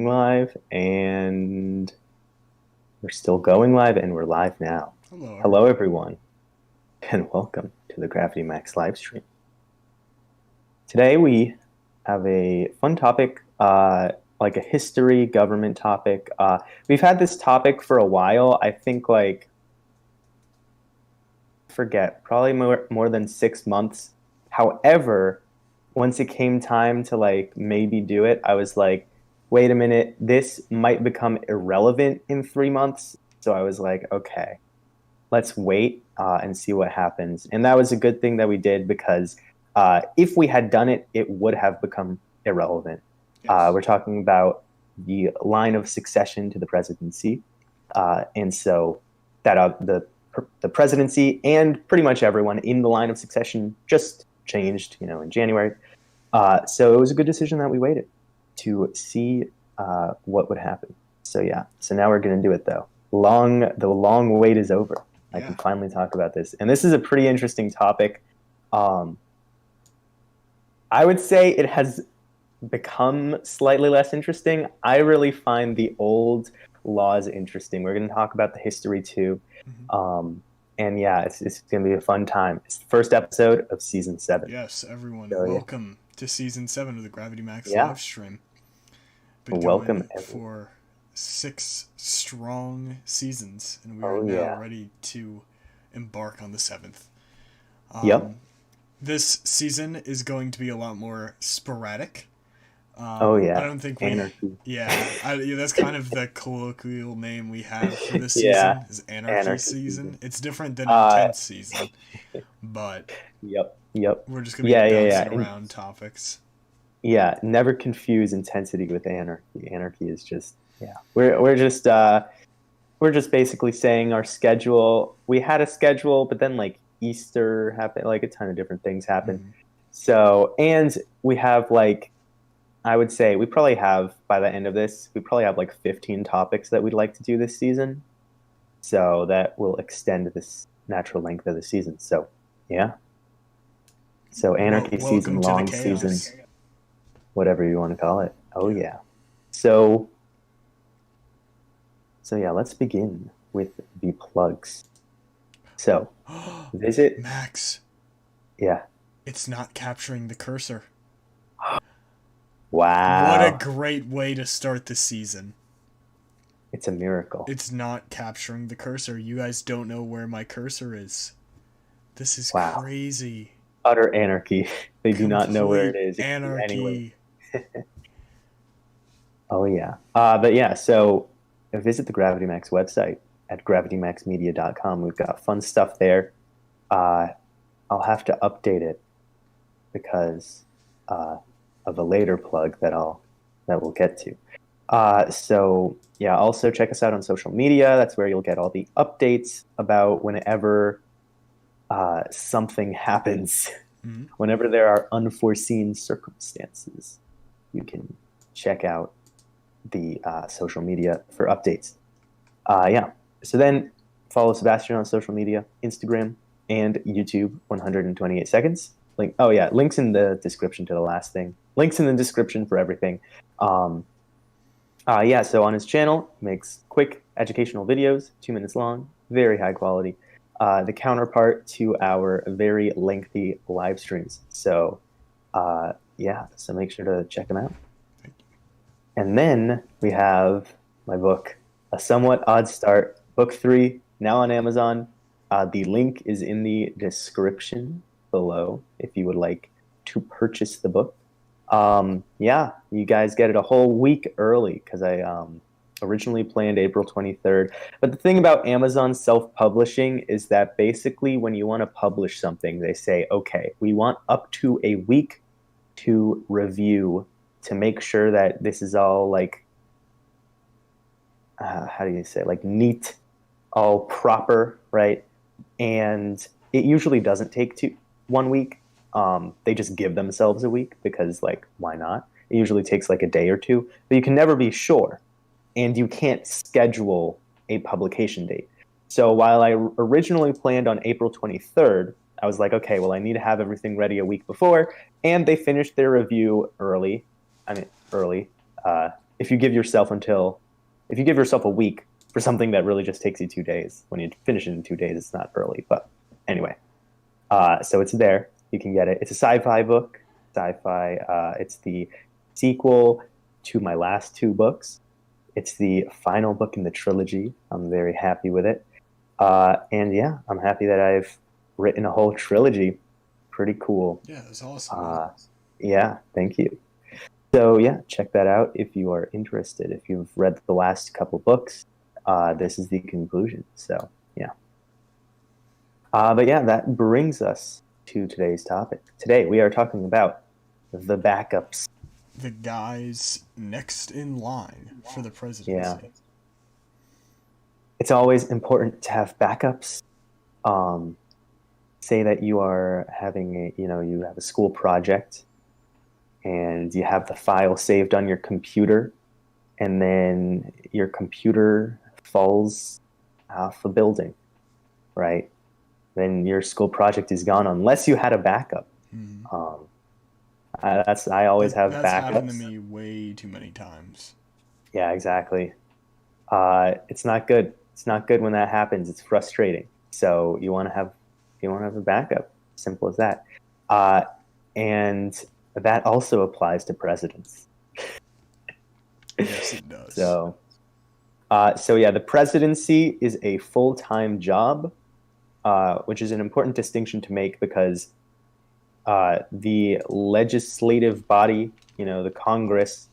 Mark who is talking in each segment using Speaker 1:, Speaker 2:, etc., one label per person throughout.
Speaker 1: going live, and we're still going live, and we're live now. Hello, everyone, and welcome to the Gravity Max live stream. Today we have a fun topic, like a history government topic. We've had this topic for a while. I think probably more than 6 months. However, once it came time to maybe do it, I was like, wait a minute, this might become irrelevant in 3 months. So I was like, okay, let's wait and see what happens. And that was a good thing that we did, because if we had done it, it would have become irrelevant. Yes. We're talking about the line of succession to the presidency. And so that the presidency and pretty much everyone in the line of succession just changed, in January. So it was a good decision that we waited to see what would happen. So yeah, so now we're going to do it though. The long wait is over. Yeah. I can finally talk about this. And this is a pretty interesting topic. I would say it has become slightly less interesting. I really find the old laws interesting. We're going to talk about the history too. Mm-hmm. And yeah, it's going to be a fun time. It's the first episode of season 7.
Speaker 2: Yes, everyone, welcome to season 7 of the Gravity Max live stream. Been
Speaker 1: welcome
Speaker 2: for 6 strong seasons, and we are now ready to embark on the 7th.
Speaker 1: Yep.
Speaker 2: This season is going to be a lot more sporadic.
Speaker 1: I
Speaker 2: don't think
Speaker 1: Anarchy.
Speaker 2: That's kind of the colloquial name we have for this season, is Anarchy season. It's different than Intense season, but
Speaker 1: Yep.
Speaker 2: We're just going to be bouncing around topics.
Speaker 1: Yeah, never confuse intensity with anarchy. Anarchy is just, we're just basically saying our schedule. We had a schedule, but then Easter happened, a ton of different things happened. Mm-hmm. So, and we have I would say we probably have, by the end of this, we probably have 15 topics that we'd like to do this season. So that will extend this natural length of the season. So, yeah. So Anarchy season, long season, whatever you want to call it. Oh, yeah. So yeah, let's begin with the plugs. So, visit...
Speaker 2: Max.
Speaker 1: Yeah.
Speaker 2: It's not capturing the cursor.
Speaker 1: Wow.
Speaker 2: What a great way to start the season.
Speaker 1: It's a miracle.
Speaker 2: It's not capturing the cursor. You guys don't know where my cursor is. This is crazy.
Speaker 1: Utter anarchy. They do not know where it is.
Speaker 2: Anarchy.
Speaker 1: Anyway. Oh, yeah. But yeah, so visit the Gravity Max website at gravitymaxmedia.com. We've got fun stuff there. I'll have to update it because of a later plug that we'll get to. So yeah, also check us out on social media. That's where you'll get all the updates about whenever something happens. Mm-hmm. Whenever there are unforeseen circumstances, you can check out the social media for updates. So then follow Sebastian on social media, Instagram and YouTube, 128 seconds. Links in the description to the last thing. Links in the description for everything. So on his channel, he makes quick educational videos, 2 minutes long, very high quality. The counterpart to our very lengthy live streams. So, so make sure to check them out. And then we have my book, A Somewhat Odd Start, Book 3, now on Amazon. The link is in the description below if you would like to purchase the book. You guys get it a whole week early because I originally planned April 23rd. But the thing about Amazon self-publishing is that basically when you want to publish something, they say, okay, we want up to a week to review to make sure that this is all neat, all proper, right? And it usually doesn't take 1 week. They just give themselves a week because why not? It usually takes a day or two, but you can never be sure. And you can't schedule a publication date. So while I originally planned on April 23rd, I was like, okay, well, I need to have everything ready a week before. And they finished their review early. if you give yourself a week for something that really just takes you 2 days, when you finish it in 2 days, it's not early. But anyway, so it's there. You can get it. It's a sci-fi book. Sci-fi. It's the sequel to my last two books. It's the final book in the trilogy. I'm very happy with it. And yeah, I'm happy that I've written a whole trilogy. Pretty cool.
Speaker 2: Yeah, that's awesome.
Speaker 1: Yeah, thank you. So yeah, check that out if you are interested. If you've read the last couple books, this is the conclusion. So yeah. But yeah, that brings us to today's topic. Today we are talking about the backups.
Speaker 2: The guys next in line for the presidency.
Speaker 1: Yeah. It's always important to have backups. Say that you are having you have a school project and you have the file saved on your computer, and then your computer falls off a building, right? Then your school project is gone unless you had a backup.
Speaker 2: Mm-hmm.
Speaker 1: I always have
Speaker 2: that's
Speaker 1: backups.
Speaker 2: happened to me way too many times.
Speaker 1: Yeah, exactly. It's not good. It's not good when that happens. It's frustrating. So you want to have a backup. Simple as that. And that also applies to presidents.
Speaker 2: Yes, it does.
Speaker 1: So yeah, the presidency is a full-time job, which is an important distinction to make because the legislative body, the Congress,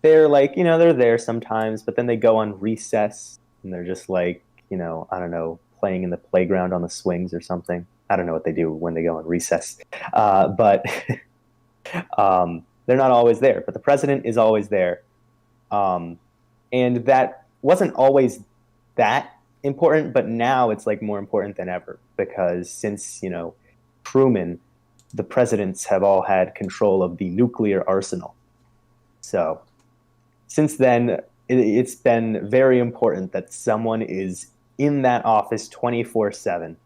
Speaker 1: they're they're there sometimes, but then they go on recess and they're just I don't know, playing in the playground on the swings or something. I don't know what they do when they go on recess, but they're not always there. But the president is always there, and that wasn't always that important, but now it's more important than ever because since Truman, the presidents have all had control of the nuclear arsenal. So since then, it's been very important that someone is in that office 24/7.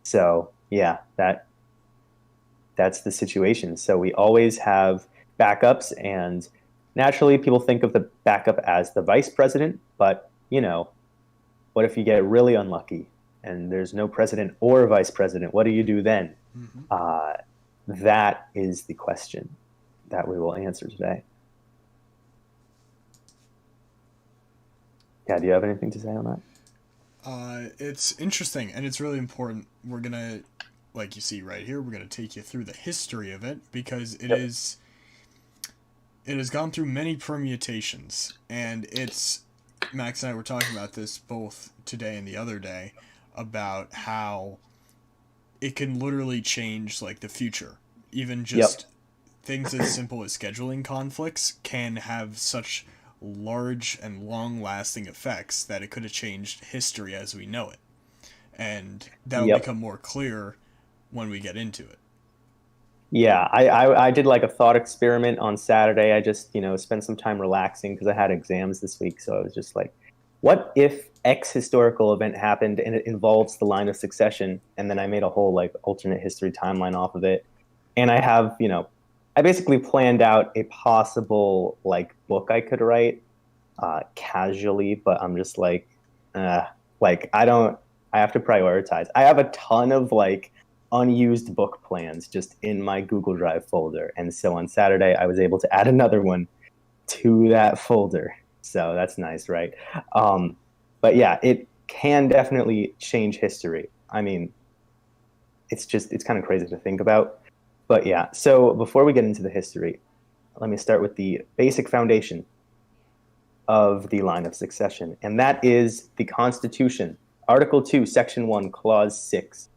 Speaker 1: So yeah, that's the situation. So we always have backups, and naturally people think of the backup as the vice president, but what if you get really unlucky and there's no president or vice president? What do you do then? Mm-hmm. That is the question that we will answer today. Yeah, do you have anything to say on that?
Speaker 2: It's interesting, and it's really important. We're going to, like you see right here, we're going to take you through the history of it, because it has gone through many permutations, and Max and I were talking about this both today and the other day, about how it can literally change, the future. Even just things as simple as scheduling conflicts can have such large and long-lasting effects that it could have changed history as we know it. And that will become more clear when we get into it.
Speaker 1: Yeah, I did a thought experiment on Saturday. I just, spent some time relaxing because I had exams this week. So I was just what if X historical event happened and it involves the line of succession? And then I made a whole alternate history timeline off of it. And I have, I basically planned out a possible book I could write casually, but I'm just I have to prioritize. I have a ton of unused book plans just in my Google Drive folder. And so on Saturday, I was able to add another one to that folder. So that's nice, right? But yeah, it can definitely change history. I mean, it's kind of crazy to think about. But yeah, so before we get into the history, let me start with the basic foundation of the line of succession. And that is the Constitution, Article 2, Section 1, Clause 6.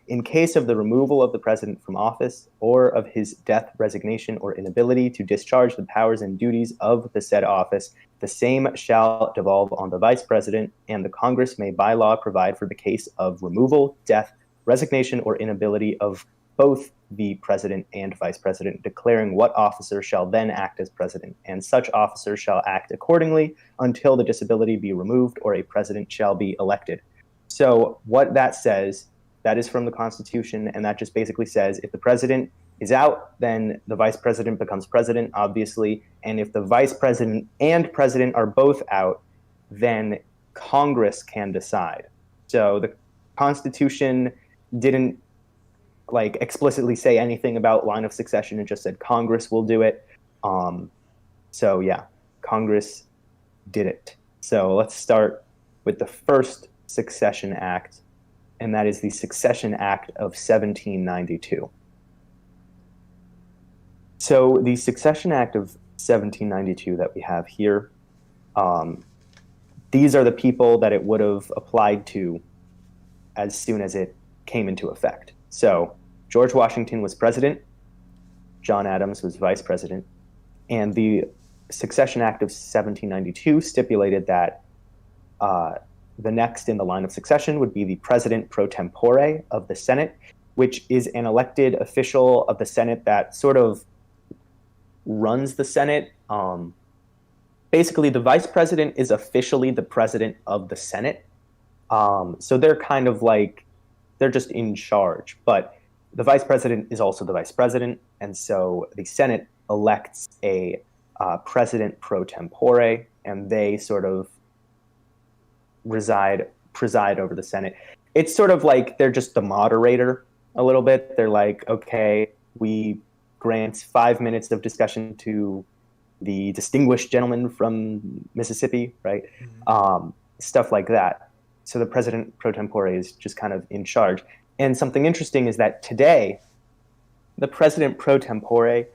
Speaker 1: In case of the removal of the president from office or of his death, resignation, or inability to discharge the powers and duties of the said office, the same shall devolve on the vice president, and the Congress may by law provide for the case of removal, death, resignation, or inability of both the president and vice president, declaring what officer shall then act as president, and such officer shall act accordingly until the disability be removed or a president shall be elected. So what that says, that is from the Constitution, and that just basically says if the president is out, then the vice president becomes president, obviously. And if the vice president and president are both out, then Congress can decide. So the Constitution didn't like explicitly say anything about line of succession. It just said Congress will do it. Um, so yeah, Congress did it. So let's start with the first Succession Act, and that is the Succession Act of 1792. So the Succession Act of 1792 that we have here, um, these are the people that it would have applied to as soon as it came into effect. So George Washington was president, John Adams was vice president, and the Succession Act of 1792 stipulated that the next in the line of succession would be the president pro tempore of the Senate, which is an elected official of the Senate that sort of runs the Senate. Basically, the vice president is officially the president of the Senate. So they're kind of like, they're just in charge. But the vice president is also the vice president. And so the Senate elects a president pro tempore, and they sort of preside over the Senate. It's sort of like they're just the moderator a little bit. They're like, okay, we grant 5 minutes of discussion to the distinguished gentleman from Mississippi, right? Stuff like that. So the president pro tempore is just kind of in charge. And something interesting is that today, the president pro tempore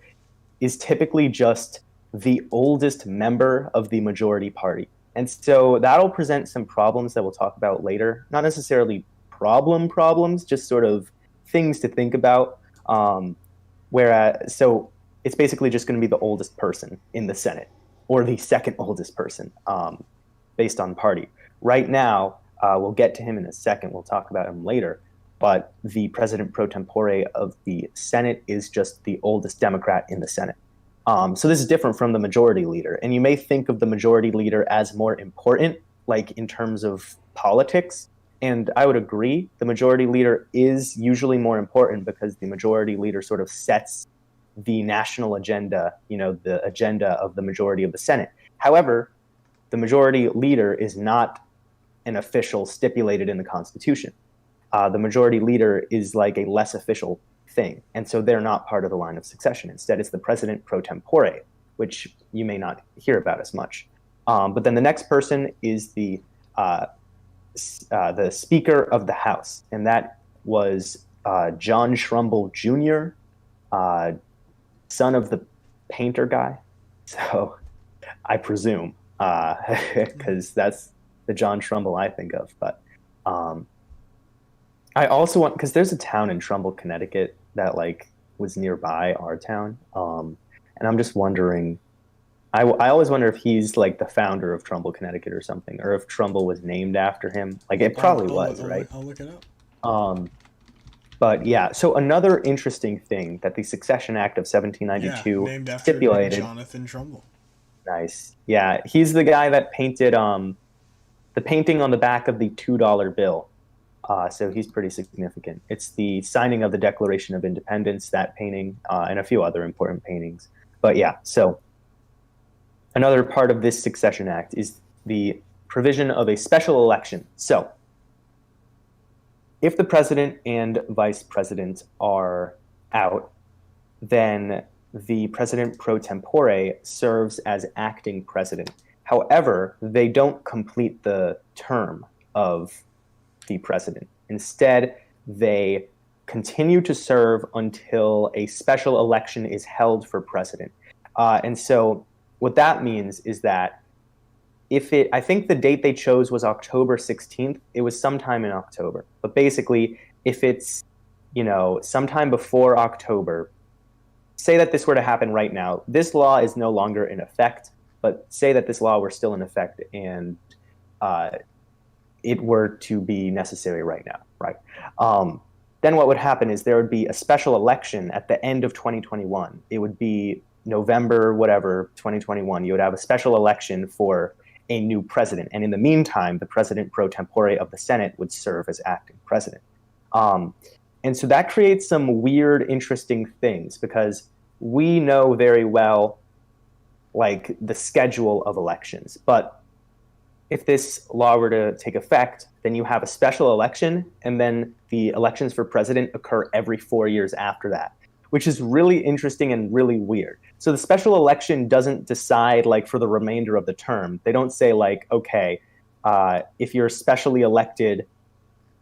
Speaker 1: is typically just the oldest member of the majority party. And so that'll present some problems that we'll talk about later. Not necessarily problems, just sort of things to think about. So it's basically just going to be the oldest person in the Senate, or the second oldest person, based on party. Right now, we'll get to him in a second. We'll talk about him later. But the president pro tempore of the Senate is just the oldest Democrat in the Senate. So this is different from the majority leader. And you may think of the majority leader as more important, like in terms of politics. And I would agree. The majority leader is usually more important because the majority leader sort of sets the national agenda, the agenda of the majority of the Senate. However, the majority leader is not an official stipulated in the Constitution. The majority leader is like a less official thing. And so they're not part of the line of succession. Instead, it's the president pro tempore, which you may not hear about as much. But then the next person is the Speaker of the House, and that was John Trumbull Jr., son of the painter guy. So I presume, because that's the John Trumbull I think of. But I also want, because there's a town in Trumbull, Connecticut that like was nearby our town, and I'm just wondering. I always wonder if he's like the founder of Trumbull, Connecticut, or something, or if Trumbull was named after him. Like it probably was, right?
Speaker 2: I'll look it up.
Speaker 1: But yeah, so another interesting thing that the Succession Act of 1792
Speaker 2: named after
Speaker 1: stipulated.
Speaker 2: Jonathan Trumbull.
Speaker 1: Nice. Yeah, he's the guy that painted the painting on the back of the $2 bill. So he's pretty significant. It's the signing of the Declaration of Independence, that painting, and a few other important paintings. But yeah, so another part of this Succession Act is the provision of a special election. So if the president and vice president are out, then the president pro tempore serves as acting president. However, they don't complete the term of the president. Instead, they continue to serve until a special election is held for president. And so what that means is that I think the date they chose was October 16th. It was sometime in October. But basically, if it's, sometime before October, say that this were to happen right now, this law is no longer in effect, but say that this law were still in effect and it were to be necessary right now, right? Then what would happen is there would be a special election at the end of 2021. It would be November, whatever, 2021. You would have a special election for a new president. And in the meantime, the president pro tempore of the Senate would serve as acting president. And so that creates some weird, interesting things because we know very well like the schedule of elections. But if this law were to take effect, then you have a special election, and then the elections for president occur every 4 years after that, which is really interesting and really weird. So the special election doesn't decide like for the remainder of the term. They don't say like, okay, if you're specially elected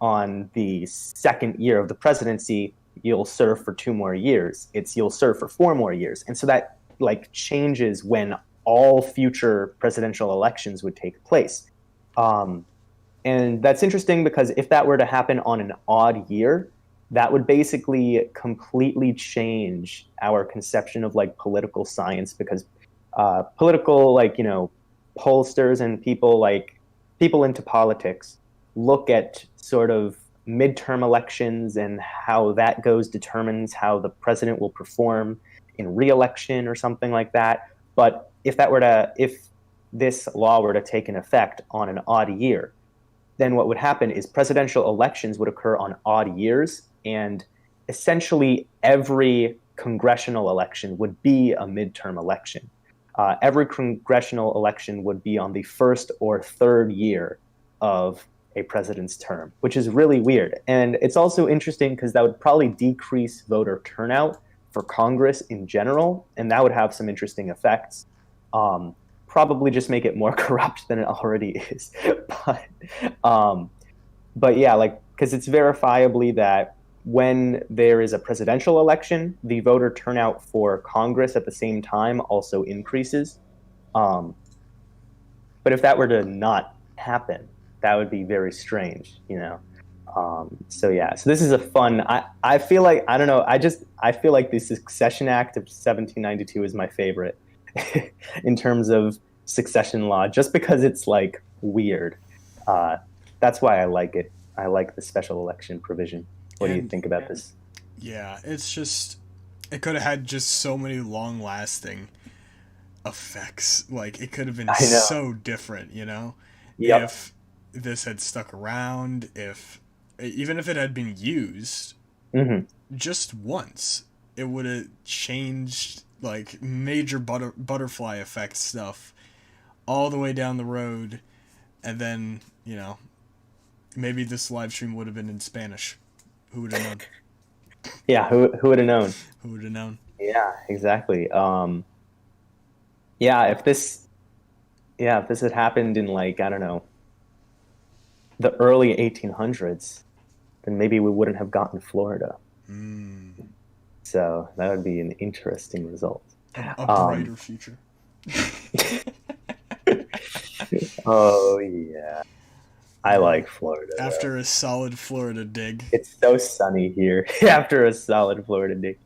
Speaker 1: on the second year of the presidency, you'll serve for 2 more years. It's you'll serve for 4 more years. And so that like changes when all future presidential elections would take place. Um, and that's interesting because if that were to happen on an odd year, that would basically completely change our conception of like political science because political like pollsters and people into politics look at sort of midterm elections and how that goes determines how the president will perform in re-election or something like that. But if this law were to take an effect on an odd year, then what would happen is presidential elections would occur on odd years, and essentially every congressional election would be a midterm election. Every congressional election would be on the first or third year of a president's term, which is really weird. And it's also interesting because that would probably decrease voter turnout for Congress in general, and that would have some interesting effects. Probably just make it more corrupt than it already is. but um, but yeah, like because it's verifiably that when there is a presidential election, the voter turnout for Congress at the same time also increases. Um, but if that were to not happen, that would be very strange. So yeah, so this is a fun. I feel like I don't know. I feel like the Succession Act of 1792 is my favorite in terms of succession law, just because it's like weird. Uh, that's why I like it. I like the special election provision. What do you
Speaker 2: And
Speaker 1: think about this?
Speaker 2: yeah, it's just it could have had just so many long lasting effects. Like it could have been
Speaker 1: I know.
Speaker 2: so different,
Speaker 1: Yep.
Speaker 2: if this had stuck around, if even if it had been used
Speaker 1: Hmm.
Speaker 2: just once, it would have changed like major butterfly effect stuff all the way down the road, and then maybe this live stream would have been in Spanish. Who would have known?
Speaker 1: Yeah. Who would have known?
Speaker 2: Who would have known?
Speaker 1: Yeah. Exactly. Yeah. If this had happened in like I don't know the early 1800s, then maybe we wouldn't have gotten Florida.
Speaker 2: Mm,
Speaker 1: So that would be an interesting result.
Speaker 2: a
Speaker 1: Um,
Speaker 2: brighter future.
Speaker 1: oh yeah, I
Speaker 2: Uh,
Speaker 1: like Florida though.
Speaker 2: After a solid Florida dig.
Speaker 1: It's so sunny here after a solid Florida day.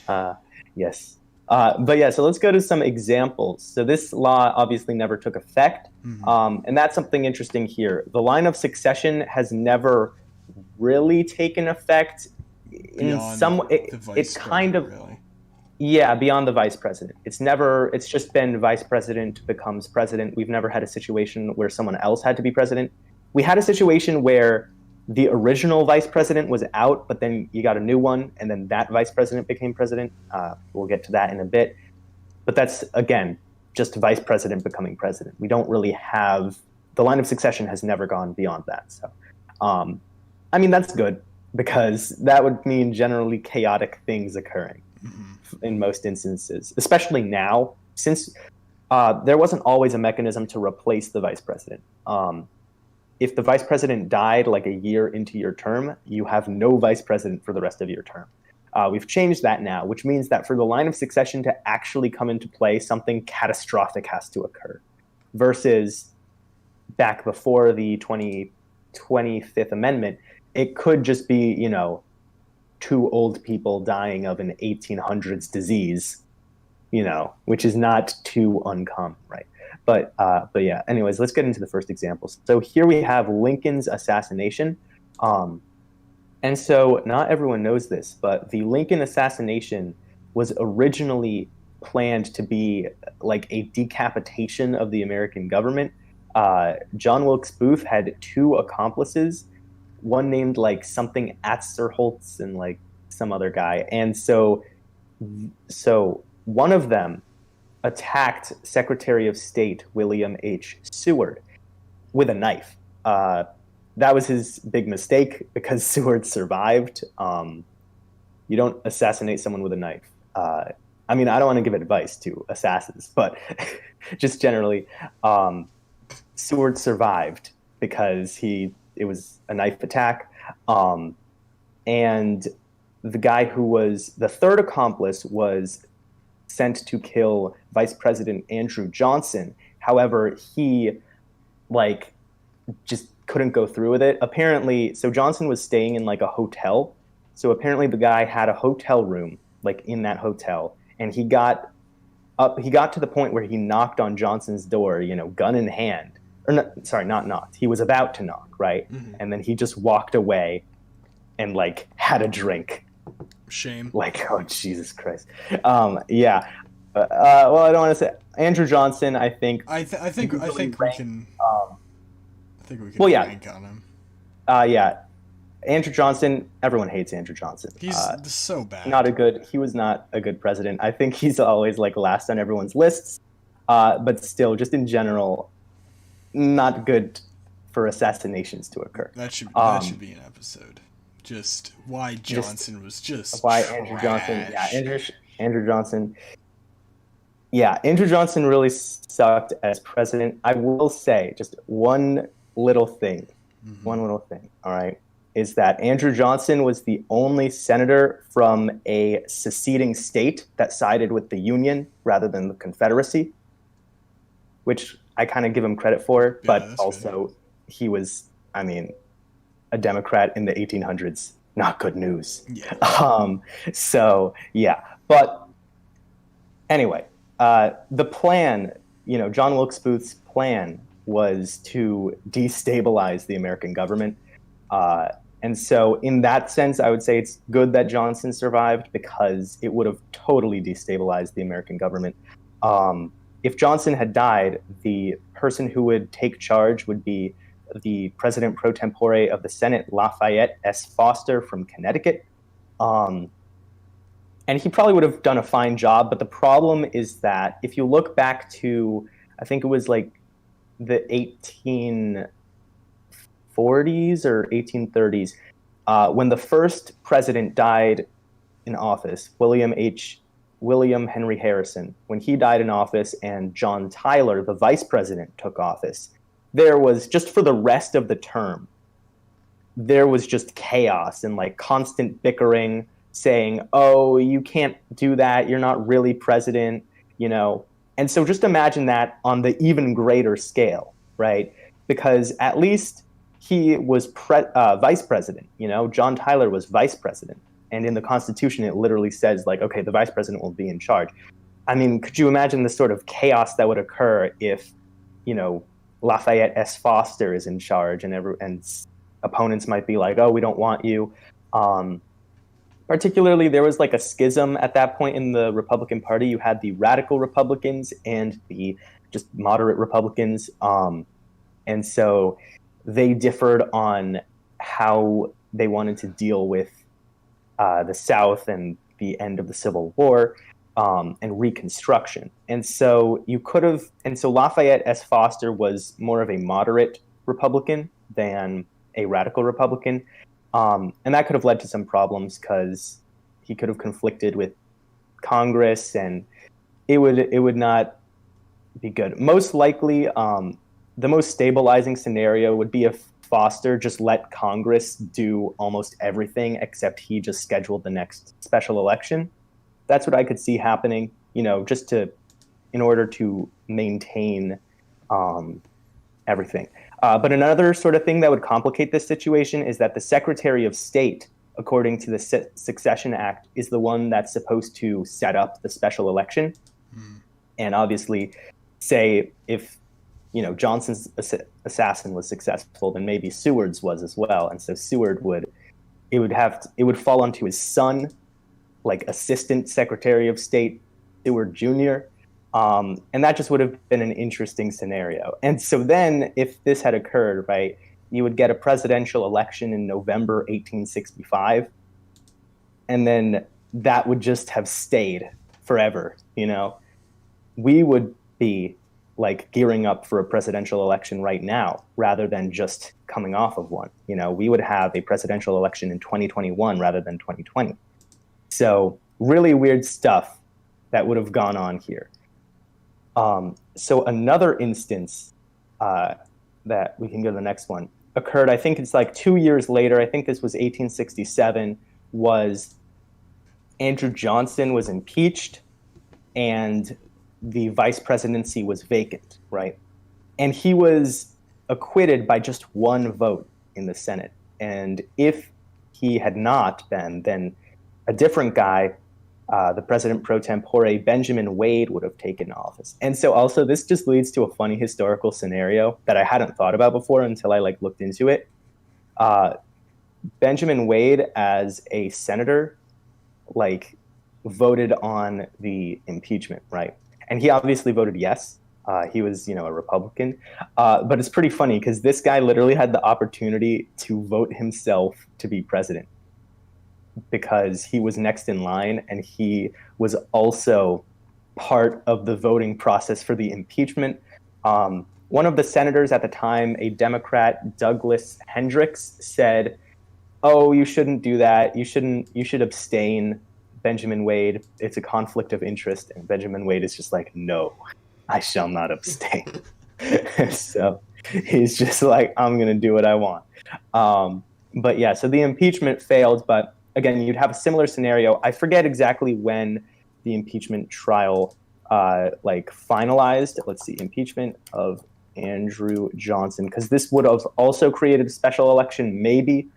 Speaker 1: Uh, yes. But yeah, so let's go to some examples. So this law obviously never took effect.
Speaker 2: Hmm.
Speaker 1: And that's something interesting here. The line of succession has never really taken effect in
Speaker 2: Beyond
Speaker 1: some
Speaker 2: the
Speaker 1: it
Speaker 2: vice
Speaker 1: kind
Speaker 2: president,
Speaker 1: of
Speaker 2: really.
Speaker 1: yeah, beyond the vice president. It's just been vice president becomes president. We've never had a situation where someone else had to be president. We had a situation where the original vice president was out, but then you got a new one, and then that vice president became president. We'll get to that in a bit. But that's, again, just vice president becoming president. We don't really have the line of succession has never gone beyond that. So, um, I mean, that's good because that would mean generally chaotic things occurring
Speaker 2: Hmm.
Speaker 1: in most instances, especially now, since there wasn't always a mechanism to replace the vice president. If the vice president died like a year into your term, you have no vice president for the rest of your term. We've changed that now, which means that for the line of succession to actually come into play, something catastrophic has to occur. Versus back before the 25th Amendment, it could just be, two old people dying of an 1800s disease, which is not too uncommon, right? But yeah. Anyways, let's get into the first example. So here we have Lincoln's assassination, um, and so not everyone knows this, but the Lincoln assassination was originally planned to be like a decapitation of the American government. John Wilkes Booth had two accomplices. one named like something Atzerholtz and like some other guy. And so one of them attacked Secretary of State William H. Seward with a knife. That was his big mistake because Seward survived. You don't assassinate someone with a knife. I mean, I don't want to give advice to assassins, but just generally, Seward survived because it was a knife attack. And the guy who was the third accomplice was sent to kill Vice President Andrew Johnson. However, he like just couldn't go through with it. Apparently, so Johnson was staying in like a hotel. So apparently the guy had a hotel room like in that hotel, and he got to the point where he knocked on Johnson's door, gun in hand. Or not, sorry, not knocked. He was about to knock, right?
Speaker 2: Mm-hmm.
Speaker 1: And then he just walked away and like had a drink.
Speaker 2: Shame.
Speaker 1: Like, oh Jesus Christ. Yeah. Well, I don't want to say Andrew Johnson. I think.
Speaker 2: I think we can. I think we can
Speaker 1: well, yeah.
Speaker 2: rank on him.
Speaker 1: Yeah. Andrew Johnson. Everyone hates Andrew Johnson.
Speaker 2: He's so bad.
Speaker 1: He was not a good president. I think he's always like last on everyone's lists. But still, just in general, not good for assassinations to occur.
Speaker 2: That should be an episode. Just why Johnson was just
Speaker 1: why
Speaker 2: trash.
Speaker 1: Andrew Johnson. Yeah, Andrew Johnson. Yeah, Andrew Johnson really sucked as president. I will say just one little thing. Mm-hmm. One little thing. All right. Is that Andrew Johnson was the only senator from a seceding state that sided with the Union rather than the Confederacy, which I kind of give him credit for, but also good. He was, I mean, a Democrat in the 1800s. Not good news.
Speaker 2: Yeah.
Speaker 1: So, yeah. But anyway, the plan, John Wilkes Booth's plan was to destabilize the American government. And so in that sense, I would say it's good that Johnson survived because it would have totally destabilized the American government. If Johnson had died, the person who would take charge would be the president pro tempore of the Senate, Lafayette S. Foster from Connecticut. And he probably would have done a fine job. But the problem is that if you look back to, I think it was like the 1840s or 1830s, when the first president died in office, William Henry Harrison, when he died in office and John Tyler, the vice president, took office, there was just for the rest of the term, there was just chaos and like constant bickering saying, oh, you can't do that. You're not really president, And so just imagine that on the even greater scale, right? Because at least he was vice president, John Tyler was vice president. And in the Constitution, it literally says like, okay, the vice president will be in charge. I mean, could you imagine the sort of chaos that would occur if, Lafayette S. Foster is in charge and opponents might be like, oh, we don't want you. Particularly, there was like a schism at that point in the Republican Party. You had the radical Republicans and the just moderate Republicans. And so they differed on how they wanted to deal with the South and the end of the Civil War and Reconstruction. And so Lafayette S. Foster was more of a moderate Republican than a radical Republican. And that could have led to some problems because he could have conflicted with Congress and it would not be good. Most likely, the most stabilizing scenario would be if Foster just let Congress do almost everything except he just scheduled the next special election. That's what I could see happening, just in order to maintain everything. But another sort of thing that would complicate this situation is that the Secretary of State, according to the Succession Act, is the one that's supposed to set up the special election. And obviously, say if Johnson's assassin was successful, then maybe Seward's was as well. And so Seward would fall onto his son, like Assistant Secretary of State Seward Jr. And that just would have been an interesting scenario. And so then if this had occurred, right, you would get a presidential election in November 1865, and then that would just have stayed forever, you know? We would be like gearing up for a presidential election right now rather than just coming off of one. You know, we would have a presidential election in 2021 rather than 2020. So really weird stuff that would have gone on here. So another instance that we can go to the next one occurred, I think it's like 2 years later, I think this was 1867, was Andrew Johnson was impeached and the vice presidency was vacant, right? And he was acquitted by just one vote in the Senate. And if he had not been, then a different guy, the president pro tempore, Benjamin Wade, would have taken office. And so also this just leads to a funny historical scenario that I hadn't thought about before until I like looked into it. Benjamin Wade, as a senator, like voted on the impeachment, right? And he obviously voted yes. He was, you know, a Republican. But it's pretty funny because this guy literally had the opportunity to vote himself to be president because he was next in line and he was also part of the voting process for the impeachment. One of the senators at the time, a Democrat, Douglas Hendricks, said, "Oh, you shouldn't do that. You should abstain, Benjamin Wade. It's a conflict of interest." And Benjamin Wade is just like, "No, I shall not abstain." So he's just like, "I'm going to do what I want." But yeah, so the impeachment failed. But again, you'd have a similar scenario. I forget exactly when the impeachment trial like finalized. Let's see, impeachment of Andrew Johnson, because this would have also created a special election, maybe,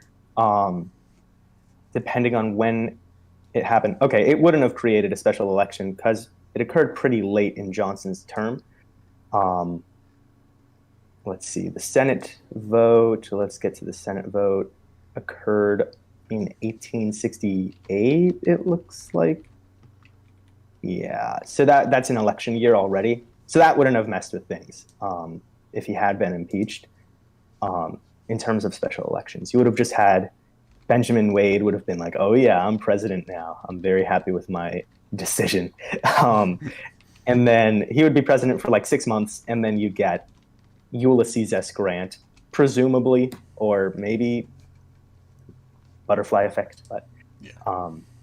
Speaker 1: depending on when it happened. Okay, it wouldn't have created a special election because it occurred pretty late in Johnson's term. Let's see, the Senate vote, let's get to the Senate vote, occurred in 1868, it looks like. Yeah, so that's an election year already. So that wouldn't have messed with things if he had been impeached. In terms of special elections, you would have just had Benjamin Wade would have been like, "Oh yeah, I'm president now. I'm very happy with my decision." And then he would be president for like 6 months, and then you get Ulysses S. Grant, presumably, or maybe butterfly effect. But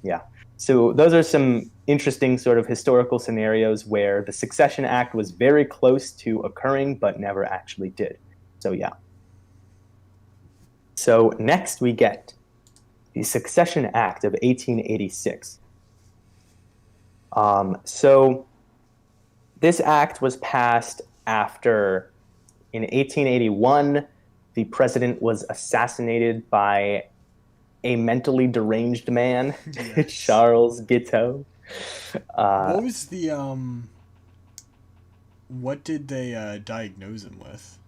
Speaker 1: yeah. So those are some interesting sort of historical scenarios where the Succession Act was very close to occurring, but never actually did. So yeah. So next we get the Succession Act of 1886. So this act was passed after, in 1881, the president was assassinated by a mentally deranged man, yes. Charles Guiteau.
Speaker 2: What was the, what did they diagnose him with?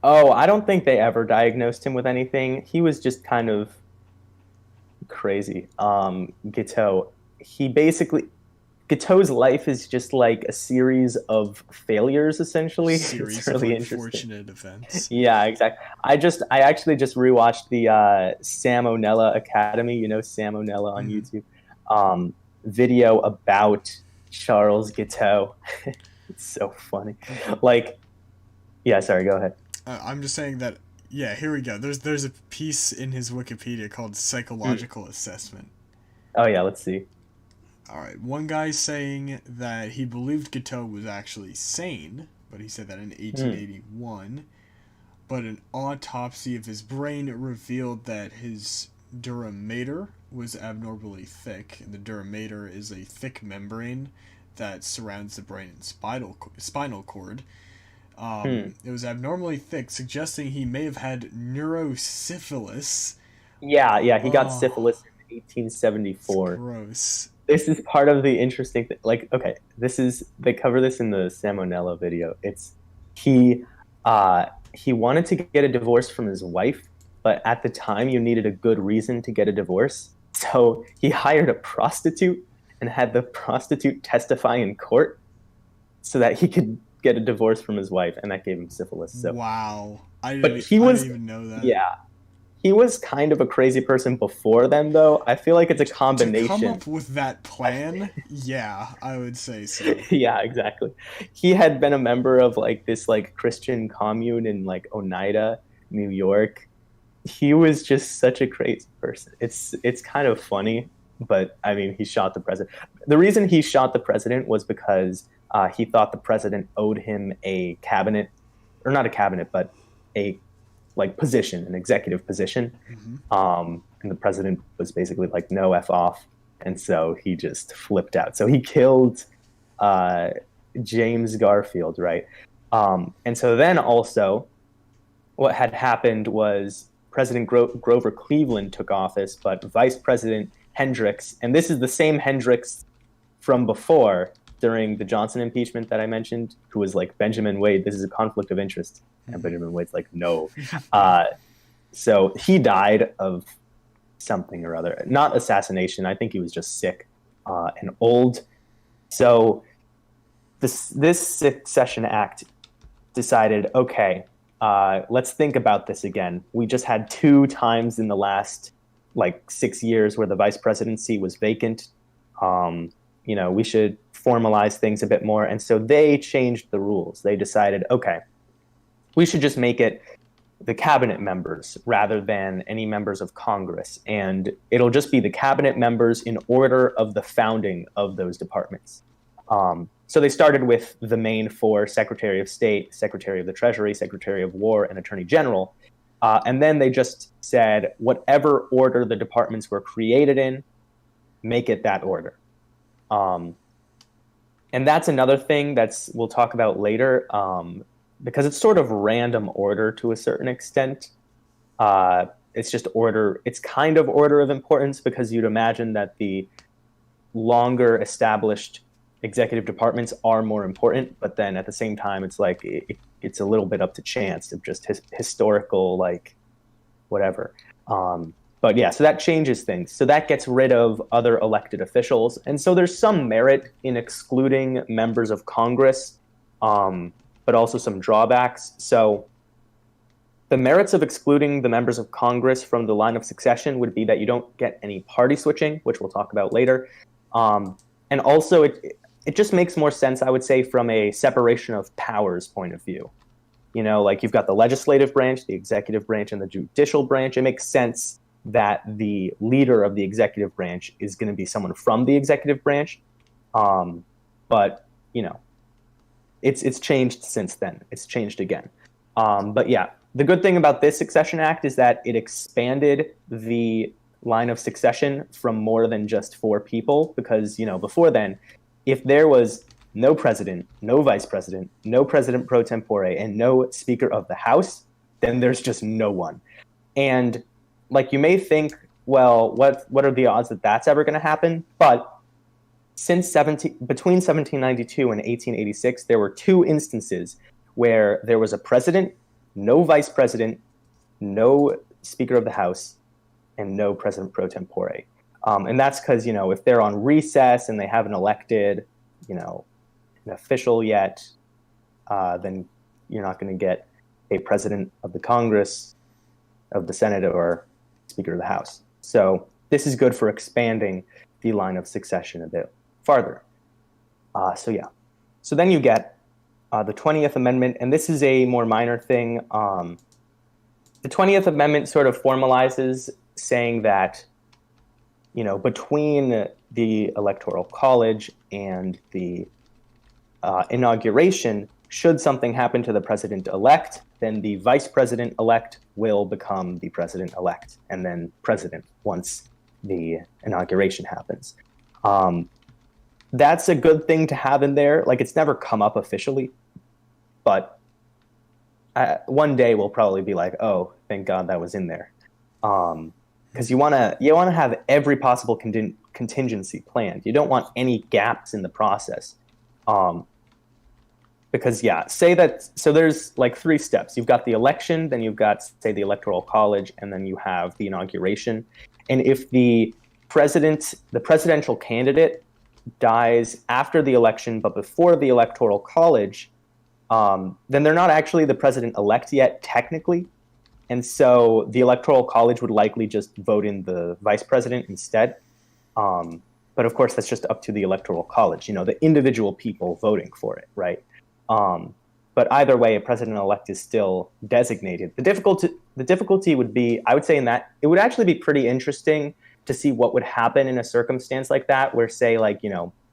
Speaker 1: Oh, I don't think they ever diagnosed him with anything. He was just kind of crazy. Guiteau, Guiteau's life is just like a series of failures, essentially.
Speaker 2: Series
Speaker 1: it's really
Speaker 2: of unfortunate events.
Speaker 1: Yeah, exactly. I actually just rewatched the Sam O'Nella Academy, you know, Sam O'Nella on YouTube, video about Charles Guiteau. It's so funny. Like, yeah, sorry, go ahead.
Speaker 2: I'm just saying that, yeah, here we go. There's a piece in his Wikipedia called Psychological Assessment.
Speaker 1: Oh, yeah, let's see.
Speaker 2: All right, one guy's saying that he believed Guiteau was actually sane, but he said that in 1881. But an autopsy of his brain revealed that his dura mater was abnormally thick, and the dura mater is a thick membrane that surrounds the brain and spinal cord. It was abnormally thick, suggesting he may have had neurosyphilis.
Speaker 1: Yeah, he got syphilis in 1874.
Speaker 2: Gross.
Speaker 1: This is part of the interesting thing. Like, okay, they cover this in the Sam O'Nella video. It's he wanted to get a divorce from his wife, but at the time you needed a good reason to get a divorce. So he hired a prostitute and had the prostitute testify in court so that he could get a divorce from his wife, and that gave him syphilis. So
Speaker 2: wow.
Speaker 1: But he
Speaker 2: I didn't
Speaker 1: was,
Speaker 2: even know that.
Speaker 1: yeah, he was kind of a crazy person before then, though. I feel like it's a
Speaker 2: To come
Speaker 1: combination.
Speaker 2: up with that plan, yeah, I would say so.
Speaker 1: Yeah, exactly. He had been a member of like this like Christian commune in like Oneida, New York. He was just such a crazy person. It's kind of funny, but I mean, he shot the president. The reason he shot the president was because he thought the president owed him a cabinet, or not a cabinet, but a like position, an executive position.
Speaker 2: Hmm.
Speaker 1: And the president was basically like, no f off, and so he just flipped out. So he killed uh, James Garfield, right? And so then also, what had happened was President Grover Cleveland took office, but Vice President Hendricks, and this is the same Hendricks from before during the Johnson impeachment that I mentioned, who was like, Benjamin Wade, this is a conflict of interest. And
Speaker 2: Hmm.
Speaker 1: Benjamin Wade's like, no. Uh, so he died of something or other, not assassination. I think he was just sick and old. So this Succession Act decided, okay, let's think about this again. We just had two times in the last like 6 years where the vice presidency was vacant. Um, we should formalize things a bit more. And so they changed the rules. They decided, okay, we should just make it the cabinet members rather than any members of Congress. And it'll just be the cabinet members in order of the founding of those departments. So they started with the main four: Secretary of State, Secretary of the Treasury, Secretary of War, and Attorney General. And then they just said, whatever order the departments were created in, make it that order. Um, and that's another thing that's we'll talk about later, because it's sort of random order to a certain extent. It's just order. It's kind of order of importance because you'd imagine that the longer established executive departments are more important, but then at the same time, it's like it's a little bit up to chance of just historical, like whatever. But yeah, so that changes things. So that gets rid of other elected officials, and so there's some merit in excluding members of Congress, but also some drawbacks. So the merits of excluding the members of Congress from the line of succession would be that you don't get any party switching, which we'll talk about later. And also, it just makes more sense, I would say, from a separation of powers point of view. Like you've got the legislative branch, the executive branch, and the judicial branch. It makes sense that the leader of the executive branch is going to be someone from the executive branch. But, it's changed since then. It's changed again. But yeah, the good thing about this Succession Act is that it expanded the line of succession from more than just four people, because, before then, if there was no president, no vice president, no president pro tempore, and no speaker of the House, then there's just no one. And like you may think, well, what are the odds that that's ever going to happen? But between 1792 and 1886, there were two instances where there was a president, no vice president, no speaker of the House, and no president pro tempore. And that's because, if they're on recess and they haven't elected, an official yet, then you're not going to get a president of the Congress, of the Senate, or speaker of the House. So this is good for expanding the line of succession a bit farther. So then you get the 20th Amendment, and this is a more minor thing. The 20th Amendment sort of formalizes saying that, between the Electoral College and the inauguration, should something happen to the president-elect, then the vice president-elect will become the president-elect and then president once the inauguration happens. That's a good thing to have in there. Like, it's never come up officially, but one day we'll probably be like, oh, thank God that was in there. Because you want to have every possible contingency planned. You don't want any gaps in the process. Because so there's like three steps. You've got the election, then you've got, say, the Electoral College, and then you have the inauguration. And if the presidential candidate dies after the election but before the Electoral College, then they're not actually the president-elect yet, technically. And so the Electoral College would likely just vote in the vice president instead. But of course, that's just up to the Electoral College, the individual people voting for it, right? But either way, a president-elect is still designated. The difficulty would be, I would say, in that it would actually be pretty interesting to see what would happen in a circumstance like that, where, say,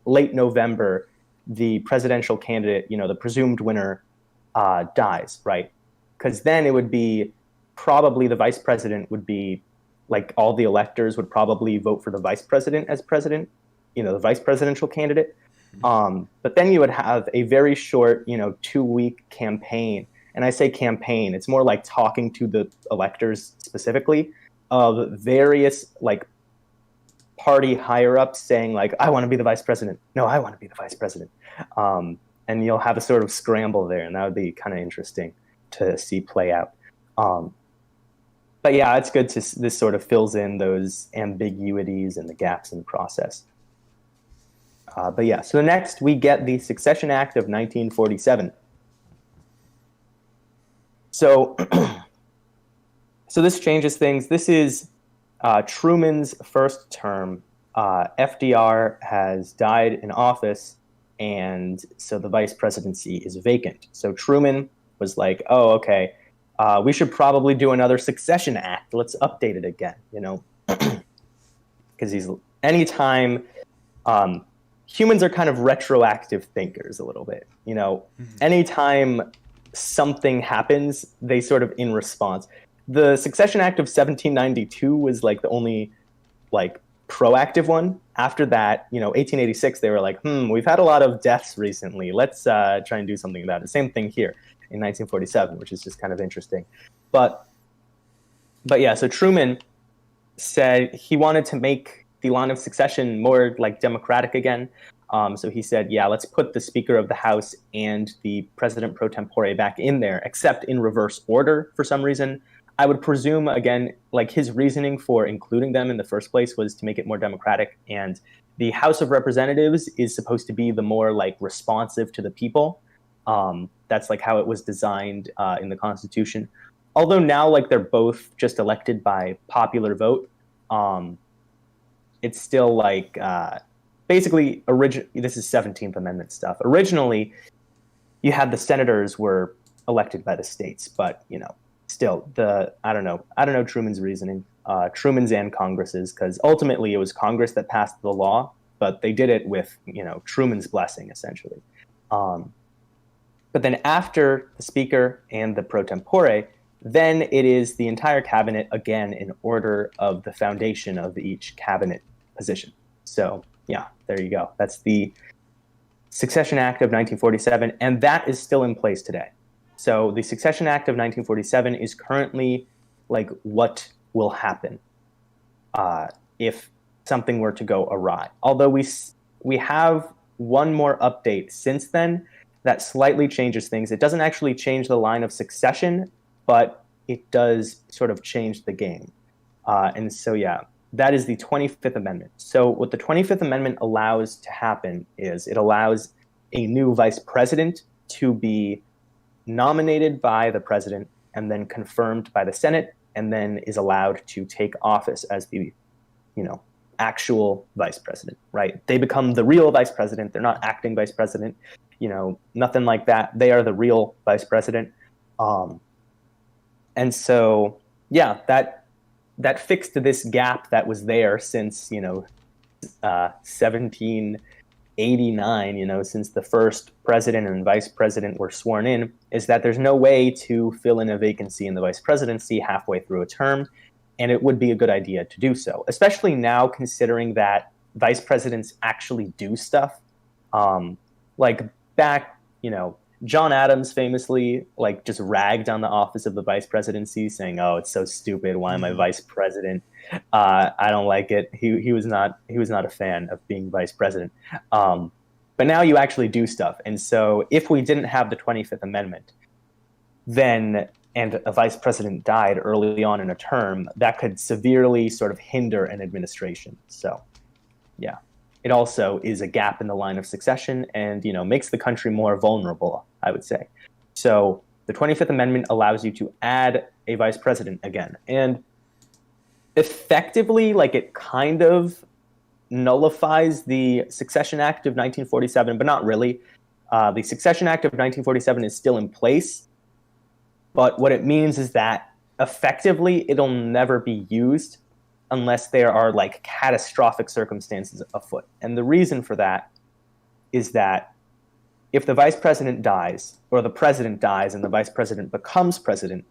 Speaker 1: late November, the presidential candidate, the presumed winner, dies, right? Because then it would be probably the vice president would be all the electors would probably vote for the vice president as president, the vice presidential candidate. But then you would have a very short, 2-week campaign. And I say campaign, it's more like talking to the electors specifically of various party higher ups saying I want to be the vice president. No, I want to be the vice president. And you'll have a sort of scramble there, and that would be kind of interesting to see play out. But yeah, it's good this sort of fills in those ambiguities and the gaps in the process. But yeah, so next we get the Succession Act of 1947. So, so this changes things. This is Truman's first term. FDR has died in office, and so the vice presidency is vacant. So Truman was like, oh, okay, we should probably do another Succession Act. Let's update it again, because anytime humans are kind of retroactive thinkers a little bit, anytime something happens, they sort of in response. The Succession Act of 1792 was the only proactive one. After that, 1886, they were like, we've had a lot of deaths recently. Let's try and do something about it. Same thing here in 1947, which is just kind of interesting. But yeah, so Truman said he wanted to make the line of succession more democratic again. So he said, yeah, let's put the Speaker of the House and the President pro tempore back in there, except in reverse order for some reason. I would presume, again, his reasoning for including them in the first place was to make it more democratic. And the House of Representatives is supposed to be the more responsive to the people. That's how it was designed in the Constitution. Although now they're both just elected by popular vote, it's still basically this is 17th Amendment stuff. Originally, you had the senators were elected by the states, but still I don't know Truman's reasoning, Truman's and Congress's, because ultimately it was Congress that passed the law, but they did it with Truman's blessing essentially. But then after the Speaker and the pro tempore, then it is the entire cabinet again in order of the foundation of each cabinet position. So yeah, there you go. That's the Succession Act of 1947, and that is still in place today. So the Succession Act of 1947 is currently what will happen if something were to go awry. Although we have one more update since then that slightly changes things. It doesn't actually change the line of succession, but it does sort of change the game. And so, yeah, that is the 25th Amendment. So what the 25th Amendment allows to happen is it allows a new vice president to be nominated by the president and then confirmed by the Senate, and then is allowed to take office as the, actual vice president, right? They become the real vice president. They're not acting vice president, nothing like that. They are the real vice president. And so, yeah, that fixed this gap that was there since, 1789, since the first president and vice president were sworn in, is that there's no way to fill in a vacancy in the vice presidency halfway through a term. And it would be a good idea to do so, especially now considering that vice presidents actually do stuff. Back, John Adams famously just ragged on the office of the vice presidency, saying, "Oh, it's so stupid. Why am I vice president? I don't like it." He was not a fan of being vice president. But now you actually do stuff, and so if we didn't have the 25th Amendment, and a vice president died early on in a term, that could severely sort of hinder an administration. So, yeah. It also is a gap in the line of succession and, makes the country more vulnerable, I would say. So the 25th Amendment allows you to add a vice president again. And effectively, like, it kind of nullifies the Succession Act of 1947, but not really. The Succession Act of 1947 is still in place, but what it means is that effectively it'll never be used unless there are like catastrophic circumstances afoot. And the reason for that is that if the vice president dies, or the president dies and the vice president becomes president,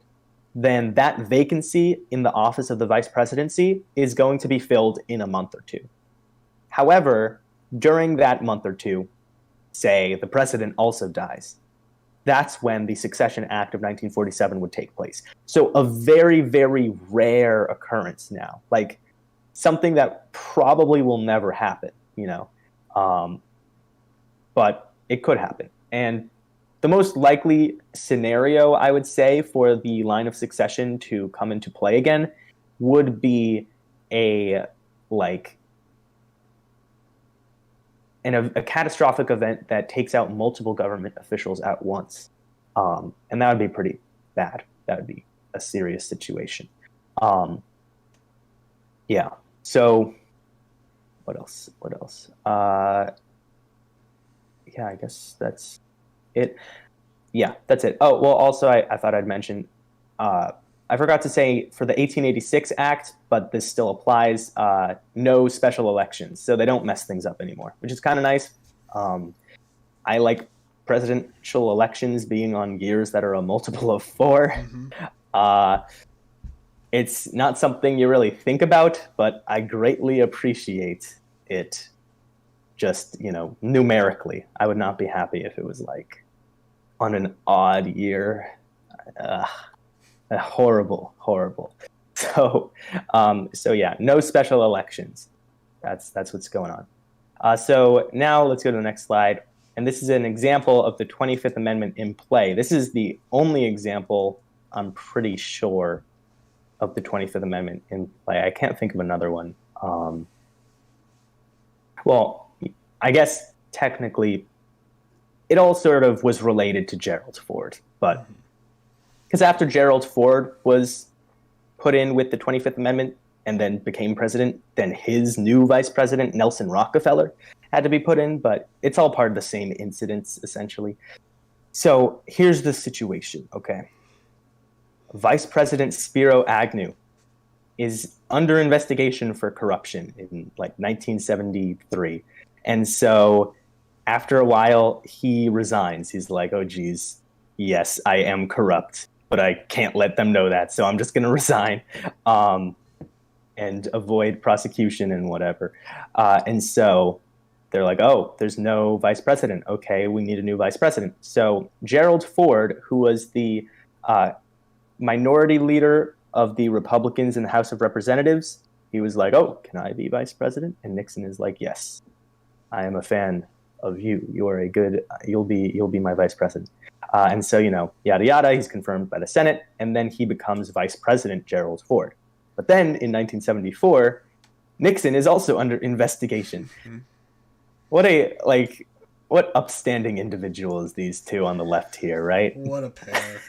Speaker 1: then that vacancy in the office of the vice presidency is going to be filled in a month or two. However, during that month or two, say the president also dies, that's when the Succession Act of 1947 would take place. So a very, very rare occurrence now, like something that probably will never happen, but it could happen. And the most likely scenario, I would say, for the line of succession to come into play again would be a catastrophic event that takes out multiple government officials at once. And that would be pretty bad. That would be a serious situation. Yeah. So what else? Yeah, I guess that's it. Yeah, that's it. Oh, well, also, I thought I'd mention, I forgot to say for the 1886 Act, but this still applies, no special elections. So they don't mess things up anymore, which is kind of nice. I like presidential elections being on years that are a multiple of 4. Mm-hmm. It's not something you really think about, but I greatly appreciate it just, numerically. I would not be happy if it was like on an odd year. Horrible. So yeah, no special elections. That's what's going on. So now let's go to the next slide. And this is an example of the 25th Amendment in play. This is the only example, I'm pretty sure, of the 25th Amendment in play. I can't think of another one. Well, I guess technically it all sort of was related to Gerald Ford, but because after Gerald Ford was put in with the 25th Amendment and then became president, then his new vice president, Nelson Rockefeller, had to be put in, but it's all part of the same incidents, essentially. So here's the situation, okay? Vice President Spiro Agnew is under investigation for corruption in like 1973. And so after a while, he resigns. He's like, oh, geez, yes, I am corrupt, but I can't let them know that. So I'm just going to resign and avoid prosecution and whatever. And so they're like, oh, there's no vice president. Okay, we need a new vice president. So Gerald Ford, who was the minority leader of the Republicans in the House of Representatives, he was like, oh, can I be vice president? And Nixon is like, yes, I am a fan of you. You are you'll be my vice president. And so, yada, yada, he's confirmed by the Senate, and then he becomes Vice President Gerald Ford. But then in 1974, Nixon is also under investigation. Mm-hmm. What upstanding individuals these two on the left here, right?
Speaker 2: What a pair.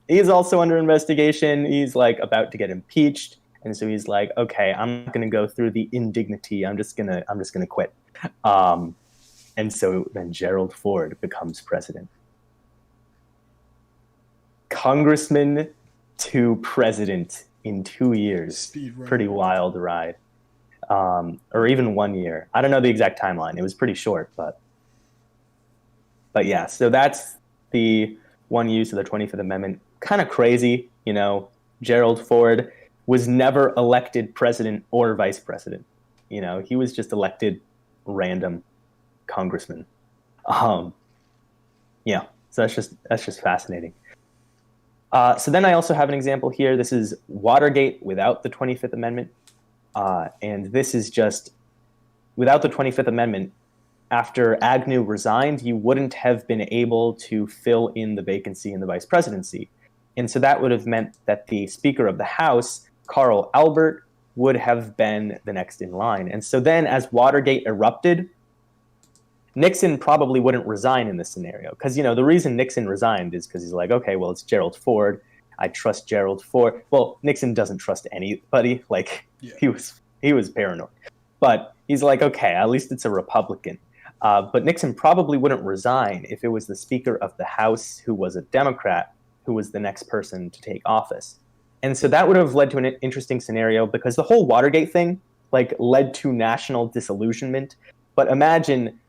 Speaker 1: He's also under investigation. He's like about to get impeached. And so he's like, okay, I'm not going to go through the indignity. I'm just going to quit. And so then Gerald Ford becomes president. Congressman to president in 2 years.
Speaker 2: Speed run.
Speaker 1: Pretty wild ride. Or even 1 year. I don't know the exact timeline. It was pretty short, but yeah. So that's the one use of the 25th Amendment. Kind of crazy, Gerald Ford was never elected president or vice president. He was just elected random congressman. Yeah, so that's just fascinating. So then I also have an example here. This is Watergate without the 25th Amendment. And this is just, without the 25th Amendment, after Agnew resigned, you wouldn't have been able to fill in the vacancy in the vice presidency. And so that would have meant that the Speaker of the House, Carl Albert, would have been the next in line. And so then as Watergate erupted, Nixon probably wouldn't resign in this scenario because, the reason Nixon resigned is because he's like, okay, well, it's Gerald Ford. I trust Gerald Ford. Well, Nixon doesn't trust anybody. Like,
Speaker 2: Yeah.
Speaker 1: he was paranoid. But he's like, okay, at least it's a Republican. But Nixon probably wouldn't resign if it was the Speaker of the House who was a Democrat who was the next person to take office. And so that would have led to an interesting scenario because the whole Watergate thing led to national disillusionment. But imagine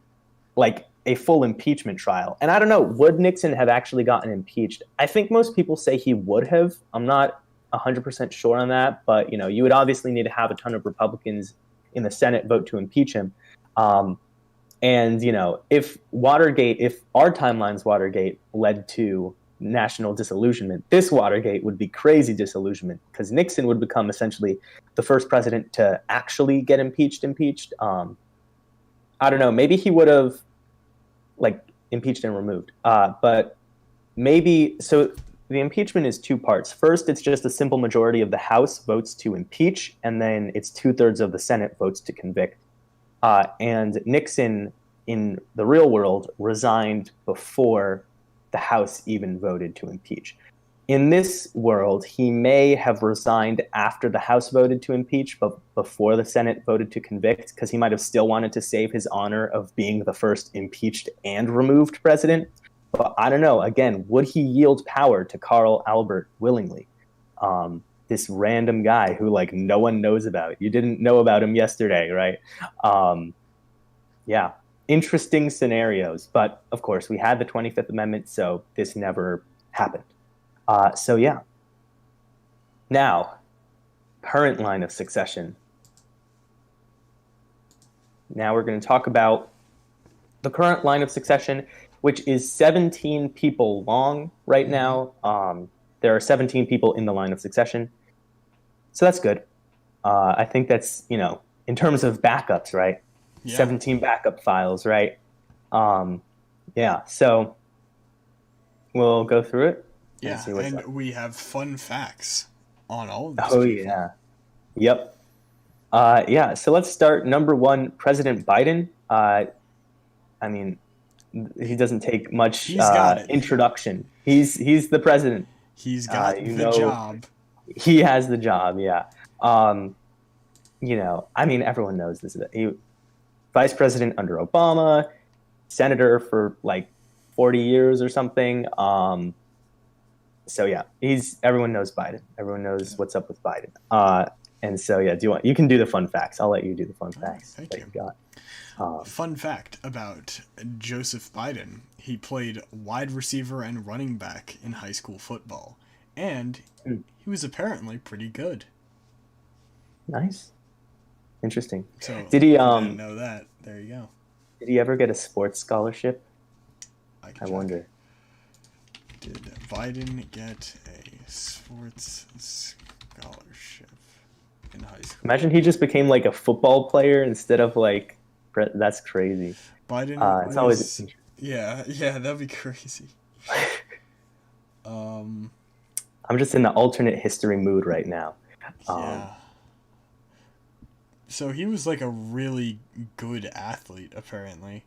Speaker 1: a full impeachment trial. And I don't know, would Nixon have actually gotten impeached? I think most people say he would have. I'm not 100% sure on that, but you would obviously need to have a ton of Republicans in the Senate vote to impeach him. And if our timeline's Watergate led to national disillusionment, this Watergate would be crazy disillusionment because Nixon would become essentially the first president to actually get impeached. I don't know, maybe he would have impeached and removed. But maybe, so the impeachment is two parts. First, it's just a simple majority of the House votes to impeach, and then it's 2/3 of the Senate votes to convict. And Nixon, in the real world, resigned before the House even voted to impeach. In this world, he may have resigned after the House voted to impeach, but before the Senate voted to convict, because he might have still wanted to save his honor of being the first impeached and removed president. But I don't know. Again, would he yield power to Carl Albert willingly? This random guy who no one knows about. You didn't know about him yesterday, right? Yeah, interesting scenarios. But of course, we had the 25th Amendment, so this never happened. So yeah. Now, current line of succession. Now we're going to talk about the current line of succession, which is 17 people long right now. There are 17 people in the line of succession. So that's good. I think that's, in terms of backups, right? Yeah. 17 backup files, right? Yeah, so we'll go through it.
Speaker 2: Yeah, and we have fun facts on all of these
Speaker 1: people.
Speaker 2: Yeah.
Speaker 1: Yep. Yeah, so let's start. Number one, President Biden. I mean, he doesn't take much introduction. He's the president.
Speaker 2: He's got the job.
Speaker 1: He has the job, yeah. Everyone knows this. He vice president under Obama, senator for 40 years or something. So yeah, everyone knows Biden. Everyone knows what's up with Biden. And so yeah, you can do the fun facts. I'll let you do the fun facts.
Speaker 2: Thank you. Fun fact about Joseph Biden: he played wide receiver and running back in high school football, and he was apparently pretty good.
Speaker 1: Nice, interesting.
Speaker 2: So
Speaker 1: did he?
Speaker 2: Didn't know that. There you go.
Speaker 1: Did he ever get a sports scholarship? I wonder.
Speaker 2: Did Biden get a sports scholarship in high school?
Speaker 1: Imagine he just became a football player instead of that's crazy.
Speaker 2: Biden.
Speaker 1: It's always
Speaker 2: yeah, that'd be crazy.
Speaker 1: I'm just in the alternate history mood right now.
Speaker 2: Yeah. So he was a really good athlete, apparently.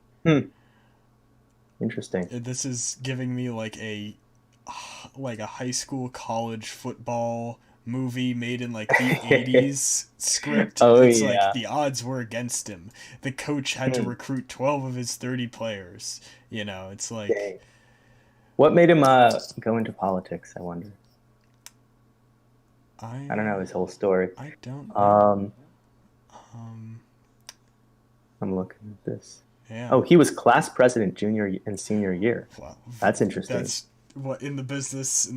Speaker 1: Interesting.
Speaker 2: This is giving me a high school college football movie made in the 80s script. It's the odds were against him. The coach had to recruit 12 of his 30 players. It's
Speaker 1: Dang. What made him go into politics, I wonder? I don't know his whole story.
Speaker 2: I don't know.
Speaker 1: I'm looking at this.
Speaker 2: Yeah.
Speaker 1: Oh, he was class president junior and senior year.
Speaker 2: Wow.
Speaker 1: That's interesting.
Speaker 2: That's what in the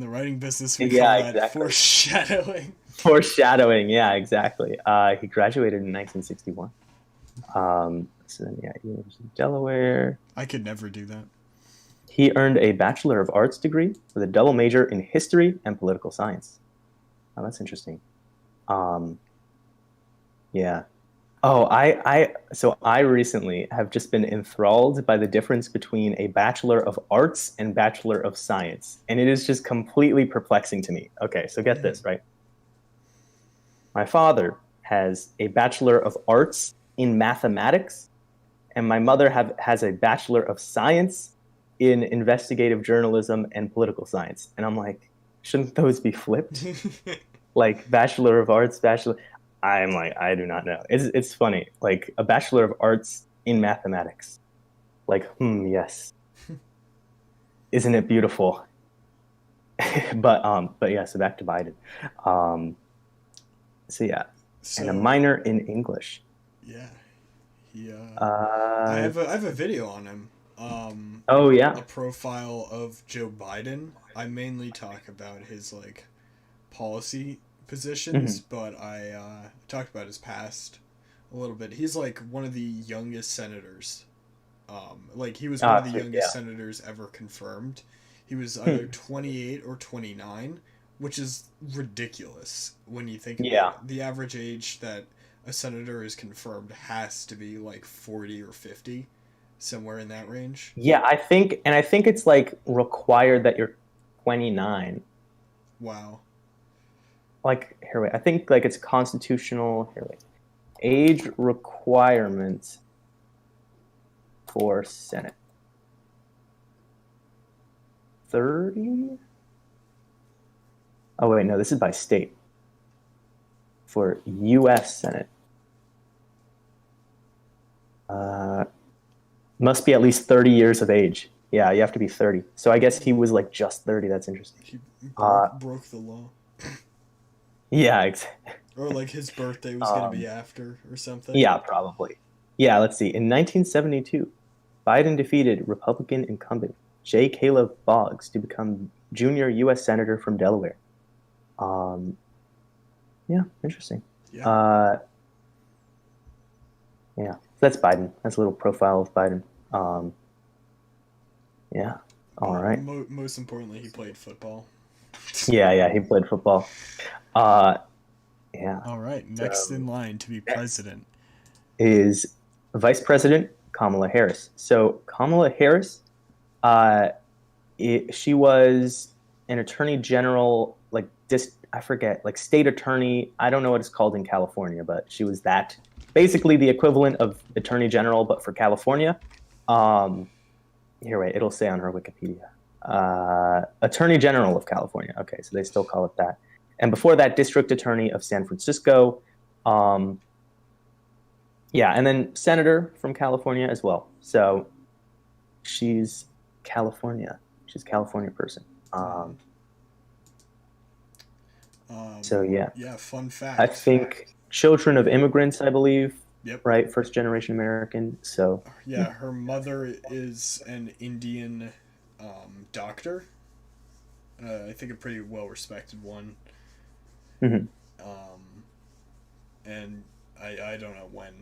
Speaker 2: writing business, we call that exactly. Foreshadowing.
Speaker 1: Foreshadowing, yeah, exactly. He graduated in 1961. So then, University of Delaware.
Speaker 2: I could never do that.
Speaker 1: He earned a Bachelor of Arts degree with a double major in history and political science. Oh, that's interesting. Yeah. Oh, I recently have just been enthralled by the difference between a Bachelor of Arts and Bachelor of Science. And it is just completely perplexing to me. Okay, so get this, right? My father has a Bachelor of Arts in mathematics and my mother has a Bachelor of Science in investigative journalism and political science. And I'm like, shouldn't those be flipped? Like Bachelor of Arts, Bachelor. I'm like, I do not know. It's funny. Like a Bachelor of Arts in mathematics. Like, yes. Isn't it beautiful? But yeah, so back to Biden. Um, so yeah, and a
Speaker 2: So
Speaker 1: minor in English.
Speaker 2: yeah, he.
Speaker 1: Uh,
Speaker 2: I have a video on him.
Speaker 1: oh yeah.
Speaker 2: A profile of Joe Biden. I mainly talk about his like policy positions,
Speaker 1: Mhm.
Speaker 2: but I talked about his past a little bit. He's like one of the youngest senators. Like he was one of the youngest
Speaker 1: Yeah.
Speaker 2: senators ever confirmed. He was either
Speaker 1: Hmm.
Speaker 2: 28 or 29, which is ridiculous when you think about
Speaker 1: Yeah.
Speaker 2: it. The average age that a senator is confirmed has to be like 40 or 50, somewhere in that range.
Speaker 1: Yeah, I think it's like required that you're 29.
Speaker 2: Wow.
Speaker 1: Like here, wait, I think like it's constitutional. Here, wait, age requirement for Senate 30. Oh wait, no, this is by state for U.S. Senate. Uh, must be at least 30 years of age. Yeah, you have to be 30. So I guess he was like just 30. That's interesting.
Speaker 2: He
Speaker 1: Uh,
Speaker 2: broke the law.
Speaker 1: yeah,
Speaker 2: Or like his birthday was going to be
Speaker 1: um,
Speaker 2: after or something.
Speaker 1: yeah, probably. Yeah, let's see. In 1972, Biden defeated Republican incumbent J. Caleb Boggs to become junior U.S. Senator from Delaware. Um, yeah, interesting.
Speaker 2: Yeah.
Speaker 1: Uh, yeah, that's Biden. That's a little profile of Biden. Um, yeah, all
Speaker 2: But
Speaker 1: right.
Speaker 2: most importantly, he played football.
Speaker 1: Yeah, yeah, he played football. Uh, yeah.
Speaker 2: All right, next
Speaker 1: So
Speaker 2: in line to be
Speaker 1: next
Speaker 2: president.
Speaker 1: is Vice President Kamala Harris. So Kamala Harris, uh, she was an attorney general, like I forget, like state attorney. I don't know what it's called in California, but she was that basically the equivalent of attorney general, but for California. Um, Here, wait, it'll say on her Wikipedia. Attorney General of California. Okay, so they still call it that. And before that, District Attorney of San Francisco. Um, yeah, and then Senator from California as well. So she's California. She's a California person.
Speaker 2: Mm-hmm.
Speaker 1: So yeah,
Speaker 2: Yeah, fun
Speaker 1: I
Speaker 2: fact.
Speaker 1: think children of immigrants, I believe,
Speaker 2: Yep.
Speaker 1: right? First generation American. So yeah.
Speaker 2: Yeah, her mother is an Indian doctor. I think a pretty well respected one.
Speaker 1: Mhm.
Speaker 2: Um, and I don't know when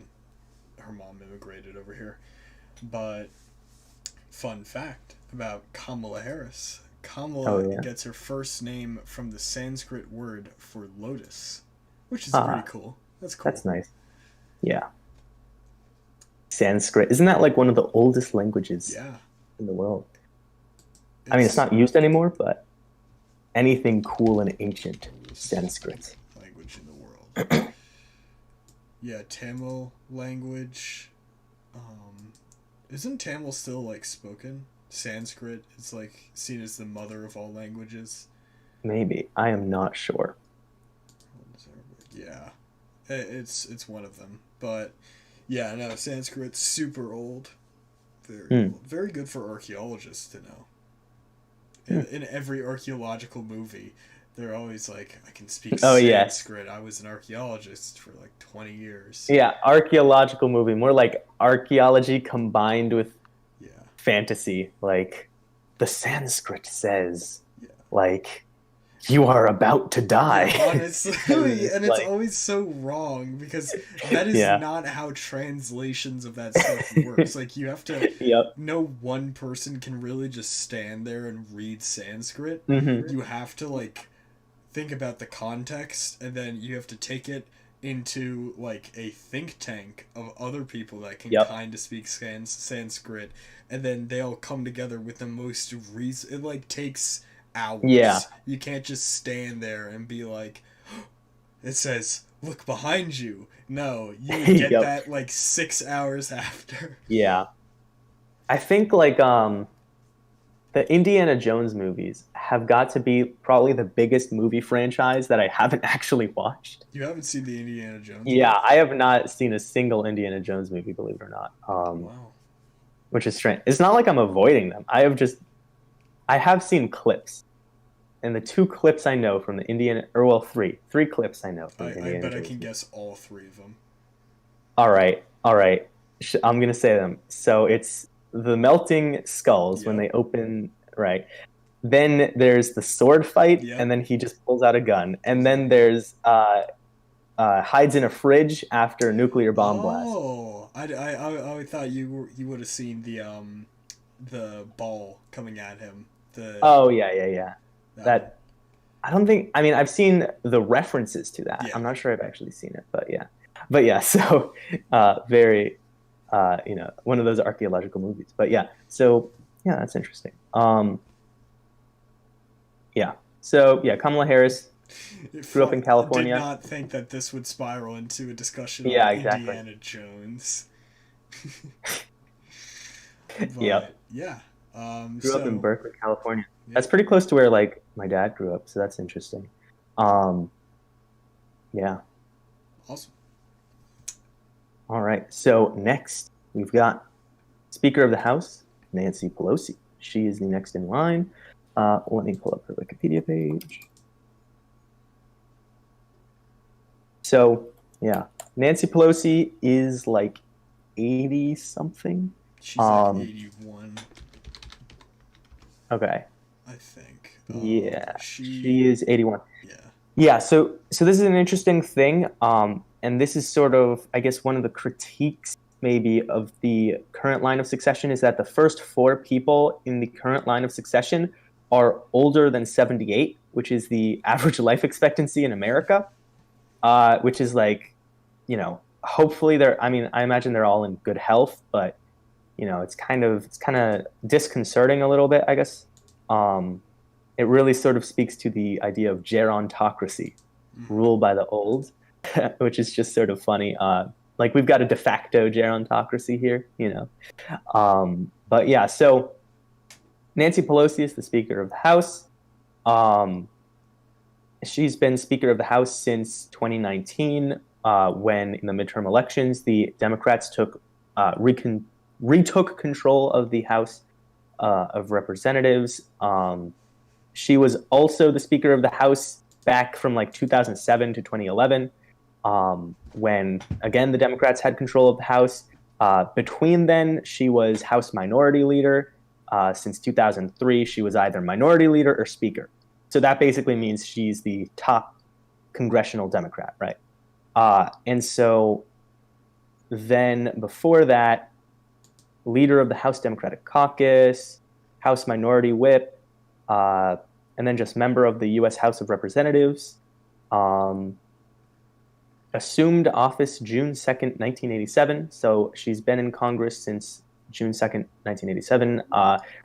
Speaker 2: her mom immigrated over here. But fun fact about Kamala Harris.
Speaker 1: Oh
Speaker 2: Kamala
Speaker 1: yeah.
Speaker 2: gets her first name from the Sanskrit word for lotus, which is pretty
Speaker 1: Ah,
Speaker 2: cool. That's cool.
Speaker 1: that's nice. Yeah. Sanskrit. Isn't that like one of the oldest languages
Speaker 2: Yeah,
Speaker 1: in the world? I mean, it's
Speaker 2: it's
Speaker 1: not used anymore, but anything cool and ancient,
Speaker 2: oldest
Speaker 1: Sanskrit.
Speaker 2: language in the world. Yeah, Tamil language. Um, isn't Tamil still like spoken? Sanskrit is like seen as the mother of all languages.
Speaker 1: Maybe. I am not sure.
Speaker 2: Yeah, it's one of them. But yeah, no, Sanskrit's super old. Very
Speaker 1: Hmm.
Speaker 2: old. Very good for archaeologists to know.
Speaker 1: Hmm.
Speaker 2: In every archaeological movie, they're always like, I can speak
Speaker 1: Oh, yes.
Speaker 2: Sanskrit. I was an archaeologist for like 20 years.
Speaker 1: Yeah, archaeological movie, more like archaeology combined with
Speaker 2: Yeah.
Speaker 1: fantasy. Like the Sanskrit says,
Speaker 2: Yeah.
Speaker 1: like, you are about to
Speaker 2: Yeah,
Speaker 1: die. And then
Speaker 2: honestly,
Speaker 1: it's
Speaker 2: and it's
Speaker 1: like,
Speaker 2: always so wrong because that is
Speaker 1: yeah.
Speaker 2: not how translations of that stuff works. Like you have to
Speaker 1: Yep.
Speaker 2: no one person can really just stand there and read Sanskrit.
Speaker 1: Hmm.
Speaker 2: You have to like think about the context and then you have to take it into like a think tank of other people that can
Speaker 1: Yep.
Speaker 2: kind of speak Sanskrit and then they all come together with the most reason. It like takes
Speaker 1: Yeah.
Speaker 2: hours. You can't just stand there and be like, it says look behind you. No, you would get
Speaker 1: Yep.
Speaker 2: that like 6 hours after.
Speaker 1: Yeah. I think like the Indiana Jones movies have got to be probably the biggest movie franchise that I haven't actually watched.
Speaker 2: You haven't seen the Indiana Jones
Speaker 1: Yeah,
Speaker 2: movies?
Speaker 1: I have not seen a single Indiana Jones movie, believe it or not.
Speaker 2: Wow.
Speaker 1: Which is strange. It's not like I'm avoiding them. I have seen clips, and the two clips I know from the Indiana, or well, three clips I know from the
Speaker 2: I
Speaker 1: Indiana
Speaker 2: bet I
Speaker 1: Jones
Speaker 2: can
Speaker 1: movie.
Speaker 2: guess all three of them.
Speaker 1: All right, all right. I'm gonna say them. So it's the melting skulls when
Speaker 2: Yep.
Speaker 1: they open, right? Then there's the sword fight,
Speaker 2: Yep.
Speaker 1: and then he just pulls out a gun. And then
Speaker 2: Yep.
Speaker 1: there's hides in a fridge after a nuclear bomb blast.
Speaker 2: Oh, I thought you would have seen the ball coming at him. The
Speaker 1: Oh yeah, yeah, yeah.
Speaker 2: that one.
Speaker 1: That I don't think. I mean, I've seen the references to that.
Speaker 2: Yeah.
Speaker 1: I'm not sure I've actually seen it, but yeah, but yeah. So very, one of those archaeological movies. But yeah, so yeah, that's interesting. Yeah. So yeah, Kamala Harris grew up in
Speaker 2: Fuck, did
Speaker 1: California.
Speaker 2: not think that this would spiral into a discussion on
Speaker 1: Yeah, exactly.
Speaker 2: Indiana Jones.
Speaker 1: Yep.
Speaker 2: But yeah.
Speaker 1: Grew up in
Speaker 2: So
Speaker 1: Berkeley, California.
Speaker 2: yeah.
Speaker 1: That's pretty close to where like my dad grew up, so that's interesting. Um, yeah.
Speaker 2: Awesome.
Speaker 1: All right. So next we've got Speaker of the House, Nancy Pelosi. She is the next in line. Let me pull up her Wikipedia page. So yeah, Nancy Pelosi is like 80 something.
Speaker 2: She's like
Speaker 1: Um,
Speaker 2: 81,
Speaker 1: okay.
Speaker 2: I think.
Speaker 1: Yeah,
Speaker 2: She
Speaker 1: she is 81.
Speaker 2: yeah.
Speaker 1: Yeah, so this is an interesting thing, and this is sort of, I guess, one of the critiques maybe of the current line of succession is that the first four people in the current line of succession are older than 78, which is the average life expectancy in America, which is like, hopefully they're. I mean, I imagine they're all in good health, but it's kind of disconcerting a little bit, I guess. Um, it really sort of speaks to the idea of gerontocracy,
Speaker 2: Mm-hmm.
Speaker 1: rule by the old, which is just sort of funny. Like we've got a de facto gerontocracy here. But yeah, so Nancy Pelosi is the Speaker of the House. Um, she's been Speaker of the House since 2019, when in the midterm elections the Democrats retook control of the House of Representatives. She was also the Speaker of the House back from like 2007 to 2011, when again the Democrats had control of the House. Between then, she was House Minority Leader. Since 2003, she was either Minority Leader or Speaker. So that basically means she's the top congressional Democrat, right? And so then before that, leader of the House Democratic Caucus, House Minority Whip, uh, and then just member of the U.S. House of Representatives. Um, Assumed office June 2nd, 1987. So she's been in Congress since June 2nd, 1987.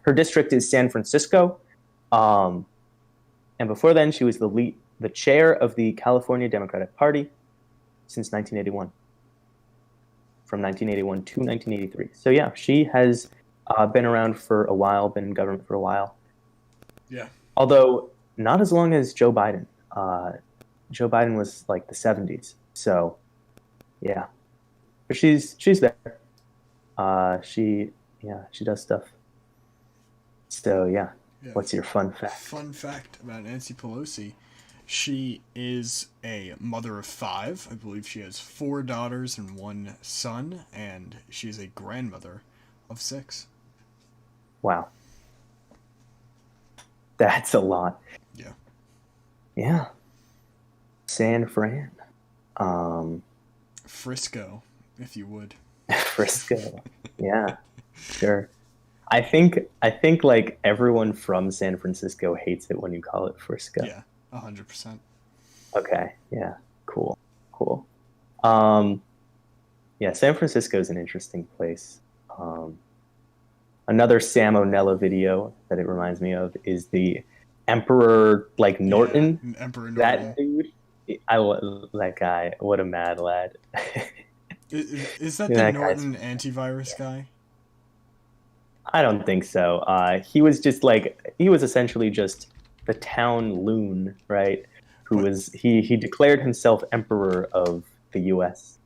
Speaker 1: Her district is San Francisco. Um, and before then, she was the chair of the California Democratic Party since 1981, from 1981 to 1983. So yeah, she has been around for a while, been in government for a while.
Speaker 2: Yeah.
Speaker 1: Although not as long as Joe Biden. Joe Biden was like the 70s. So yeah, but she's there. She does stuff. So yeah,
Speaker 2: Yeah.
Speaker 1: what's your fun fact?
Speaker 2: Fun fact about Nancy Pelosi: she is a mother of five. I believe she has four daughters and one son, and she is a grandmother of six.
Speaker 1: Wow, that's a lot.
Speaker 2: Yeah.
Speaker 1: Yeah, San Fran, um,
Speaker 2: Frisco, if you would.
Speaker 1: Frisco. Yeah, sure. I think like everyone from San Francisco hates it when you call it Frisco.
Speaker 2: Yeah, 100%.
Speaker 1: Okay, yeah, cool, cool. Um, yeah, San Francisco is an interesting place. Um, Another Sam O'Nella video that it reminds me of is the Emperor like
Speaker 2: Yeah,
Speaker 1: Norton.
Speaker 2: Emperor
Speaker 1: That
Speaker 2: Norton.
Speaker 1: dude. that guy. What a mad lad.
Speaker 2: Is that the
Speaker 1: That guy's.
Speaker 2: Norton antivirus guy?
Speaker 1: I don't think so. He was just like he was essentially just the town loon, right? Who
Speaker 2: But
Speaker 1: was he declared himself emperor of the U.S.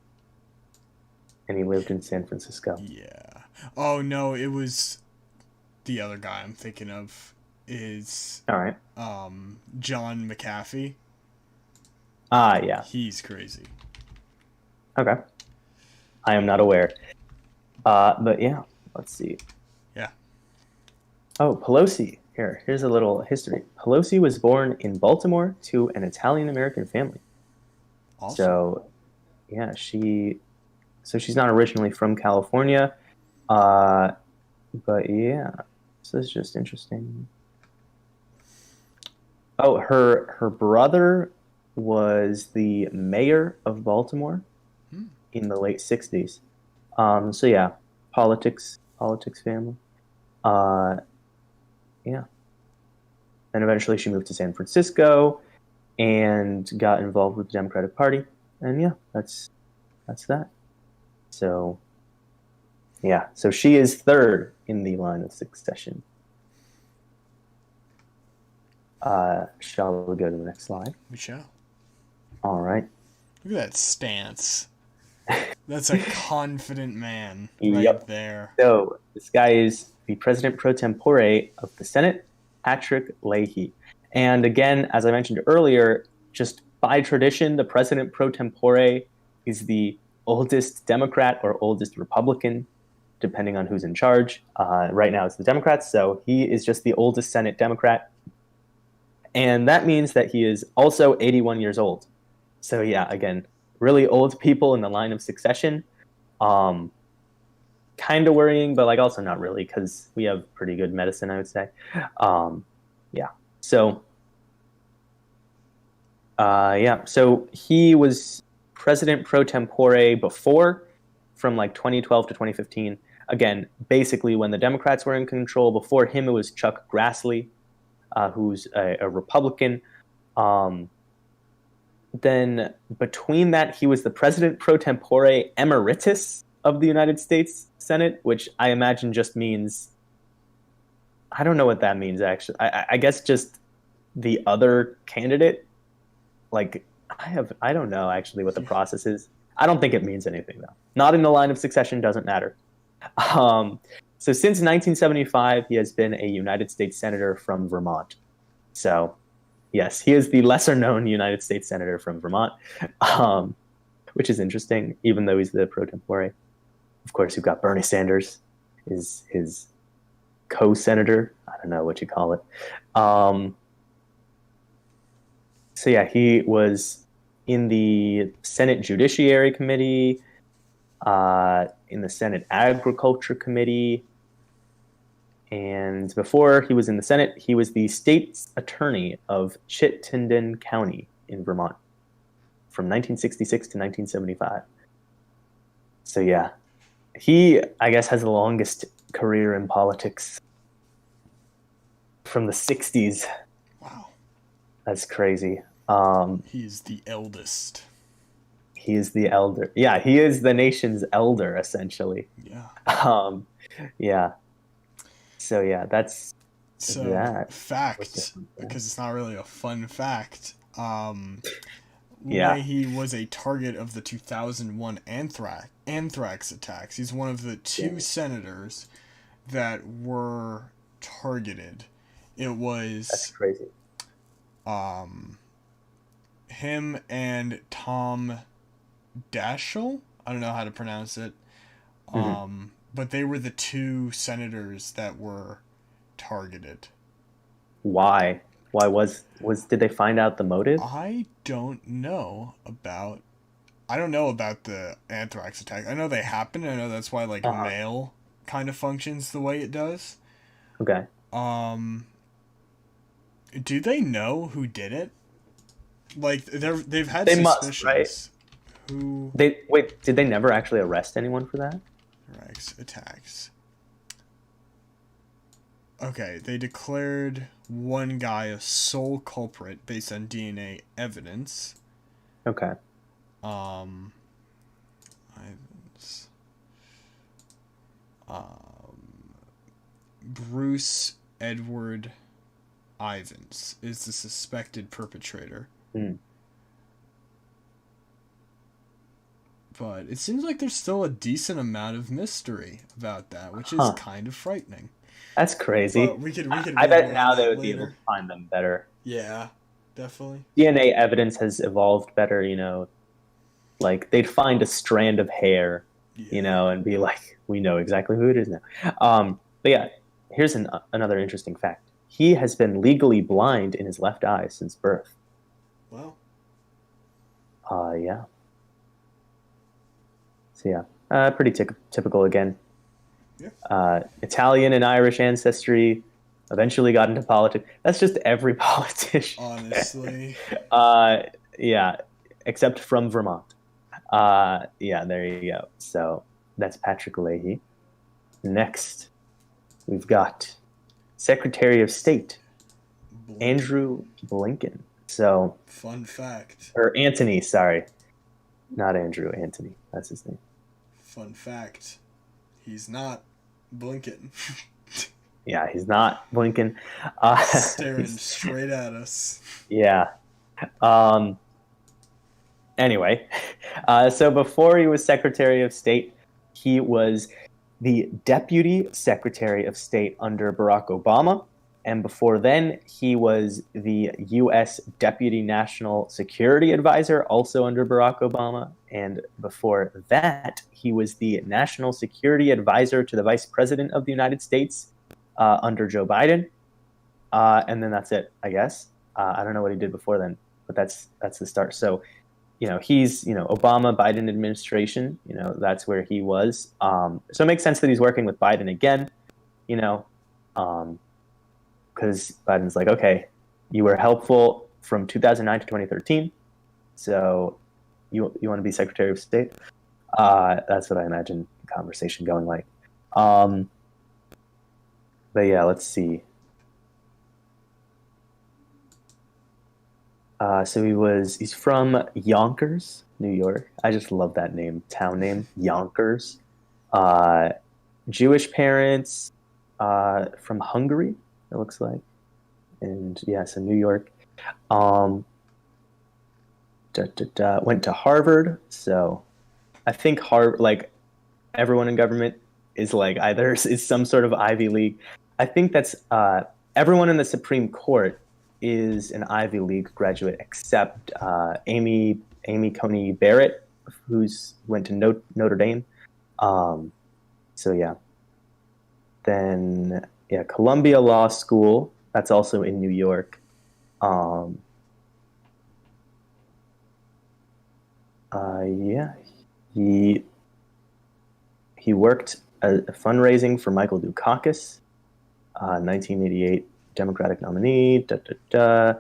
Speaker 1: and he lived in San Francisco.
Speaker 2: yeah. Oh no, it was the other guy I'm thinking of is
Speaker 1: All right.
Speaker 2: John McAfee.
Speaker 1: Yeah.
Speaker 2: He's crazy.
Speaker 1: Okay. I am not aware. But yeah, let's see.
Speaker 2: Yeah.
Speaker 1: Oh, Pelosi. Here's a little history. Pelosi was born in Baltimore to an Italian American family.
Speaker 2: Awesome.
Speaker 1: So yeah, so she's not originally from California. Uh, but yeah, this is just interesting. Oh, her brother was the mayor of Baltimore
Speaker 2: Hmm.
Speaker 1: in the late 60s. So yeah, politics family. Uh, yeah. And eventually she moved to San Francisco and got involved with the Democratic Party. And yeah, that's that. So yeah, so she is third in the line of succession. Shall we go to the next slide?
Speaker 2: We shall.
Speaker 1: All right.
Speaker 2: Look at that stance. That's a confident man right
Speaker 1: Yep.
Speaker 2: there.
Speaker 1: So this guy is the president pro tempore of the Senate, Patrick Leahy. And again, as I mentioned earlier, just by tradition, the president pro tempore is the oldest Democrat or oldest Republican, depending on who's in charge. Right now, it's the Democrats, so he is just the oldest Senate Democrat, and that means that he is also 81 years old. So yeah, again, really old people in the line of succession. Um, Kind of worrying, but like also not really because we have pretty good medicine, I would say. Um, yeah. So, yeah. So he was president pro tempore before, from like 2012 to 2015. Again, basically when the Democrats were in control. Before him, it was Chuck Grassley, who's a Republican. Um, then between that, he was the president pro tempore emeritus of the United States Senate, which I imagine just means I don't know what that means actually. I guess just the other candidate. Like I don't know actually what the
Speaker 2: Yeah.
Speaker 1: process is. I don't think it means anything though. Not in the line of succession doesn't matter. Um, so since 1975, he has been a United States senator from Vermont. So yes, he is the lesser known United States senator from Vermont, um, which is interesting, even though he's the pro tempore. Of course, you've got Bernie Sanders, is his co-senator. I don't know what you call it. Um, so yeah, he was in the Senate Judiciary Committee, in the Senate Agriculture Committee, and before he was in the Senate, he was the state's attorney of Chittenden County in Vermont from 1966 to 1975. So yeah, he I guess has the longest career in politics from the 60s.
Speaker 2: Wow.
Speaker 1: That's crazy. Um,
Speaker 2: He's the eldest.
Speaker 1: he is the elder. Yeah, he is the nation's elder, essentially.
Speaker 2: Yeah.
Speaker 1: Um, yeah. So yeah, that's
Speaker 2: So,
Speaker 1: that. What's the
Speaker 2: fact,
Speaker 1: fun fact?
Speaker 2: because it's not really a fun fact,
Speaker 1: Yeah.
Speaker 2: Leahy was a target of the 2001 anthrax attacks. He's one of the two
Speaker 1: Dang.
Speaker 2: senators that were targeted. It
Speaker 1: That's
Speaker 2: was
Speaker 1: crazy.
Speaker 2: um, him and Tom Daschle. I don't know how to pronounce it.
Speaker 1: Hmm.
Speaker 2: But they were the two senators that were targeted.
Speaker 1: Why? Why was did they find out the motive?
Speaker 2: I don't know about the anthrax attack. I know they happened. I know that's why like
Speaker 1: Uh-huh.
Speaker 2: mail kind of functions the way it does.
Speaker 1: Okay.
Speaker 2: Um, do they know who did it? Like they've had
Speaker 1: They must, right?
Speaker 2: suspicions. Who
Speaker 1: They wait, did they never actually arrest anyone for that?
Speaker 2: anthrax attacks? Okay, they declared one guy a sole culprit based on DNA evidence.
Speaker 1: Okay.
Speaker 2: Um, Ivans. Um, Bruce Edward Ivans is the suspected perpetrator.
Speaker 1: Hmm.
Speaker 2: But it seems like there's still a decent amount of mystery about that, which is
Speaker 1: Huh.
Speaker 2: kind of frightening.
Speaker 1: That's
Speaker 2: But
Speaker 1: crazy.
Speaker 2: we could
Speaker 1: I
Speaker 2: read
Speaker 1: bet
Speaker 2: more on
Speaker 1: now they
Speaker 2: that
Speaker 1: would be able to
Speaker 2: later.
Speaker 1: find them better.
Speaker 2: Yeah, definitely.
Speaker 1: DNA evidence has evolved better, like they'd find a strand of hair,
Speaker 2: Yeah.
Speaker 1: and be like, we know exactly who it is now. But yeah, here's another interesting fact. He has been legally blind in his left eye since birth.
Speaker 2: Well,
Speaker 1: Yeah. So yeah, pretty typical again.
Speaker 2: yeah.
Speaker 1: Italian and Irish ancestry, eventually got into politics. That's just every politician.
Speaker 2: Honestly,
Speaker 1: uh, yeah, except from Vermont. Yeah, there you go. So that's Patrick Leahy. Next, we've got Secretary of State
Speaker 2: Blinken.
Speaker 1: Andrew Blinken. So,
Speaker 2: Fun fact.
Speaker 1: or Antony, sorry, not Andrew, Antony. That's his name.
Speaker 2: Fun fact. He's not Blinken.
Speaker 1: Yeah, he's not Blinken.
Speaker 2: Staring
Speaker 1: He's,
Speaker 2: straight at us.
Speaker 1: yeah. Um, anyway, so before he was Secretary of State, he was the Deputy Secretary of State under Barack Obama. And before then, he was the U.S. Deputy National Security Advisor, also under Barack Obama. And before that, he was the National Security Advisor to the Vice President of the United States under Joe Biden. And then that's it, I guess. I don't know what he did before then, but that's the start. So he's, Obama, Biden administration, that's where he was. So it makes sense that he's working with Biden again, you know, because Biden's like, okay, you were helpful from 2009 to 2013. So you want to be Secretary of State? That's what I imagine the conversation going like. Um, but yeah, let's see. So he's from Yonkers, New York. I just love that name, town name, Yonkers. Uh, Jewish parents, from Hungary, it looks like. And yeah, so New York. Um, went to Harvard. So I think Harvard, like everyone in government is like either is some sort of Ivy League. I think that's everyone in the Supreme Court is an Ivy League graduate except Amy Coney Barrett, who's went to Notre Dame. Um, so yeah, then yeah, Columbia Law School. That's also in New York. Um, yeah, he he worked fundraising for Michael Dukakis, 1988 Democratic nominee. Da, da,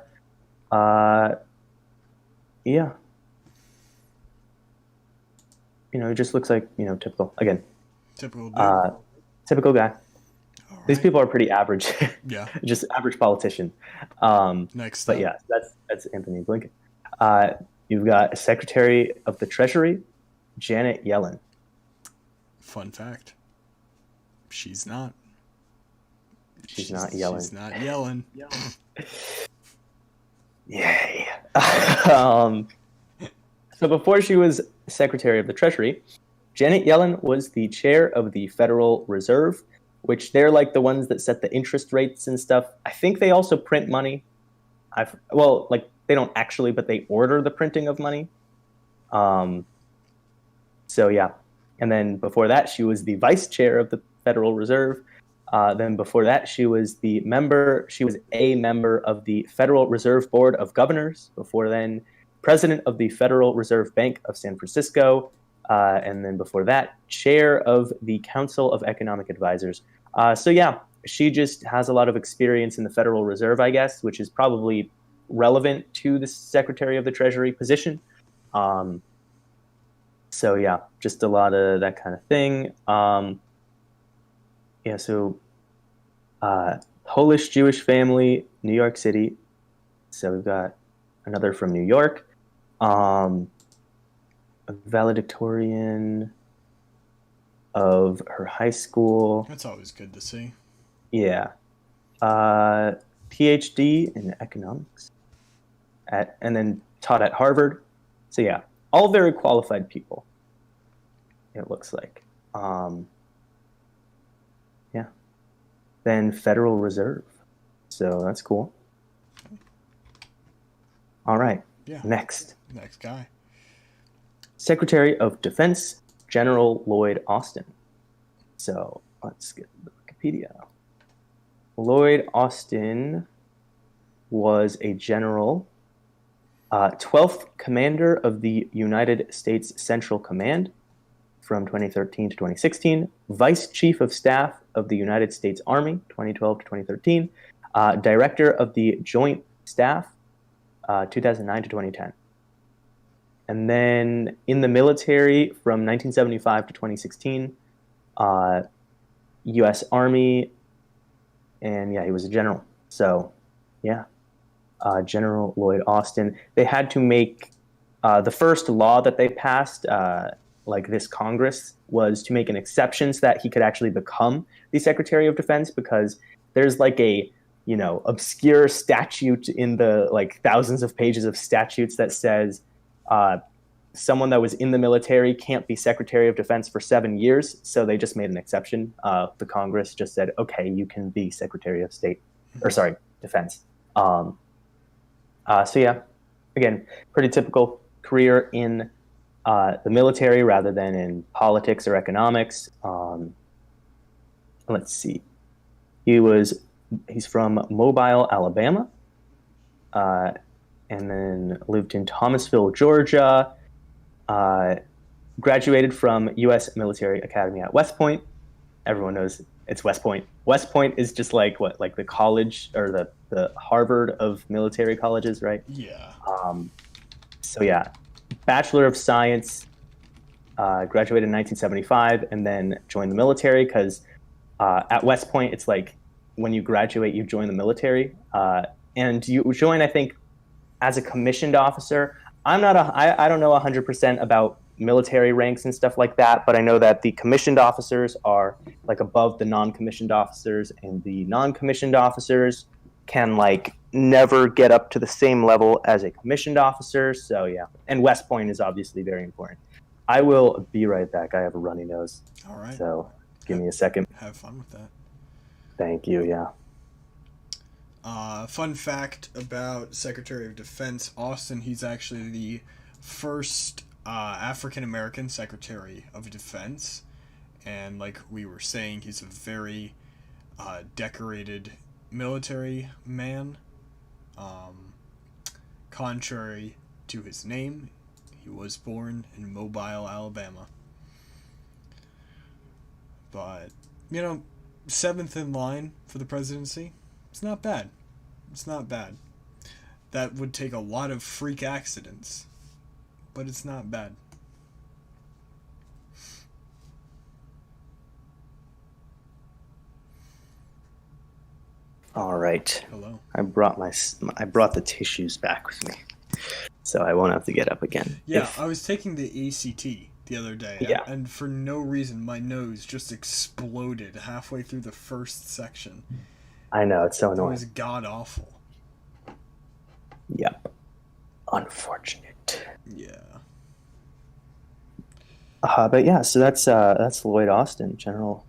Speaker 1: da. Yeah, it just looks like typical again,
Speaker 2: Typical dude.
Speaker 1: uh, typical guy.
Speaker 2: All
Speaker 1: These
Speaker 2: right.
Speaker 1: people are pretty average,
Speaker 2: Yeah.
Speaker 1: just average politician. Um,
Speaker 2: Next
Speaker 1: but
Speaker 2: up.
Speaker 1: yeah, that's Anthony Blinken. Uh, you've got Secretary of the Treasury, Janet Yellen.
Speaker 2: Fun fact. She's not.
Speaker 1: She's not yelling.
Speaker 2: She's not yelling.
Speaker 1: Yay. um, so before she was Secretary of the Treasury, Janet Yellen was the chair of the Federal Reserve, which they're like the ones that set the interest rates and stuff. I think they also print money. Like they don't actually, but they order the printing of money. So yeah, and then before that, she was the vice chair of the Federal Reserve. Then before that, she was a member of the Federal Reserve Board of Governors. Before then, president of the Federal Reserve Bank of San Francisco. And then before that, chair of the Council of Economic Advisors. So yeah, she just has a lot of experience in the Federal Reserve, I guess, which is probably relevant to the Secretary of the Treasury position. So yeah, just a lot of that kind of thing. Yeah, so Polish Jewish family, New York City. So we've got another from New York. Um, valedictorian of her high school.
Speaker 2: That's always good to see.
Speaker 1: Yeah. Uh, PhD in economics and then taught at Harvard. So yeah, all very qualified people. It looks like. Yeah. Then Federal Reserve. So that's cool. All right.
Speaker 2: Yeah.
Speaker 1: Next.
Speaker 2: Next guy.
Speaker 1: Secretary of Defense, General Lloyd Austin. So let's get the Wikipedia. Lloyd Austin was a general, 12th Commander of the United States Central Command from 2013 to 2016, Vice Chief of Staff of the United States Army, 2012 to 2013, Director of the Joint Staff, 2009 to 2010. And then in the military from 1975 to 2016, U.S. Army, and yeah, he was a general. So, yeah, General Lloyd Austin. They had to make the first law that they passed, like this Congress, was to make an exception so that he could actually become the Secretary of Defense, because there's like a obscure statute in the like thousands of pages of statutes that says someone that was in the military can't be Secretary of Defense for 7 years. So they just made an exception. The Congress just said, okay, you can be Secretary of State, or sorry, Defense. So yeah, again, pretty typical career in the military rather than in politics or economics. Let's see. He's from Mobile, Alabama, and then lived in Thomasville, Georgia. Graduated from U.S. Military Academy at West Point. Everyone knows it's West Point. West Point is just like the college or the Harvard of military colleges, right?
Speaker 2: Yeah.
Speaker 1: So yeah, Bachelor of Science, graduated in 1975, and then joined the military because at West Point it's like when you graduate you join the military, and you join, I think, as a commissioned officer. I don't know 100% about military ranks and stuff like that, but I know that the commissioned officers are like above the non-commissioned officers, and the non-commissioned officers can like never get up to the same level as a commissioned officer. So yeah, and West Point is obviously very important. I will be right back. I have a runny nose.
Speaker 2: All right.
Speaker 1: So give me a second.
Speaker 2: Have fun with that.
Speaker 1: Thank you. Yeah.
Speaker 2: Fun fact about Secretary of Defense Austin, he's actually the first African American Secretary of Defense. And like we were saying, he's a very decorated military man. Contrary to his name, he was born in Mobile, Alabama. But, seventh in line for the presidency, it's not bad. It's not bad. That would take a lot of freak accidents, but it's not bad.
Speaker 1: All right.
Speaker 2: Hello.
Speaker 1: I brought the tissues back with me, so I won't have to get up again.
Speaker 2: Yeah, I was taking the ACT the other day,
Speaker 1: Yeah.
Speaker 2: and for no reason, my nose just exploded halfway through the first section.
Speaker 1: I know, it's so
Speaker 2: It
Speaker 1: annoying.
Speaker 2: was god awful.
Speaker 1: Yep. Unfortunate.
Speaker 2: Yeah.
Speaker 1: But yeah, so that's Lloyd Austin, General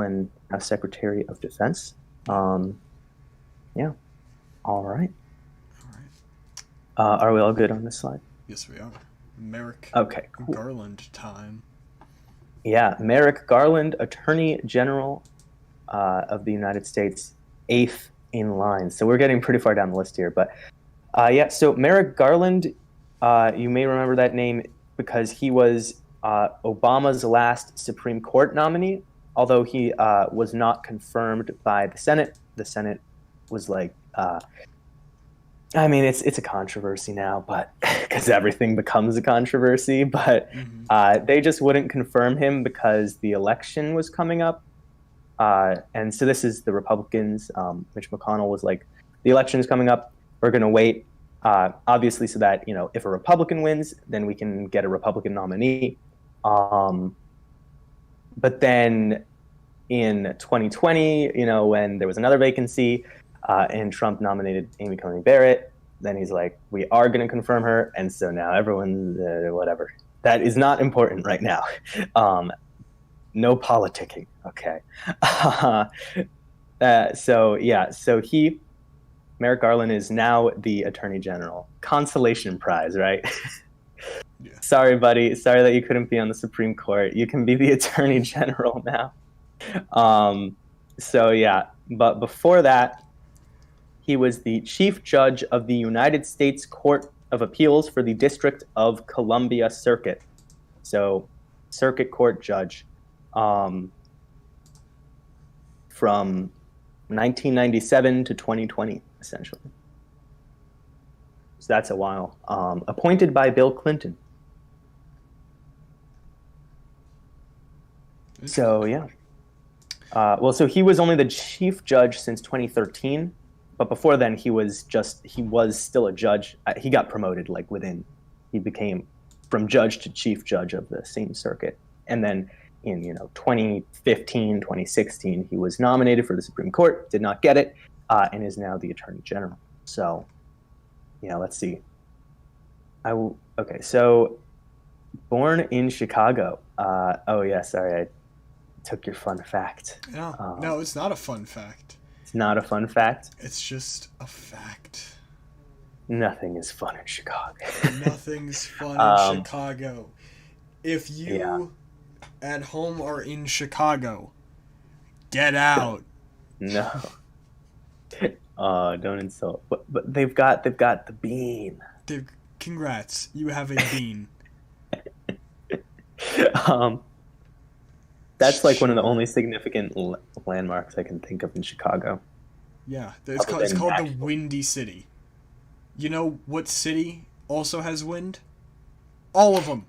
Speaker 1: and Secretary of Defense. Yeah. All right.
Speaker 2: All right.
Speaker 1: Are we all good on this slide?
Speaker 2: Yes, we are. Merrick
Speaker 1: Okay. Cool.
Speaker 2: Garland time.
Speaker 1: Yeah, Merrick Garland, Attorney General of the United States, 8th in line. So we're getting pretty far down the list here, but yeah. So Merrick Garland, you may remember that name because he was Obama's last Supreme Court nominee, although he was not confirmed by the Senate. The Senate was like, I mean, it's a controversy now, but because everything becomes a controversy, but they just wouldn't confirm him because the election was coming up. And so this is the Republicans. Mitch McConnell was like, the election's coming up. We're going to wait. Obviously, so that if a Republican wins, then we can get a Republican nominee. Um, but then in 2020, when there was another vacancy, and Trump nominated Amy Coney Barrett, then he's like, we are going to confirm her, and so now everyone, whatever. That is not important right now. Um, no politicking, okay. So yeah, so Merrick Garland is now the Attorney General. Consolation prize, right?
Speaker 2: Yeah.
Speaker 1: Sorry, buddy. Sorry that you couldn't be on the Supreme Court. You can be the Attorney General now. Um, so yeah, but before that, he was the Chief Judge of the United States Court of Appeals for the District of Columbia Circuit. So, Circuit Court Judge, from 1997 to 2020, essentially. So that's a while. Appointed by Bill Clinton. So yeah. Well, so he was only the chief judge since 2013, but before then he was still a judge. He got promoted he became from judge to chief judge of the same circuit. And then in 2015, 2016, he was nominated for the Supreme Court, did not get it, and is now the Attorney General. So, let's see. Okay, so born in Chicago. Oh yeah, sorry, I took your fun fact.
Speaker 2: No, it's not a fun fact.
Speaker 1: It's not a fun fact.
Speaker 2: It's just a fact.
Speaker 1: Nothing is fun in Chicago.
Speaker 2: Nothing's fun in Chicago. If you at home are in Chicago, get out.
Speaker 1: No. Don't insult. But they've got the bean.
Speaker 2: Congrats, you have a bean.
Speaker 1: That's like one of the only significant landmarks I can think of in Chicago.
Speaker 2: Yeah, it's called the Windy City. You know what city also has wind? All of them.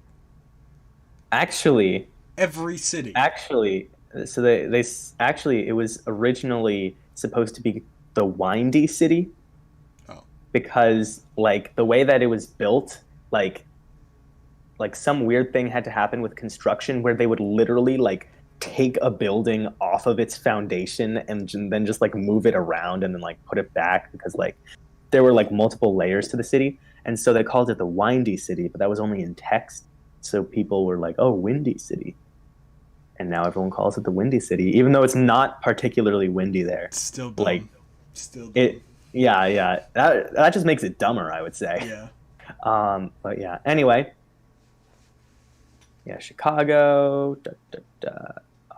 Speaker 1: Actually,
Speaker 2: every city.
Speaker 1: Actually, so they actually, it was originally supposed to be the Windy City.
Speaker 2: Oh.
Speaker 1: Because the way that it was built, like some weird thing had to happen with construction where they would literally take a building off of its foundation and then just move it around and then put it back, because there were multiple layers to the city, and so they called it the Windy City, but that was only in text, so people were like, oh, Windy City, and now everyone calls it the Windy City, even though it's not particularly windy there.
Speaker 2: It's still dumb. Still dumb.
Speaker 1: Yeah, that just makes it dumber, I would say.
Speaker 2: Yeah.
Speaker 1: But yeah, anyway, yeah, Chicago.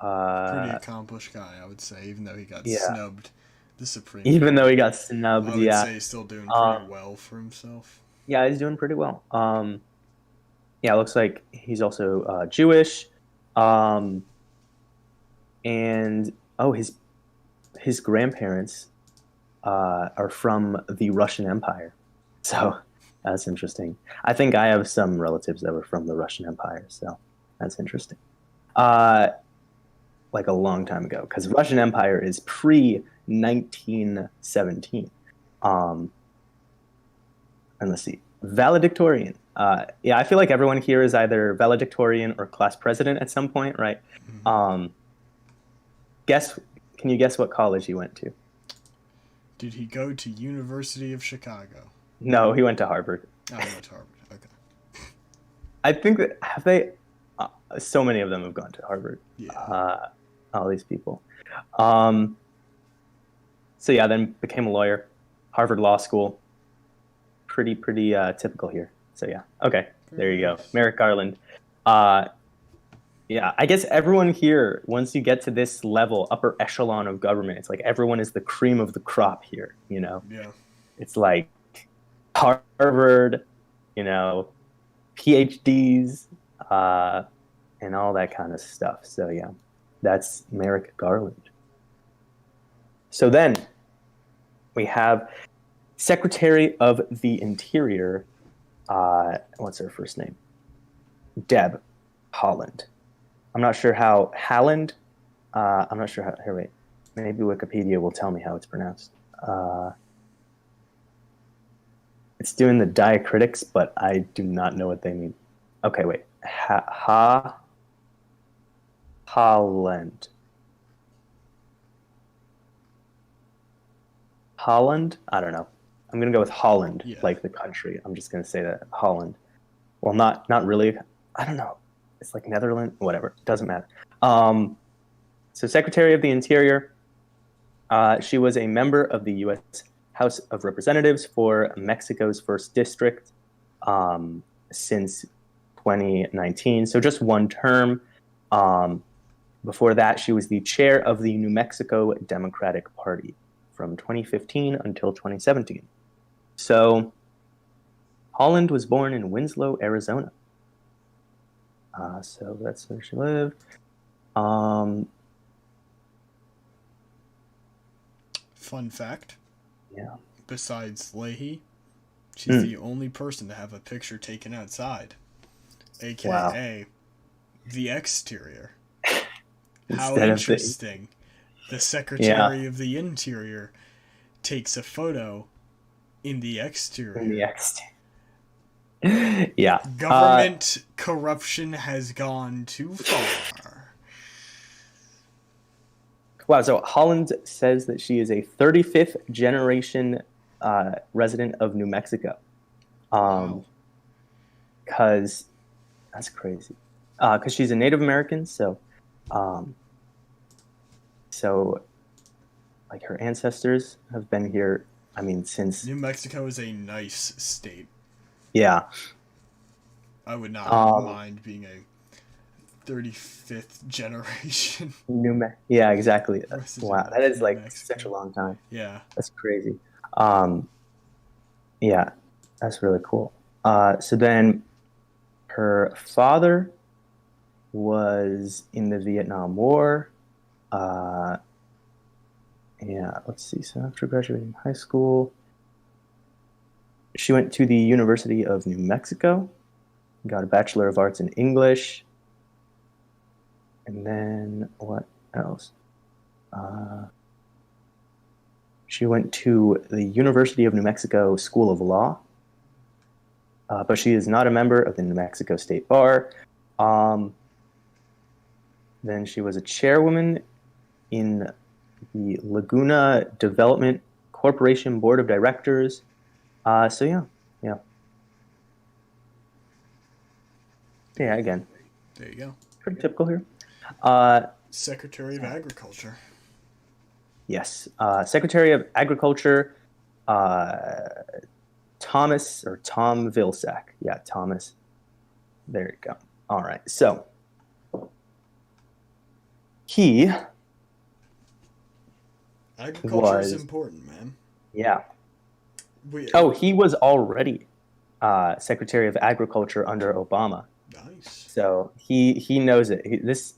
Speaker 2: Pretty accomplished guy, I would say, even though he got snubbed the Supreme Court.
Speaker 1: Even though he got snubbed,
Speaker 2: I would say he's still doing pretty well for himself.
Speaker 1: Yeah, he's doing pretty well. Yeah, it looks like he's also Jewish. And his grandparents are from the Russian Empire. So that's interesting. I think I have some relatives that were from the Russian Empire, so that's interesting. A long time ago, because Russian Empire is pre-1917. And let's see, valedictorian. Yeah, I feel like everyone here is either valedictorian or class president at some point, right? Mm-hmm. Can you guess what college he went to?
Speaker 2: Did he go to University of Chicago?
Speaker 1: No, he went to Harvard.
Speaker 2: Oh, he went to Harvard. Okay.
Speaker 1: I think that so many of them have gone to Harvard.
Speaker 2: Yeah.
Speaker 1: All these people. So yeah, then became a lawyer, Harvard Law School. Pretty typical here. So yeah, okay, there you go, Merrick Garland. Yeah, I guess everyone here, once you get to this level, upper echelon of government, it's everyone is the cream of the crop here.
Speaker 2: Yeah.
Speaker 1: It's Harvard, PhDs, and all that kind of stuff. So yeah. That's Merrick Garland. So then we have Secretary of the Interior. What's her first name? Deb Haaland. I'm not sure how Haaland. I'm not sure how. Here, wait. Maybe Wikipedia will tell me how it's pronounced. It's doing the diacritics, but I do not know what they mean. Okay, wait. Holland. Holland? I don't know. I'm gonna go with Holland,
Speaker 2: Yeah.
Speaker 1: like the country. I'm just gonna say that Holland. Well, not really. I don't know. It's like Netherlands, whatever. Doesn't matter. Um, so Secretary of the Interior. She was a member of the U.S. House of Representatives for Mexico's first district since 2019. So just one term. Um, Before that, she was the chair of the New Mexico Democratic Party from 2015 until 2017. So Holland was born in Winslow, Arizona. So that's where she lived. Um,
Speaker 2: Fun fact:
Speaker 1: yeah.
Speaker 2: besides Leahy, she's
Speaker 1: Mm.
Speaker 2: the only person to have a picture taken outside,
Speaker 1: Wow.
Speaker 2: aka the exterior. How
Speaker 1: Instead of the
Speaker 2: interesting! The
Speaker 1: yeah
Speaker 2: Secretary of the Interior takes a photo in the
Speaker 1: in the
Speaker 2: exterior.
Speaker 1: X. Yeah.
Speaker 2: Government corruption has gone too far.
Speaker 1: Wow. So Holland says that she is a 35th generation resident of New Mexico.
Speaker 2: Wow.
Speaker 1: Um, because that's crazy. Because she's a Native American, um, so like her ancestors have been here. I mean, since
Speaker 2: New Mexico is a nice state.
Speaker 1: yeah,
Speaker 2: I would not
Speaker 1: um,
Speaker 2: mind being a 35th generation
Speaker 1: yeah, exactly. Wow,
Speaker 2: resident
Speaker 1: that
Speaker 2: of
Speaker 1: is
Speaker 2: New
Speaker 1: like such a
Speaker 2: Mexico.
Speaker 1: long time.
Speaker 2: Yeah.
Speaker 1: That's crazy. Um, yeah, that's really cool. So then her father was in the Vietnam War. Uh, yeah, let's see. So after graduating high school, she went to the University of New Mexico, got a Bachelor of Arts in English, and then what else? Uh, she went to the University of New Mexico School of Law, but she is not a member of the New Mexico State Bar. Um, then she was a chairwoman in the Laguna Development Corporation Board of Directors. So yeah, yeah, yeah. Again,
Speaker 2: There you go.
Speaker 1: pretty typical here. Uh,
Speaker 2: Secretary of Agriculture.
Speaker 1: yes, Secretary of Agriculture, uh, Thomas or Tom Vilsack. Yeah, Thomas. There you go. All right. So he
Speaker 2: Agriculture is
Speaker 1: was,
Speaker 2: important, man.
Speaker 1: yeah.
Speaker 2: We
Speaker 1: Oh, he was already Secretary of Agriculture under Obama.
Speaker 2: nice.
Speaker 1: So he knows it.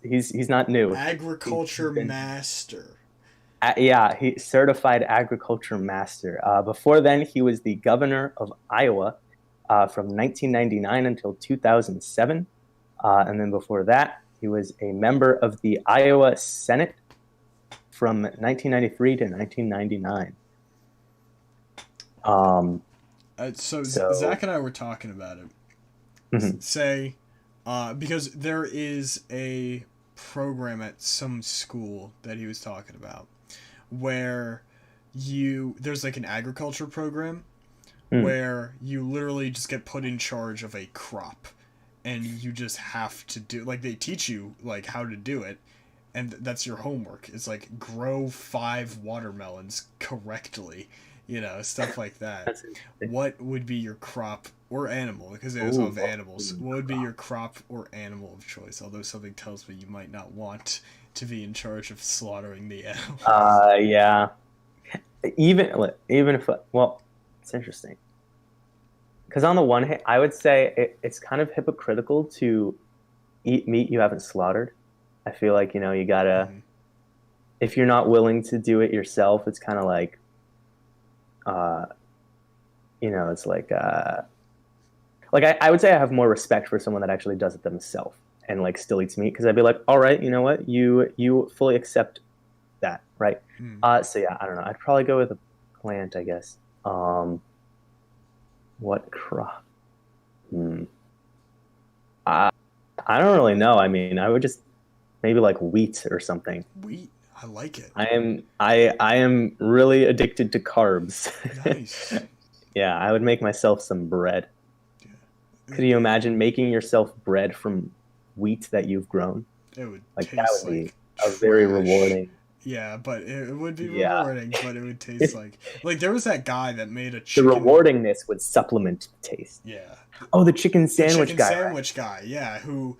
Speaker 1: He's not new. He's
Speaker 2: Agriculture
Speaker 1: been
Speaker 2: master.
Speaker 1: yeah, he certified agriculture master. Before then, he was the governor of Iowa from 1999 until 2007. And then before that, he was a member of the Iowa Senate from 1993 to 1999. Um,
Speaker 2: So Zach
Speaker 1: so,
Speaker 2: and I were talking about it.
Speaker 1: mhm.
Speaker 2: Say, because there is a program at some school that he was talking about where there's like an agriculture program
Speaker 1: Mm.
Speaker 2: where you literally just get put in charge of a crop and you just have to do like they teach you like how to do it and that's your homework. It's like grow 5 watermelons correctly, stuff like that.
Speaker 1: That's interesting.
Speaker 2: What would be your crop or animal, because it is
Speaker 1: Ooh,
Speaker 2: of
Speaker 1: what
Speaker 2: animals, what would be your crop or animal of choice, although something tells me you might not want to be in charge of slaughtering the animals.
Speaker 1: yeah. Even if well, it's interesting because on the one hand, I would say it's kind of hypocritical to eat meat you haven't slaughtered. I feel like you gotta
Speaker 2: Mm-hmm.
Speaker 1: if you're not willing to do it yourself, it's kind of like uh, it's like I would say I have more respect for someone that actually does it themselves and like still eats meat because I'd be like, all right, you know what, you fully accept that, right?
Speaker 2: Mm.
Speaker 1: So yeah, I don't know. I'd probably go with a plant, I guess. What crop? Hmm. I, I don't really know. I mean, I would just maybe like wheat or something.
Speaker 2: Wheat. I like it.
Speaker 1: I am really addicted to carbs.
Speaker 2: Nice.
Speaker 1: Yeah, I would make myself some bread.
Speaker 2: Yeah.
Speaker 1: Could you imagine making yourself bread from wheat that you've grown?
Speaker 2: It would
Speaker 1: Like that
Speaker 2: taste
Speaker 1: would be
Speaker 2: like
Speaker 1: a very
Speaker 2: trash.
Speaker 1: rewarding.
Speaker 2: Yeah, but it would be
Speaker 1: Yeah.
Speaker 2: rewarding, but it would taste like there was that guy that made a
Speaker 1: The
Speaker 2: chicken.
Speaker 1: rewardingness would supplement the taste.
Speaker 2: Yeah,
Speaker 1: Oh, the chicken
Speaker 2: the
Speaker 1: sandwich
Speaker 2: chicken
Speaker 1: guy, right?
Speaker 2: sandwich guy. Yeah, who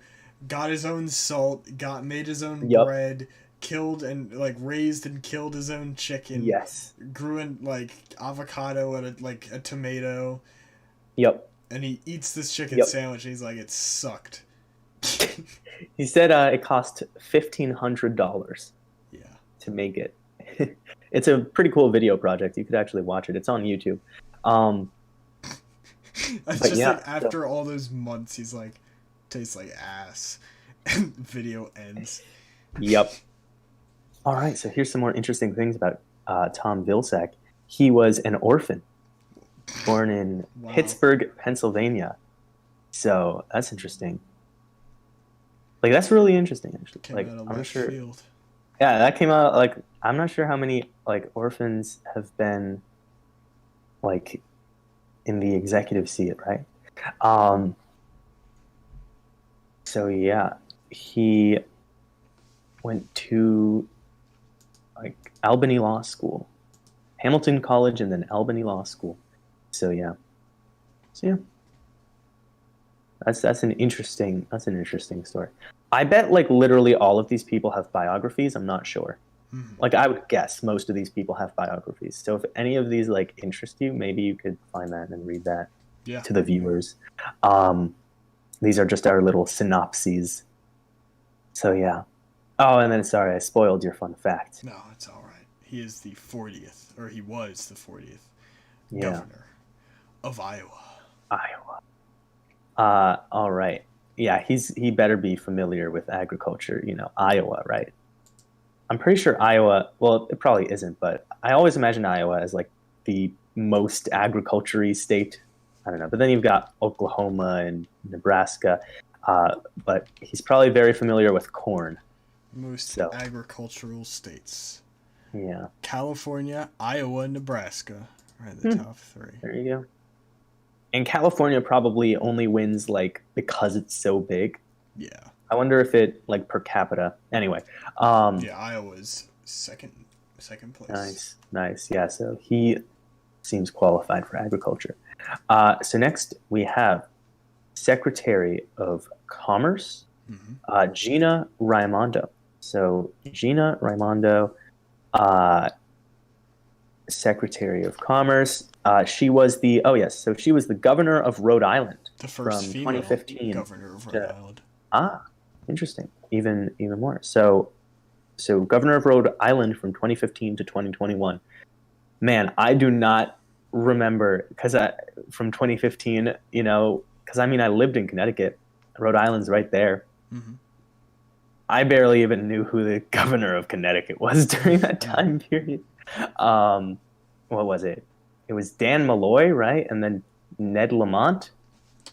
Speaker 2: got his own salt, got made his own
Speaker 1: Yep.
Speaker 2: bread, killed and like raised and killed his own chicken,
Speaker 1: Yes.
Speaker 2: grew in like avocado and like a tomato,
Speaker 1: Yep.
Speaker 2: and he eats this chicken
Speaker 1: Yep.
Speaker 2: sandwich and he's like, it sucked.
Speaker 1: He said it cost $1,500
Speaker 2: Yeah.
Speaker 1: to make it. It's a pretty cool video project. You could actually watch it. It's on YouTube. Um,
Speaker 2: It's
Speaker 1: but
Speaker 2: just
Speaker 1: yeah,
Speaker 2: like
Speaker 1: so,
Speaker 2: after all those months, he's like, tastes like ass. And video ends.
Speaker 1: yep. All right. So here's some more interesting things about Tom Vilsack. He was an orphan, born in
Speaker 2: Wow.
Speaker 1: Pittsburgh, Pennsylvania. So that's interesting. Like that's really interesting, actually.
Speaker 2: Came
Speaker 1: Like
Speaker 2: out of
Speaker 1: I'm not
Speaker 2: left
Speaker 1: sure.
Speaker 2: field.
Speaker 1: Yeah, that came out like I'm not sure how many like orphans have been like in the executive seat, right? Um, so yeah, he went to like Albany Law School, Hamilton College, and then Albany Law School. So yeah, so yeah, that's an interesting story. I bet like literally all of these people have biographies. I'm not sure.
Speaker 2: Hmm.
Speaker 1: Like I would guess most of these people have biographies. So if any of these like interest you, maybe you could find that and read that
Speaker 2: Yeah.
Speaker 1: to the viewers. Um, these are just our little synopses. So yeah. Oh, and then sorry, I spoiled your fun fact.
Speaker 2: No, it's all right. He is the 40th, or he was the 40th
Speaker 1: Yeah,
Speaker 2: governor of Iowa.
Speaker 1: Iowa. All right. Yeah, he better be familiar with agriculture, Iowa, right? I'm pretty sure Iowa, well, it probably isn't, but I always imagine Iowa as like the most agriculture state. I don't know. But then you've got Oklahoma and Nebraska. But he's probably very familiar with corn.
Speaker 2: Most
Speaker 1: So,
Speaker 2: agricultural states.
Speaker 1: yeah.
Speaker 2: California, Iowa, Nebraska are the
Speaker 1: Hmm,
Speaker 2: top three.
Speaker 1: there you go. And California probably only wins like because it's so big.
Speaker 2: Yeah.
Speaker 1: I wonder if it like per capita. Anyway, um,
Speaker 2: Yeah, Iowa's second place.
Speaker 1: nice, nice. Yeah, so he seems qualified for agriculture. So next we have Secretary of Commerce,
Speaker 2: Hmm.
Speaker 1: Gina Raimondo. So Gina Raimondo, uh, Secretary of Commerce. She was the oh yes, so she was the governor of Rhode Island
Speaker 2: The first
Speaker 1: from
Speaker 2: female
Speaker 1: 2015
Speaker 2: governor of Rhode
Speaker 1: to
Speaker 2: Island.
Speaker 1: ah, interesting, even more. So governor of Rhode Island from 2015 to 2021. Man, I do not remember because from 2015, because I mean I lived in Connecticut. Rhode Island's right there.
Speaker 2: Hmm.
Speaker 1: I barely even knew who the governor of Connecticut was during that
Speaker 2: No.
Speaker 1: time period. Um, what was it? It was Dan Malloy, right? And then Ned Lamont.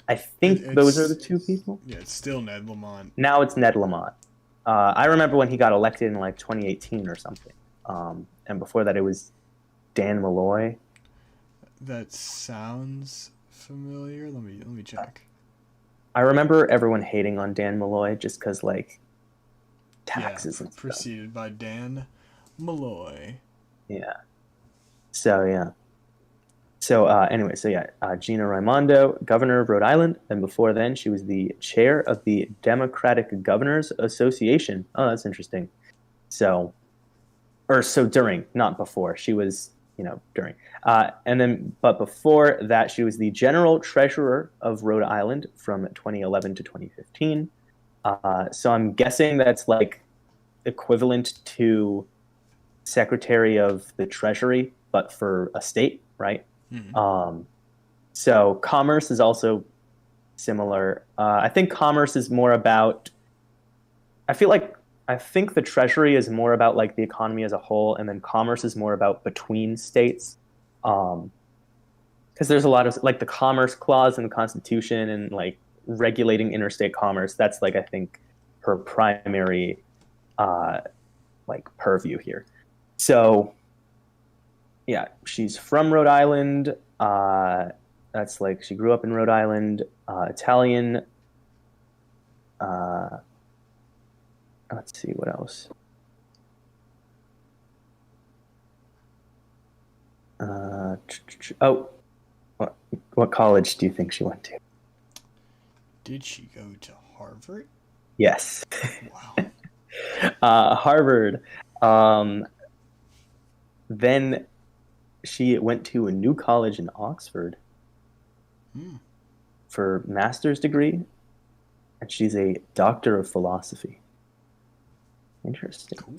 Speaker 1: I think those are the
Speaker 2: It's
Speaker 1: two people.
Speaker 2: yeah, it's still Ned Lamont.
Speaker 1: Now it's Ned Lamont. I remember when he got elected in like 2018 or something. And before that, it was Dan Malloy.
Speaker 2: That sounds familiar. Let me check.
Speaker 1: I remember everyone hating on Dan Malloy just because like
Speaker 2: Yeah,
Speaker 1: taxes and stuff.
Speaker 2: preceded by Dan Malloy.
Speaker 1: Yeah. So yeah. So anyway, so yeah, Gina Raimondo, governor of Rhode Island, and before then, she was the chair of the Democratic Governors Association. Oh, that's interesting. So, or so during, not before. She was, during. And then, but before that, she was the general treasurer of Rhode Island from 2011 to 2015. So I'm guessing that's like equivalent to Secretary of the Treasury, but for a state, right?
Speaker 2: Hmm.
Speaker 1: Um, so commerce is also similar. I think commerce is more about. I feel like I think the treasury is more about like the economy as a whole, and then commerce is more about between states. Um, because there's a lot of like the Commerce Clause in the Constitution and like regulating interstate commerce. That's like I think her primary uh, like purview here. So yeah, she's from Rhode Island. That's like she grew up in Rhode Island. Italian. Uh, let's see what else. Oh, what college do you think she went to?
Speaker 2: Did she go to Harvard?
Speaker 1: Yes,
Speaker 2: Wow.
Speaker 1: Harvard. Um, then she went to a new college in Oxford
Speaker 2: Hmm.
Speaker 1: for master's degree, and she's a doctor of philosophy. Interesting.
Speaker 2: Cool.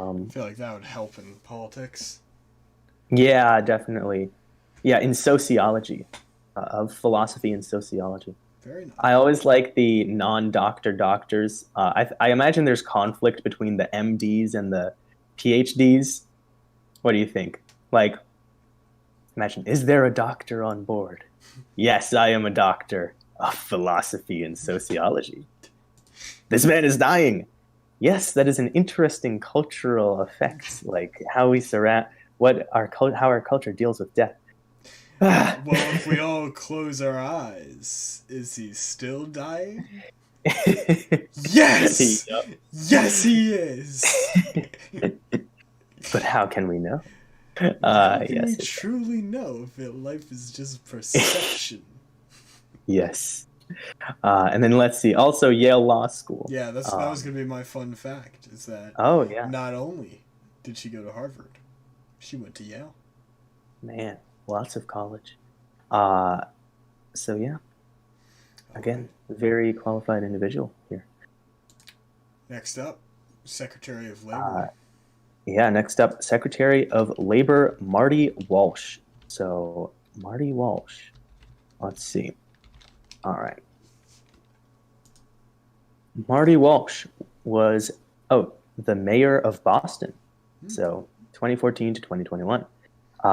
Speaker 1: Um,
Speaker 2: I feel like that would help in politics.
Speaker 1: yeah, definitely. Yeah, in sociology, of philosophy and sociology.
Speaker 2: Very nice.
Speaker 1: I always like the non-doctor doctors. I imagine there's conflict between the MDs and the PhDs. What do you think? Like, imagine, is there a doctor on board? Yes, I am a doctor of philosophy and sociology. This man is dying. Yes, that is an interesting cultural effect, like how we surround how our culture deals with death.
Speaker 2: Well, if we all close our eyes, is he still dying? Yes!
Speaker 1: Yep.
Speaker 2: Yes, he is!
Speaker 1: But how can we know?
Speaker 2: How can we
Speaker 1: Yes,
Speaker 2: truly know if life is just perception?
Speaker 1: yes. And then let's see. Also, Yale Law School.
Speaker 2: Yeah, that was gonna be my fun fact. Is that
Speaker 1: Oh yeah,
Speaker 2: not only did she go to Harvard, she went to Yale.
Speaker 1: man, lots of college. Uh, so yeah, again, very qualified individual here.
Speaker 2: Next up, Secretary of
Speaker 1: Uh,
Speaker 2: Labor.
Speaker 1: yeah, next up, Secretary of Labor Marty Walsh. So Marty Walsh. Let's see. All right. Marty Walsh was the mayor of Boston. So 2014 to 2021.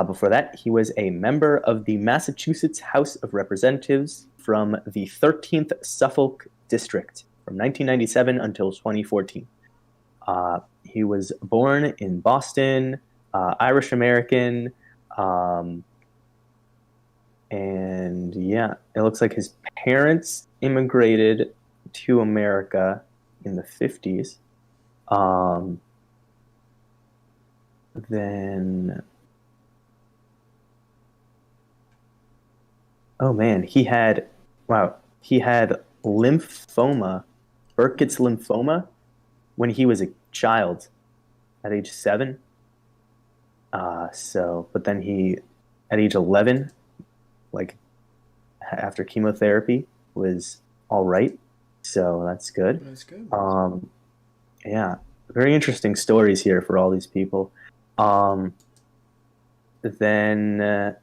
Speaker 1: Before that, he was a member of the Massachusetts House of Representatives from the 13th Suffolk District from 1997 until 2014. He was born in Boston, Irish American, and yeah, it looks like his parents immigrated to America in the 50s. Then, oh man, he had lymphoma, Burkitt's lymphoma, when he was a child at age 7. But then at age 11, like after chemotherapy, was all right. So that's good.
Speaker 2: That's good.
Speaker 1: Yeah, very interesting stories here for all these people. Then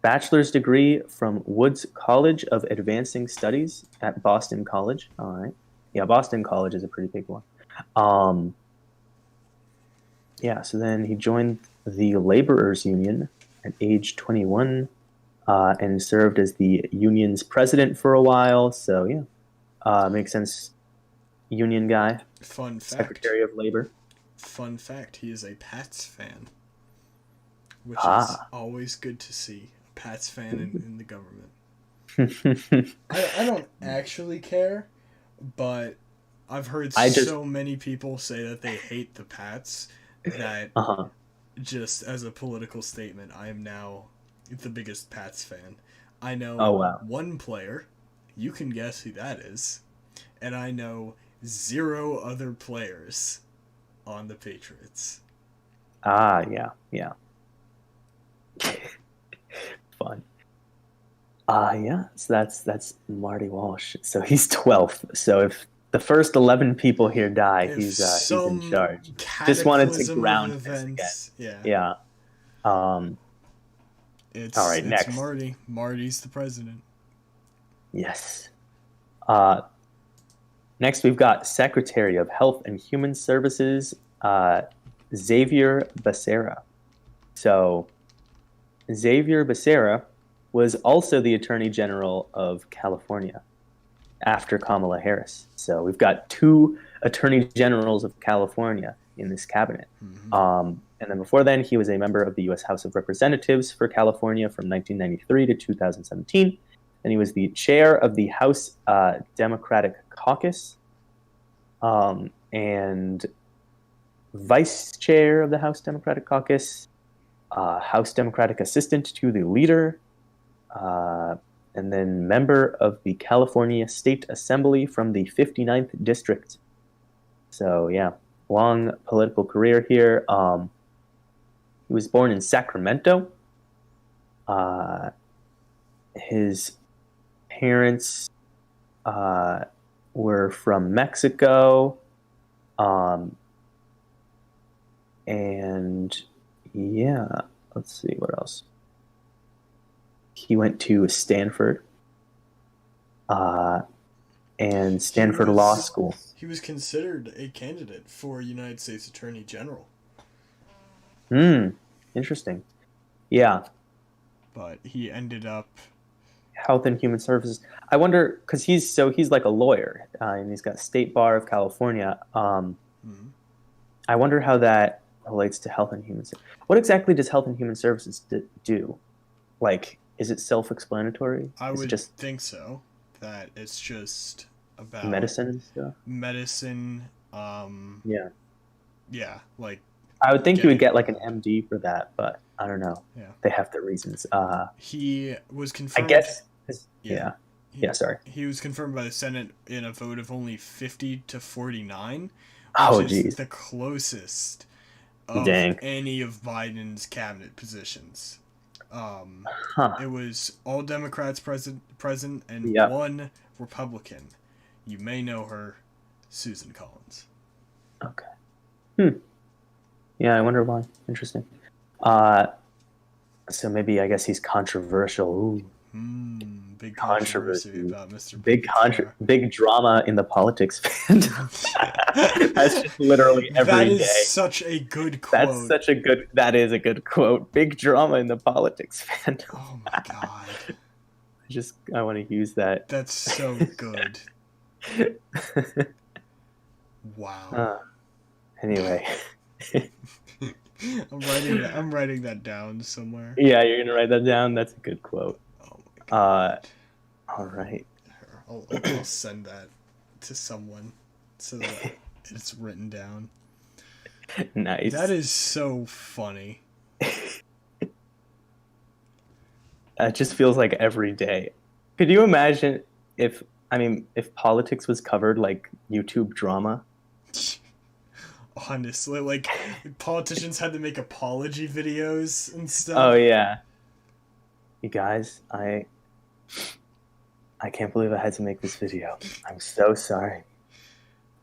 Speaker 1: bachelor's degree from Woods College of Advancing Studies at Boston College. All right. Yeah, Boston College is a pretty big one. Yeah, so then he joined the Laborers Union at age 21 and served as the union's president for a while. So, yeah, makes sense. Union guy,
Speaker 2: Fun fact.
Speaker 1: Secretary of Labor.
Speaker 2: Fun fact, he is a Pats fan. Which is always good to see. A Pats fan in the government. I don't actually care, but I've heard so many people say that they hate the Pats that just as a political statement, I am now the biggest Pats fan. I know one player, you can guess who that is, and I know 0 other players on the Patriots.
Speaker 1: Yeah. Fun. Yeah, so that's Marty Walsh. So he's 12th. So if the first 11 people here die, he's in charge. Just wanted to ground this again. Yeah. All right, next.
Speaker 2: It's Marty. Marty's the president.
Speaker 1: Yes. Next, we've got Secretary of Health and Human Services, Xavier Becerra. So Xavier Becerra was also the Attorney General of California after Kamala Harris. So we've got two Attorney Generals of California in this cabinet.
Speaker 2: Mm-hmm.
Speaker 1: And then before then, he was a member of the U.S. House of Representatives for California from 1993 to 2017. And he was the chair of the House Democratic Caucus and vice chair of the House Democratic Caucus, House Democratic assistant to the leader, and then member of the California State Assembly from the 59th District. So, yeah, long political career here. He was born in Sacramento. His parents were from Mexico. And yeah, let's see what else. He went to Stanford and Stanford Law School.
Speaker 2: He was considered a candidate for United States Attorney General.
Speaker 1: Interesting. Yeah.
Speaker 2: But he ended up
Speaker 1: Health and Human Services. I wonder, because he's like a lawyer, and he's got State Bar of California. I wonder how that relates to Health and Human Services. What exactly does Health and Human Services do? Like, is it self-explanatory?
Speaker 2: I would just think so. That it's just about
Speaker 1: medicine and stuff.
Speaker 2: Medicine. Yeah, like
Speaker 1: I would think you would get like an MD for that, but I don't know.
Speaker 2: Yeah,
Speaker 1: they have their reasons.
Speaker 2: He was confirmed.
Speaker 1: I guess. Sorry.
Speaker 2: He was confirmed by the Senate in a vote of only 50 to 49. Which is the closest of any of Biden's cabinet positions. It was all Democrats present and one Republican. You may know her, Susan Collins.
Speaker 1: Okay. Yeah, I wonder why. Interesting. So maybe I guess he's controversial. Ooh.
Speaker 2: Big controversy about Mr.
Speaker 1: Big drama in the politics fandom. That's just literally every day.
Speaker 2: That is such a good quote.
Speaker 1: That is a good quote. Big drama in the politics fandom.
Speaker 2: Oh my god.
Speaker 1: I want to use that.
Speaker 2: That's so good. Wow.
Speaker 1: Anyway.
Speaker 2: I'm writing that down somewhere.
Speaker 1: Yeah, you're gonna write that down? That's a good quote.
Speaker 2: Oh my god.
Speaker 1: All right.
Speaker 2: I'll send that to someone so that it's written down.
Speaker 1: Nice.
Speaker 2: That is so funny.
Speaker 1: It just feels like every day. Could you imagine if politics was covered like YouTube drama?
Speaker 2: Honestly, like politicians had to make apology videos and stuff.
Speaker 1: Oh yeah. You guys, I can't believe I had to make this video. I'm so sorry.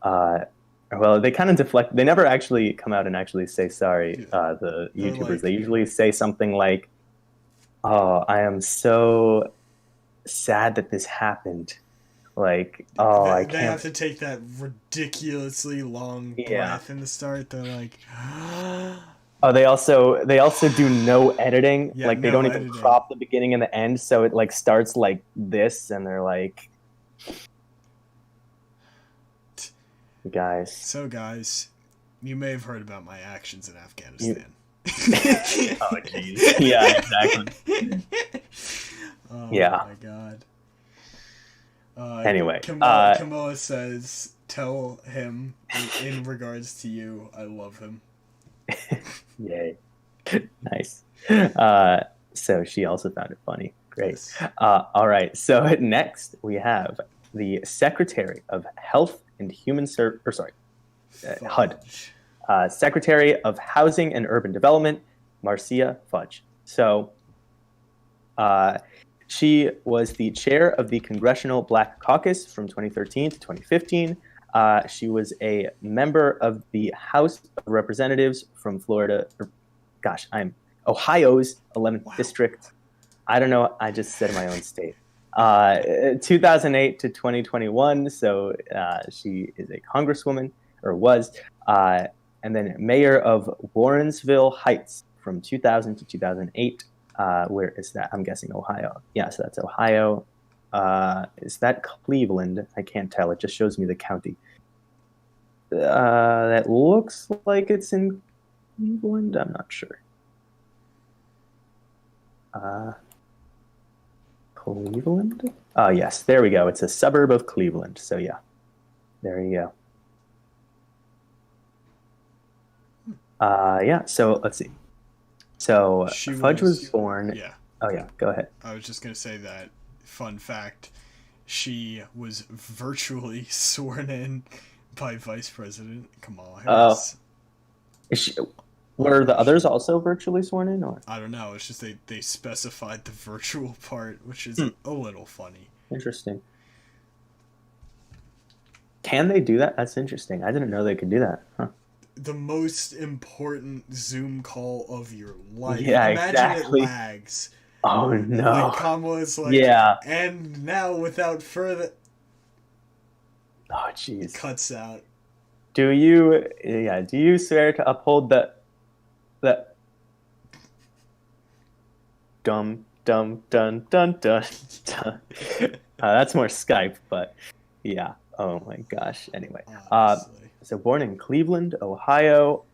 Speaker 1: Well, they kind of deflect. They never actually come out and actually say sorry. The YouTubers, they usually say something like, "Oh, I am so sad that this happened." Like, I can't.
Speaker 2: They have to take that ridiculously long breath in the start. They're like,
Speaker 1: oh, they also do no editing.
Speaker 2: Yeah,
Speaker 1: like they don't even crop the beginning and the end, so it like starts like this, and they're like, guys.
Speaker 2: So guys, you may have heard about my actions in Afghanistan.
Speaker 1: Oh jeez. Yeah, exactly.
Speaker 2: Oh
Speaker 1: yeah.
Speaker 2: my god.
Speaker 1: Anyway,
Speaker 2: Kamala says, "Tell him in regards to you, I love him."
Speaker 1: Yay. Nice. So she also found it funny. Great.
Speaker 2: Yes.
Speaker 1: All right. So next we have the Secretary of Health and Human HUD. Secretary of Housing and Urban Development, Marcia Fudge. So she was the chair of the Congressional Black Caucus from 2013 to 2015. She was a member of the House of Representatives from Ohio's 11th District. I don't know. I just said my own state. 2008 to 2021. So she is a congresswoman, or was, and then mayor of Warrensville Heights from 2000 to 2008. Where is that? I'm guessing Ohio. Yeah, so that's Ohio. Is that Cleveland? I can't tell. It just shows me the county. That looks like it's in Cleveland. I'm not sure. Uh, Cleveland? Oh, yes. There we go. It's a suburb of Cleveland. So, yeah. There you go. Yeah. So, let's see. So,
Speaker 2: She
Speaker 1: Fudge was
Speaker 2: was,
Speaker 1: born.
Speaker 2: yeah.
Speaker 1: Oh, yeah. Go ahead.
Speaker 2: I was just gonna say that fun fact. She was virtually sworn in by Vice President Kamala
Speaker 1: Oh,
Speaker 2: Harris.
Speaker 1: is she, were the others also virtually sworn in, or?
Speaker 2: I don't know. It's just they specified the virtual part, which is
Speaker 1: Hmm,
Speaker 2: a little funny.
Speaker 1: interesting. Can they do that? That's interesting. I didn't know they could do that. Huh.
Speaker 2: The most important Zoom call of your life.
Speaker 1: Yeah,
Speaker 2: Imagine it
Speaker 1: exactly.
Speaker 2: lags.
Speaker 1: Oh
Speaker 2: Like
Speaker 1: no.
Speaker 2: Kamala is like,
Speaker 1: Yeah.
Speaker 2: and now without further,
Speaker 1: Oh jeez.
Speaker 2: cuts out.
Speaker 1: Do you swear to uphold the dum dum dun dun dun dun? That's more Skype, but yeah. Oh my gosh. Anyway,
Speaker 2: Honestly.
Speaker 1: so born in Cleveland, Ohio,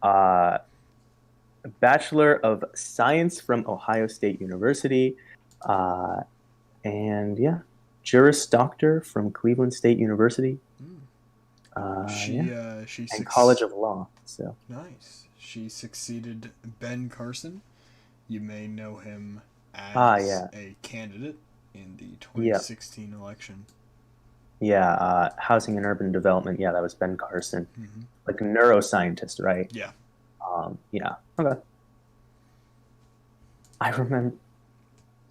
Speaker 1: Bachelor of Science from Ohio State University, uh, and yeah, Juris Doctor from Cleveland State University.
Speaker 2: Mm.
Speaker 1: Yeah,
Speaker 2: She
Speaker 1: and College of Law. So
Speaker 2: nice. She succeeded Ben Carson. You may know him as
Speaker 1: yeah,
Speaker 2: a candidate in the
Speaker 1: yeah,
Speaker 2: 2016 election.
Speaker 1: yeah. Housing and Urban Development. Yeah, that was Ben Carson,
Speaker 2: Hmm.
Speaker 1: like a neuroscientist, right?
Speaker 2: Yeah.
Speaker 1: Yeah. Okay. I remember.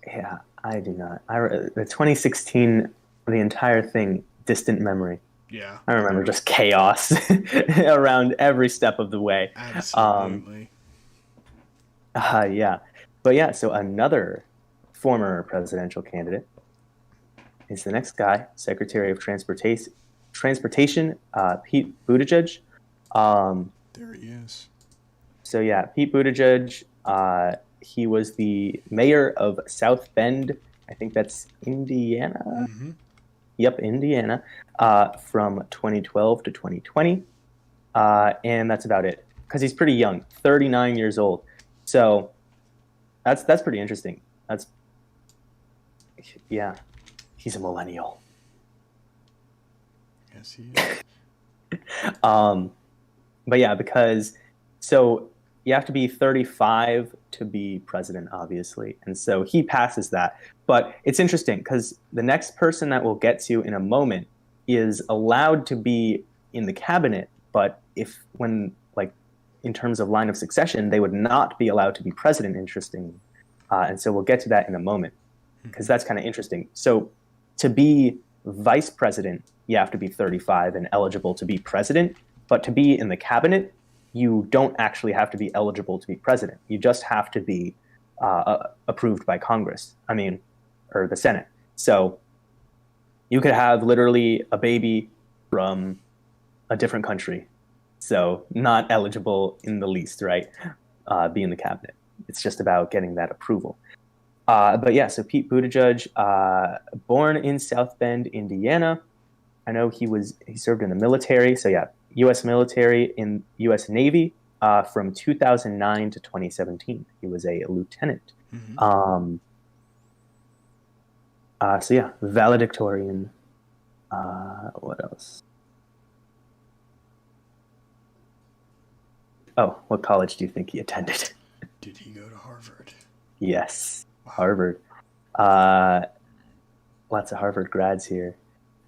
Speaker 1: Yeah, I do not. The 2016, the entire thing, distant memory.
Speaker 2: Yeah.
Speaker 1: I remember just chaos around every step of the way. Um,
Speaker 2: Absolutely.
Speaker 1: yeah, but yeah. So another former presidential candidate is the next guy, Secretary of Transportation, Pete Buttigieg. Um,
Speaker 2: There he is.
Speaker 1: so yeah, Pete Buttigieg. He was the mayor of South Bend. I think that's Indiana.
Speaker 2: Mm-hmm.
Speaker 1: Yep, Indiana, from 2012 to 2020, and that's about it. Because he's pretty young, 39 years old. So that's pretty interesting. That's yeah, he's a millennial.
Speaker 2: Yes, he is.
Speaker 1: Um, but yeah, because so you have to be 35 to be president, obviously, and so he passes that. But it's interesting because the next person that we'll get to in a moment is allowed to be in the cabinet, but if when like in terms of line of succession, they would not be allowed to be president. Interesting, and so we'll get to that in a moment because
Speaker 2: Mm-hmm.
Speaker 1: that's kind of interesting. So to be vice president, you have to be 35 and eligible to be president. But to be in the cabinet, you don't actually have to be eligible to be president. You just have to be approved by Congress. I mean, or the Senate. So you could have literally a baby from a different country. So not eligible in the least, right? Be in the cabinet. It's just about getting that approval. But yeah, so Pete Buttigieg, born in South Bend, Indiana. I know he served in the military. So yeah, U.S. military in U.S. Navy from 2009 to 2017. He was a lieutenant.
Speaker 2: Mm-hmm.
Speaker 1: So yeah, valedictorian. What else? Oh, what college do you think he attended?
Speaker 2: Did he go to Harvard?
Speaker 1: Yes,
Speaker 2: Wow.
Speaker 1: Harvard. Lots of Harvard grads here.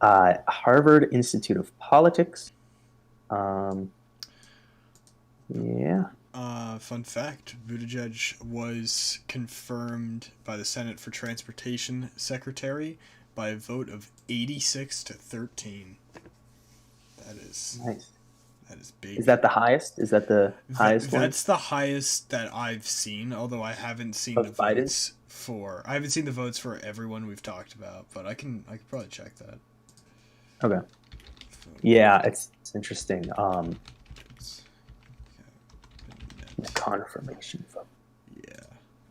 Speaker 1: Harvard Institute of Politics. Um, yeah.
Speaker 2: Fun fact: Buttigieg was confirmed by the Senate for Transportation Secretary by a vote of 86 to 13. That is
Speaker 1: Nice.
Speaker 2: that is big.
Speaker 1: Is that the highest? Is that the highest one
Speaker 2: That's the highest that I've seen. Although I haven't seen the
Speaker 1: of Biden?
Speaker 2: votes for. I haven't seen the votes for everyone we've talked about, but I can probably check that.
Speaker 1: Okay. Yeah, it's interesting. The confirmation vote.
Speaker 2: Yeah.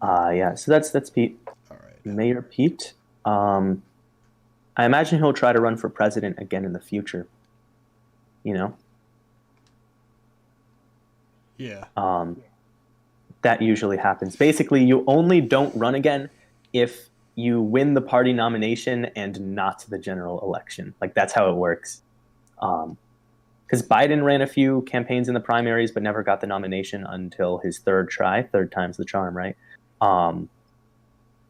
Speaker 1: Yeah, so that's Pete,
Speaker 2: All right.
Speaker 1: Mayor Pete. Um, I imagine he'll try to run for president again in the future. You know,
Speaker 2: Yeah.
Speaker 1: um, that usually happens. Basically, you only don't run again if you win the party nomination and not the general election. Like that's how it works. Um, because Biden ran a few campaigns in the primaries, but never got the nomination until his third try. Third time's the charm, right? Um,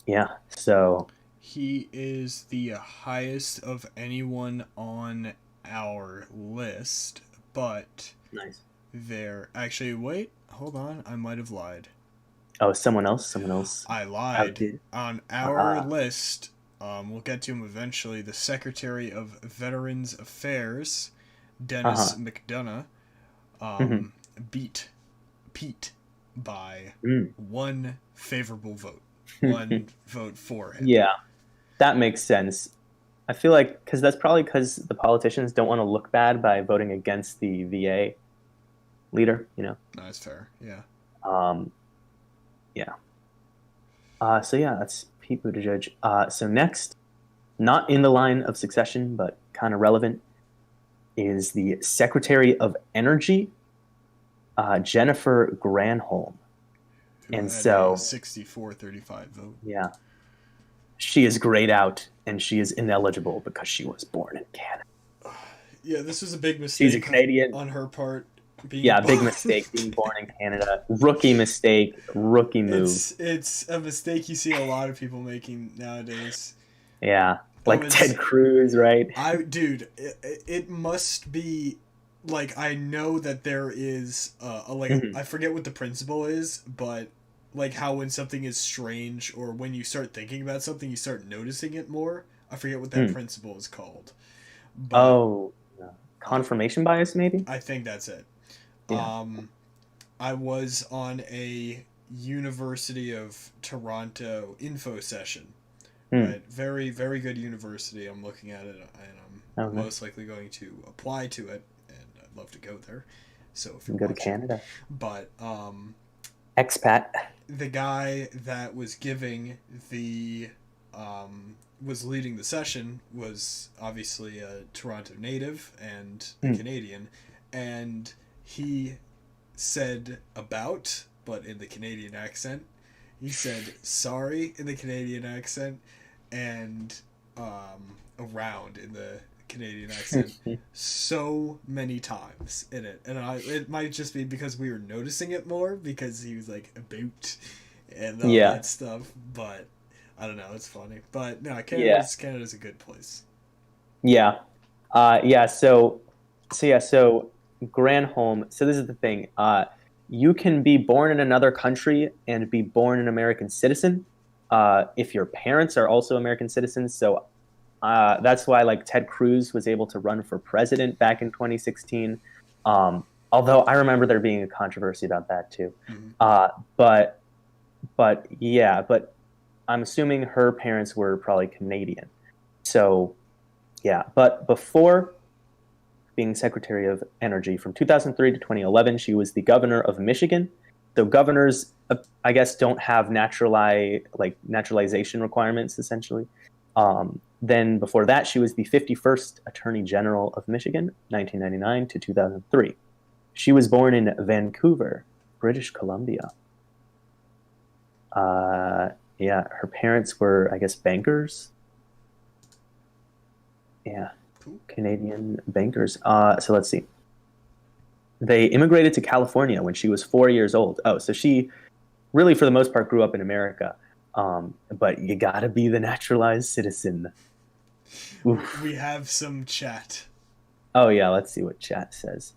Speaker 1: yeah. So
Speaker 2: He is the highest of anyone on our list, but
Speaker 1: nice.
Speaker 2: there. Actually, wait, hold on. I might have lied.
Speaker 1: Oh, someone else. Someone else
Speaker 2: I lied.
Speaker 1: outdid.
Speaker 2: On our
Speaker 1: Ah.
Speaker 2: list, we'll get to him eventually. The Secretary of Veterans Affairs, Dennis
Speaker 1: Uh-huh.
Speaker 2: McDonough,
Speaker 1: Hmm.
Speaker 2: um, beat Pete by
Speaker 1: Mm.
Speaker 2: one favorable vote. One vote for him.
Speaker 1: Yeah, that makes sense. I feel like because that's probably because the politicians don't want to look bad by voting against the VA leader.
Speaker 2: That's fair. Yeah.
Speaker 1: Um, yeah. So yeah, that's Pete Buttigieg. So next, not in the line of succession, but kind of relevant, is the Secretary of Energy, Jennifer Granholm.
Speaker 2: Who
Speaker 1: And
Speaker 2: had a
Speaker 1: so,
Speaker 2: 64-35 vote.
Speaker 1: yeah, she is grayed out and she is ineligible because she was born in Canada.
Speaker 2: Yeah, this was a big
Speaker 1: She's a
Speaker 2: mistake
Speaker 1: Canadian.
Speaker 2: on her part. Being
Speaker 1: Yeah,
Speaker 2: born.
Speaker 1: big mistake being born in Canada. Rookie mistake, rookie move.
Speaker 2: It's a mistake you see a lot of people making nowadays.
Speaker 1: Yeah,
Speaker 2: Oh,
Speaker 1: like
Speaker 2: it's
Speaker 1: Ted Cruz, right?
Speaker 2: dude. It must be like I know that there is
Speaker 1: Mhm.
Speaker 2: I forget what the principle is, but like how when something is strange or when you start thinking about something, you start noticing it more. I forget what that
Speaker 1: Mm.
Speaker 2: principle is called, but
Speaker 1: Oh, yeah.
Speaker 2: uh,
Speaker 1: Confirmation bias, maybe?
Speaker 2: I think that's it.
Speaker 1: Yeah.
Speaker 2: Um, I was on a University of Toronto info session.
Speaker 1: Hmm.
Speaker 2: Right, very very good university. I'm looking at it, and I'm
Speaker 1: Oh,
Speaker 2: most
Speaker 1: nice.
Speaker 2: likely going to apply to it, and I'd love to go there. So if
Speaker 1: You
Speaker 2: you're
Speaker 1: can go to
Speaker 2: watching,
Speaker 1: Canada.
Speaker 2: but
Speaker 1: Expat.
Speaker 2: the guy that was giving the was leading the session was obviously a Toronto native and a
Speaker 1: Hmm.
Speaker 2: Canadian, and he said about, but in the Canadian accent. He said sorry in the Canadian accent and around in the Canadian accent so many times in it. And it might just be because we were noticing it more because he was like about and all
Speaker 1: Yeah.
Speaker 2: that stuff. But I don't know, it's funny. But no,
Speaker 1: Yeah.
Speaker 2: Canada's a good place.
Speaker 1: Yeah. Yeah. So Granholm. So this is the thing. You can be born in another country and be born an American citizen, if your parents are also American citizens. So that's why like Ted Cruz was able to run for president back in 2016. Although I remember there being a controversy about that too.
Speaker 2: Mm-hmm.
Speaker 1: Uh, but but I'm assuming her parents were probably Canadian. So yeah, but before being Secretary of Energy from 2003 to 2011, she was the governor of Michigan. So governors, I guess, don't have naturalization requirements essentially. Then before that, she was the 51st Attorney General of Michigan, 1999 to 2003. She was born in Vancouver, British Columbia. Uh, yeah, her parents were, I guess, bankers. Yeah,
Speaker 2: Cool.
Speaker 1: Canadian bankers. So let's see. They immigrated to California when she was 4 years old. Oh, so she really, for the most part, grew up in America. But you gotta be the naturalized citizen.
Speaker 2: We
Speaker 1: Oof.
Speaker 2: have some chat.
Speaker 1: Oh yeah, let's see what chat says.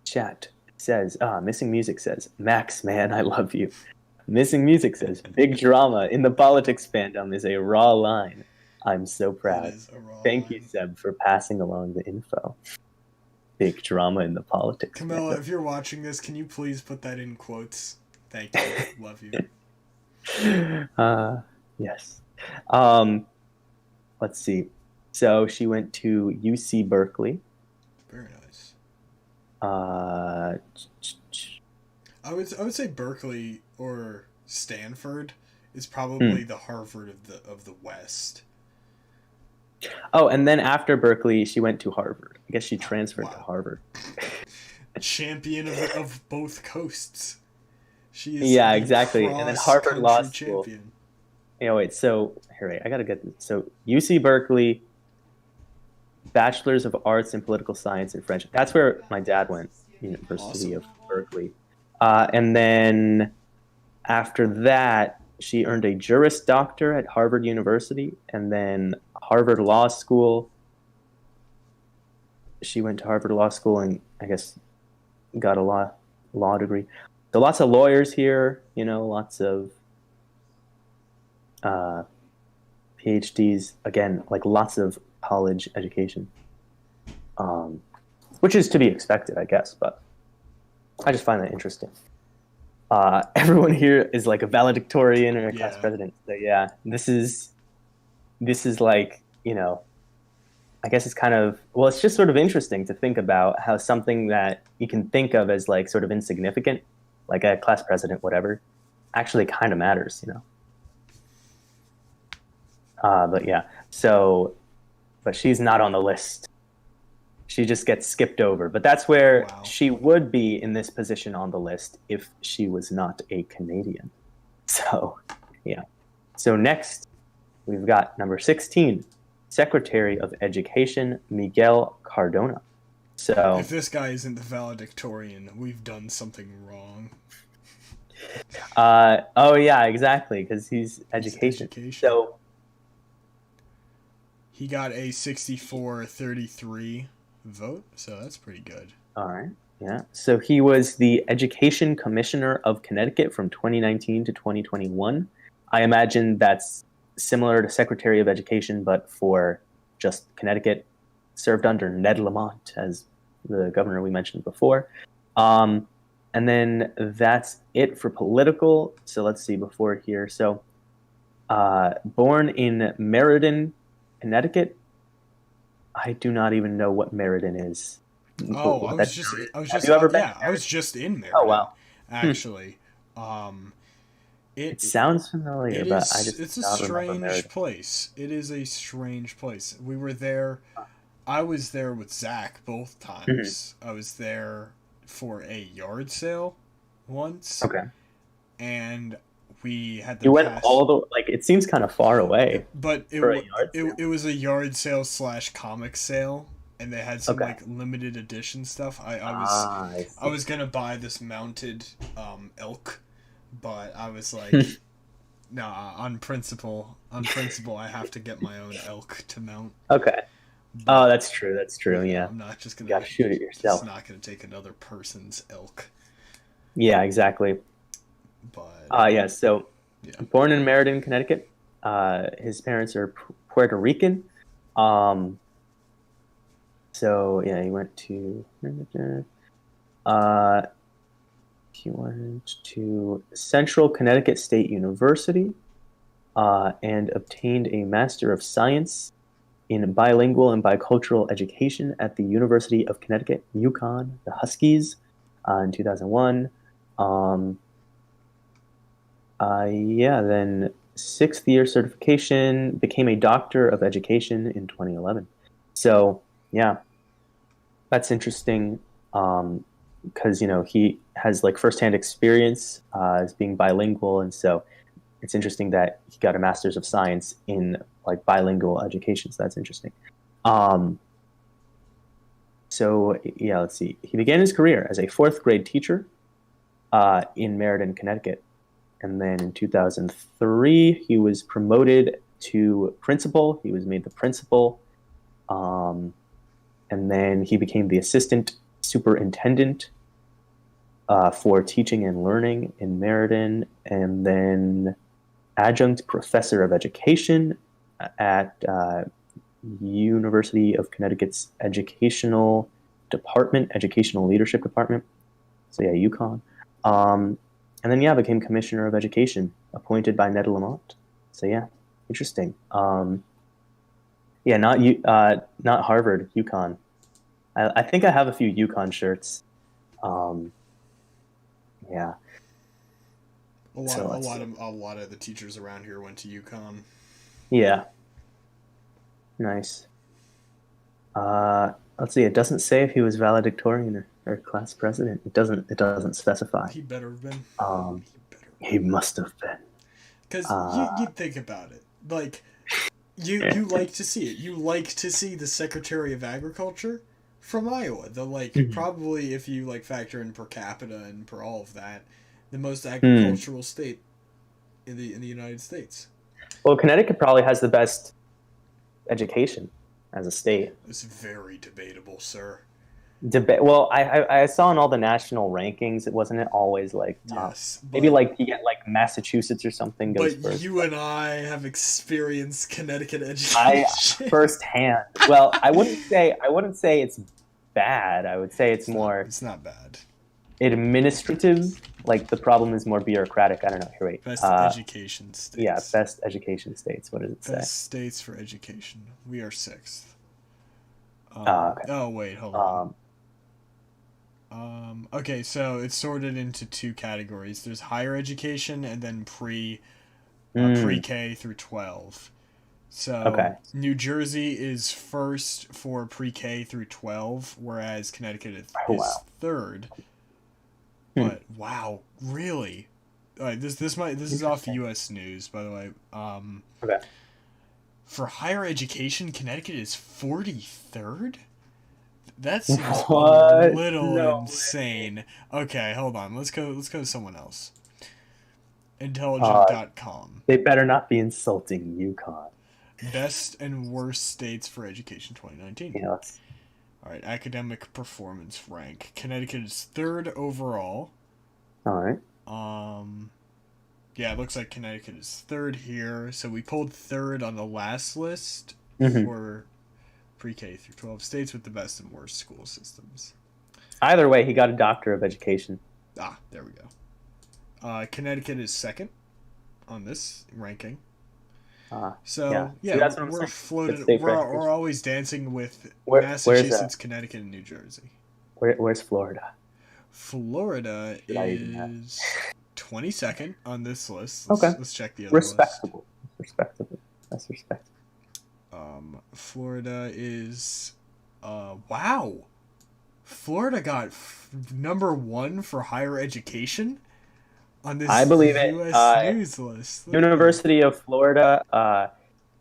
Speaker 1: Chat says, Missing Music says, Max, man, I love you. Missing Music says, big drama in the politics fandom is a raw line. I'm so
Speaker 2: That
Speaker 1: proud.
Speaker 2: is a raw
Speaker 1: Thank you,
Speaker 2: line.
Speaker 1: Seb, for passing along the info. Big drama in the politics
Speaker 2: Camilla,
Speaker 1: fandom.
Speaker 2: if you're watching this, can you please put that in quotes? Thank you. Love you.
Speaker 1: uh, yes. Um, let's see. So she went to UC Berkeley.
Speaker 2: Very nice.
Speaker 1: Uh,
Speaker 2: I would say Berkeley or Stanford is
Speaker 1: Hmm.
Speaker 2: probably the Harvard of the West.
Speaker 1: Oh, and then after Berkeley, she went to Harvard. I guess she
Speaker 2: Oh,
Speaker 1: transferred to
Speaker 2: wow.
Speaker 1: Harvard.
Speaker 2: Champion of both coasts. She is
Speaker 1: Yeah,
Speaker 2: the
Speaker 1: exactly. And then
Speaker 2: cross
Speaker 1: Harvard Law
Speaker 2: country
Speaker 1: School.
Speaker 2: champion.
Speaker 1: Wait. So here, wait. I gotta get this. So UC Berkeley, Bachelor's of Arts in Political Science and French. That's where my dad went, University
Speaker 2: Awesome.
Speaker 1: of Berkeley. And then after that, she earned a Juris Doctor at Harvard University, and then Harvard Law School. She went to Harvard Law School and I guess got a law degree. So lots of lawyers here, lots of uh, PhDs. Again, like lots of college education, um, which is to be expected, I guess. But I just find that interesting. Everyone here is like a valedictorian or a class
Speaker 2: Yeah.
Speaker 1: president. So yeah, this is like I guess it's kind of well, it's just sort of interesting to think about how something that you can think of as like sort of insignificant, like a class president, whatever, actually kind of matters. But yeah, so but she's not on the list. She just gets skipped over. But that's where
Speaker 2: Wow.
Speaker 1: she would be in this position on the list if she was not a Canadian. So yeah. So next we've got number 16, Secretary of Education Miguel Cardona.
Speaker 2: If
Speaker 1: So
Speaker 2: this guy isn't the valedictorian, we've done something wrong.
Speaker 1: oh yeah, exactly, because he's
Speaker 2: He's
Speaker 1: education.
Speaker 2: education.
Speaker 1: So
Speaker 2: He got a 64-33 vote, so that's pretty good.
Speaker 1: all right, yeah. So he was the Education Commissioner of Connecticut from 2019 to 2021. I imagine that's similar to Secretary of Education, but for just Connecticut. Served under Ned Lamont as the governor we mentioned before. Um, and then that's it for political. So let's see before here. So born in Meriden, Connecticut. I do not even know what Meriden is.
Speaker 2: Oh,
Speaker 1: What that
Speaker 2: I was
Speaker 1: have
Speaker 2: just,
Speaker 1: you ever been to
Speaker 2: yeah, I was
Speaker 1: Meriden?
Speaker 2: just in
Speaker 1: Oh
Speaker 2: Meriden,
Speaker 1: wow, hmm.
Speaker 2: actually. Um,
Speaker 1: It
Speaker 2: it
Speaker 1: sounds familiar, but I just
Speaker 2: it's a
Speaker 1: do not remember
Speaker 2: strange
Speaker 1: Meriden.
Speaker 2: place. It is a strange place. We were there. I was there with Zach both
Speaker 1: Mhm.
Speaker 2: times. I was there for a yard sale once,
Speaker 1: Okay,
Speaker 2: and we had to
Speaker 1: you went
Speaker 2: pass.
Speaker 1: all the like. It seems kind of far away
Speaker 2: But
Speaker 1: for a yard
Speaker 2: it
Speaker 1: sale.
Speaker 2: was a yard sale slash comic sale, and they had some
Speaker 1: Okay.
Speaker 2: like limited edition stuff.
Speaker 1: I
Speaker 2: I
Speaker 1: see.
Speaker 2: was gonna buy this mounted elk, but I was like, nah, on principle, I have to get my own elk to mount.
Speaker 1: Okay. Oh,
Speaker 2: But
Speaker 1: that's true. That's true.
Speaker 2: yeah,
Speaker 1: Yeah.
Speaker 2: I'm not just
Speaker 1: You
Speaker 2: gonna
Speaker 1: got to shoot it
Speaker 2: just
Speaker 1: yourself.
Speaker 2: not gonna take another person's elk.
Speaker 1: Yeah, exactly.
Speaker 2: But
Speaker 1: Yeah. So,
Speaker 2: yeah,
Speaker 1: born in Meriden, Connecticut. His parents are Puerto Rican. Um, so yeah, uh, he went to Central Connecticut State University, and obtained a Master of Science in Bilingual and Bicultural Education at the University of Connecticut, Yukon, the Huskies, in 2001. Um, yeah, then sixth year certification, became a Doctor of Education in 2011. So, yeah, that's interesting because, he has like firsthand experience as being bilingual. And so it's interesting that he got a master's of science in like bilingual education. So that's interesting. Um, so yeah, let's see. He began his career as a fourth grade teacher in Meriden, Connecticut, and then in 2003 he was promoted to principal. He was made the principal, um, and then he became the assistant superintendent for teaching and learning in Meriden, and then adjunct professor of education at University of Connecticut's educational leadership department. So yeah, UConn. And then yeah, became commissioner of education, appointed by Ned Lamont. So yeah, interesting. Yeah, not Harvard, UConn. I think I have a few UConn shirts. Um, Yeah. So let's see.
Speaker 2: A lot of the teachers around here went to UConn.
Speaker 1: Yeah. Nice. Let's see. It doesn't say if he was valedictorian or class president. It doesn't specify.
Speaker 2: He better have been.
Speaker 1: Um,
Speaker 2: He better.
Speaker 1: he must have been.
Speaker 2: Because you
Speaker 1: Uh,
Speaker 2: think about it, like you like to see it. You like to see the Secretary of Agriculture from Iowa. The like
Speaker 1: Mhm.
Speaker 2: probably if you like factor in per capita and per all of that, the most
Speaker 1: Hmm.
Speaker 2: agricultural state in the United States.
Speaker 1: Well, Connecticut probably has the best education as a state.
Speaker 2: It's very debatable, sir.
Speaker 1: Debate. Well, I saw in all the national rankings, it wasn't it always like top.
Speaker 2: Yes,
Speaker 1: Maybe like you get like Massachusetts or something goes
Speaker 2: but
Speaker 1: first.
Speaker 2: you and I have experienced Connecticut
Speaker 1: I
Speaker 2: education.
Speaker 1: firsthand. Well, I wouldn't say it's bad. I would say it's more
Speaker 2: It's not bad.
Speaker 1: administrative. Like the problem is more bureaucratic. I don't know. Here, wait.
Speaker 2: Best education
Speaker 1: Yeah,
Speaker 2: states.
Speaker 1: best education states. What does it say?
Speaker 2: Best states for education. We are sixth.
Speaker 1: Okay.
Speaker 2: Oh wait, hold on.
Speaker 1: Um,
Speaker 2: Okay, so it's sorted into two categories. There's higher education and then
Speaker 1: mm,
Speaker 2: pre-K through 12. So
Speaker 1: okay.
Speaker 2: New Jersey is first for pre-K through 12, whereas Connecticut
Speaker 1: Oh
Speaker 2: is
Speaker 1: wow.
Speaker 2: third.
Speaker 1: Hmm.
Speaker 2: But wow, really? This is off
Speaker 1: Interesting.
Speaker 2: U.S. News, by the way.
Speaker 1: Okay.
Speaker 2: For higher education, Connecticut is 43rd. That seems a
Speaker 1: What?
Speaker 2: little
Speaker 1: No way.
Speaker 2: insane. Okay, hold on. Let's go to someone else.
Speaker 1: Uh,
Speaker 2: Intelligent.com.
Speaker 1: they better not be insulting UConn.
Speaker 2: Best and worst states for education 2019.
Speaker 1: You know, it's
Speaker 2: All right, academic performance rank. Connecticut is third overall.
Speaker 1: all right.
Speaker 2: Um yeah, it looks like Connecticut is third here. So we pulled third on the last list
Speaker 1: Hmm.
Speaker 2: for pre-K through 12 states with the best and worst school systems.
Speaker 1: Either way, he got a doctor of education.
Speaker 2: Ah, there we go. Connecticut is second on this ranking.
Speaker 1: Yeah.
Speaker 2: So
Speaker 1: See,
Speaker 2: yeah,
Speaker 1: that's what I'm
Speaker 2: we're
Speaker 1: saying. Good
Speaker 2: floated.
Speaker 1: state for
Speaker 2: We're
Speaker 1: education.
Speaker 2: always dancing with
Speaker 1: Where's that?
Speaker 2: Massachusetts, Connecticut, and New Jersey.
Speaker 1: Where's Florida?
Speaker 2: Florida
Speaker 1: Should I even have?
Speaker 2: is 22nd on this list.
Speaker 1: Okay.
Speaker 2: Let's check the other list.
Speaker 1: Respectable. Respectable. That's respectable.
Speaker 2: Florida is wow. Florida got number one for higher education on
Speaker 1: I
Speaker 2: this
Speaker 1: believe it.
Speaker 2: U.S. news list. Look at that.
Speaker 1: University of Florida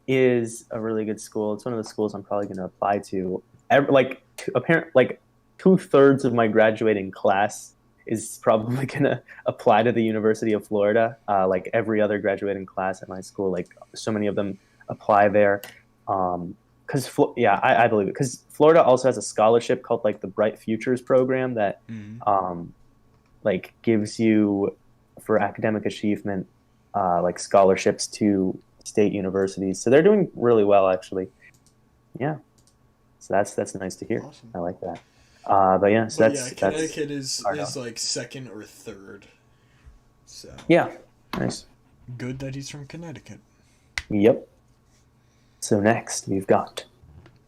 Speaker 1: is a really good school. It's one of the schools I'm probably going to apply to. Apparent like 2/3 of my graduating class is probably going to apply to the University of Florida. Like every other graduating class at my school, like so many of them apply there. Because yeah, I believe it. Because Florida also has a scholarship called like the Bright Futures program that
Speaker 2: Mhm.
Speaker 1: like gives you for academic achievement like scholarships to state universities. So they're doing really well actually. Yeah. So that's nice to hear.
Speaker 2: Awesome.
Speaker 1: I like that. But yeah, so
Speaker 2: But yeah,
Speaker 1: that's
Speaker 2: Connecticut
Speaker 1: Arno.
Speaker 2: is like second or third. So
Speaker 1: Yeah. Nice.
Speaker 2: good that he's from Connecticut.
Speaker 1: Yep. So next we've got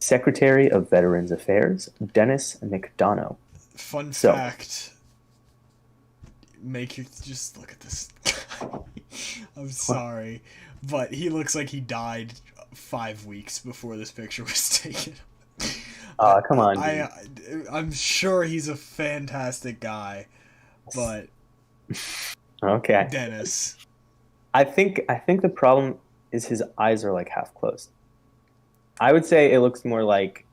Speaker 1: Secretary of Veterans Affairs, Dennis McDonough.
Speaker 2: Fun
Speaker 1: So
Speaker 2: fact. Make you just look at this guy. I'm
Speaker 1: what?
Speaker 2: sorry, but he looks like he died 5 weeks before this picture was taken.
Speaker 1: Come on,
Speaker 2: I,
Speaker 1: dude.
Speaker 2: I'm sure he's a fantastic guy, but
Speaker 1: Okay.
Speaker 2: Dennis.
Speaker 1: I think the problem is his eyes are like half closed. I would say it looks more like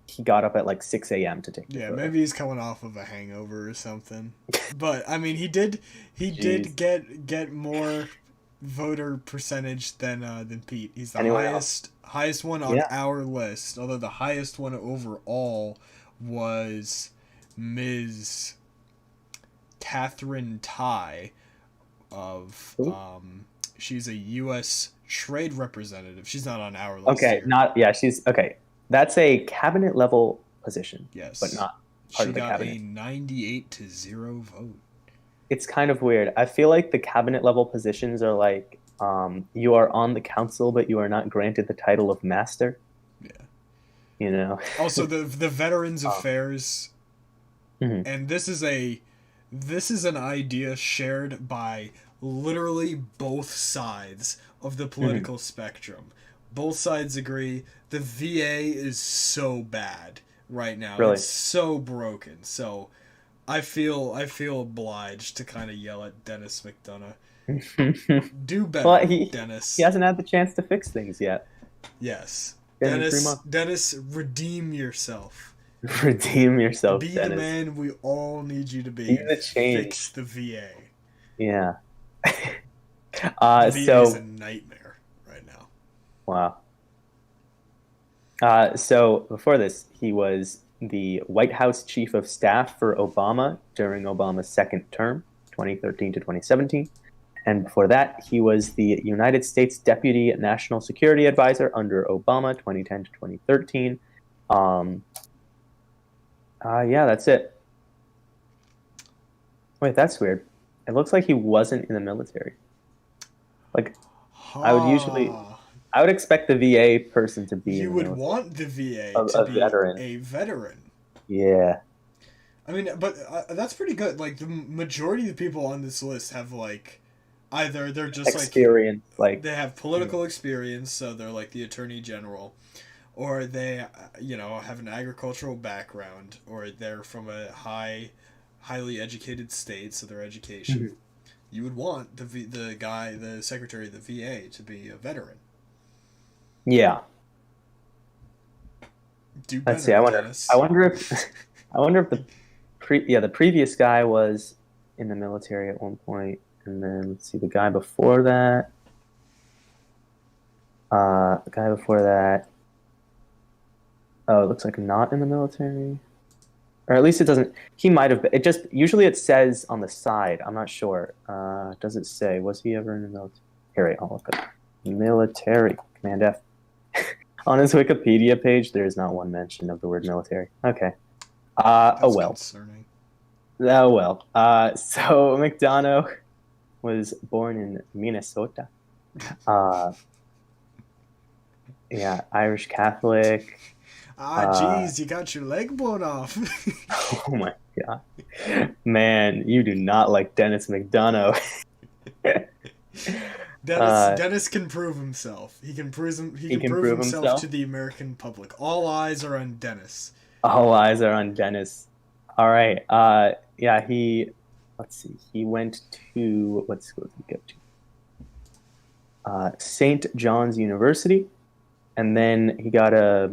Speaker 1: he got up at like 6 a.m. to take the
Speaker 2: Yeah,
Speaker 1: photo.
Speaker 2: maybe he's coming off of a hangover or something. But I mean, he did
Speaker 1: Jeez.
Speaker 2: get more voter percentage than Pete. He's the
Speaker 1: Anyone else?
Speaker 2: highest one on
Speaker 1: Yeah.
Speaker 2: our list. Although the highest one overall was Ms. Catherine Tai of
Speaker 1: Who?
Speaker 2: she's a U.S. trade representative. She's not on our list
Speaker 1: Okay,
Speaker 2: here.
Speaker 1: not yeah, she's okay. That's a cabinet level position, but
Speaker 2: Yes,
Speaker 1: not part
Speaker 2: she
Speaker 1: of the
Speaker 2: got a
Speaker 1: cabinet.
Speaker 2: 98-0 vote.
Speaker 1: It's kind of weird. I feel like the cabinet level positions are like you are on the council, but you are not granted the title of master.
Speaker 2: Yeah.
Speaker 1: You know.
Speaker 2: Also, the Veterans
Speaker 1: Um,
Speaker 2: Affairs,
Speaker 1: mhm.
Speaker 2: and this is an idea shared by literally both sides of the
Speaker 1: Mhm.
Speaker 2: political spectrum. Both sides agree the VA is so bad right now. It's
Speaker 1: Really.
Speaker 2: so broken. So I feel obliged to kind of yell at Dennis McDonough. Do
Speaker 1: Well,
Speaker 2: better,
Speaker 1: he
Speaker 2: Dennis.
Speaker 1: hasn't had the chance to fix things yet.
Speaker 2: Yes.
Speaker 1: In three
Speaker 2: Dennis,
Speaker 1: months.
Speaker 2: Dennis, redeem yourself.
Speaker 1: Redeem yourself,
Speaker 2: Be the
Speaker 1: Dennis.
Speaker 2: man we all need you to
Speaker 1: Be
Speaker 2: be and
Speaker 1: the
Speaker 2: fix
Speaker 1: change.
Speaker 2: the VA.
Speaker 1: Yeah.
Speaker 2: The VA is a
Speaker 1: So
Speaker 2: nightmare right now.
Speaker 1: wow. So before this, he was the White House Chief of Staff for Obama during Obama's second term, 2013 to 2017. And before that, he was the United States Deputy National Security Advisor under Obama, 2010 to 2013. Um, yeah, that's it. Wait, that's weird. It looks like he wasn't in the military. Like, I would usually,
Speaker 2: Ha.
Speaker 1: I would expect the VA person to be in
Speaker 2: You
Speaker 1: the
Speaker 2: would
Speaker 1: military,
Speaker 2: want the VA to
Speaker 1: a
Speaker 2: be
Speaker 1: veteran.
Speaker 2: a veteran.
Speaker 1: Yeah,
Speaker 2: I mean, but that's pretty good. Like the majority of the people on this list have like either they're just like
Speaker 1: experience, like,
Speaker 2: they have
Speaker 1: mm,
Speaker 2: political experience, so they're like the attorney general, or they have an agricultural background, or they're from a highly educated state, so their education.
Speaker 1: mhm.
Speaker 2: You would want the secretary of the VA to be a veteran.
Speaker 1: Yeah.
Speaker 2: Do
Speaker 1: Let's see.
Speaker 2: better,
Speaker 1: I
Speaker 2: Dennis.
Speaker 1: wonder if, I wonder if the previous guy was in the military at one point, and then let's see, the guy before that. Oh, it looks like not in the military. Or at least it doesn't. He might have been. It just usually it says on the side. I'm not sure. Does it say was he ever in the military? Here, wait, I'll look up. Military. Command F. On his Wikipedia page, there is not one mention of the word military. Okay. Oh
Speaker 2: That's
Speaker 1: well.
Speaker 2: concerning.
Speaker 1: Oh well. So McDonough was born in Minnesota. Uh, yeah, Irish Catholic.
Speaker 2: Ah,
Speaker 1: Uh,
Speaker 2: geez, you got your leg blown off.
Speaker 1: oh my God. Man, you do not like Dennis McDonough.
Speaker 2: Dennis
Speaker 1: uh,
Speaker 2: Dennis can prove himself. He
Speaker 1: he
Speaker 2: can
Speaker 1: can
Speaker 2: prove
Speaker 1: prove
Speaker 2: himself
Speaker 1: himself.
Speaker 2: to the American public. All eyes are on Dennis.
Speaker 1: All eyes are on Dennis. All right. Yeah, let's see. He went to, what school did he go to? St. John's University. And then he got a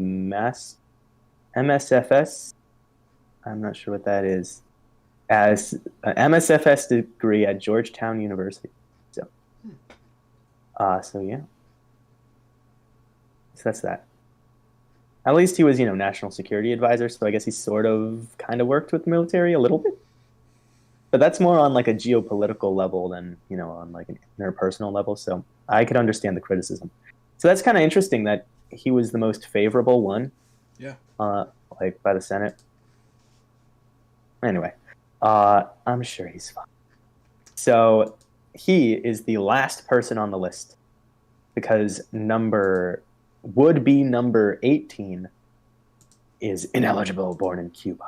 Speaker 1: MSFS. I'm not sure what that is. As an MSFS degree at Georgetown University. So yeah. So that's that. At least he was, national security advisor. So I guess he sort of kind of worked with the military a little bit. But that's more on like a geopolitical level than, on like an interpersonal level. So I could understand the criticism. So that's kind of interesting that he was the most favorable one,
Speaker 2: Yeah.
Speaker 1: uh, like by the Senate. Anyway, I'm sure he's fine. So he is the last person on the list because would be number 18 is ineligible, born in Cuba.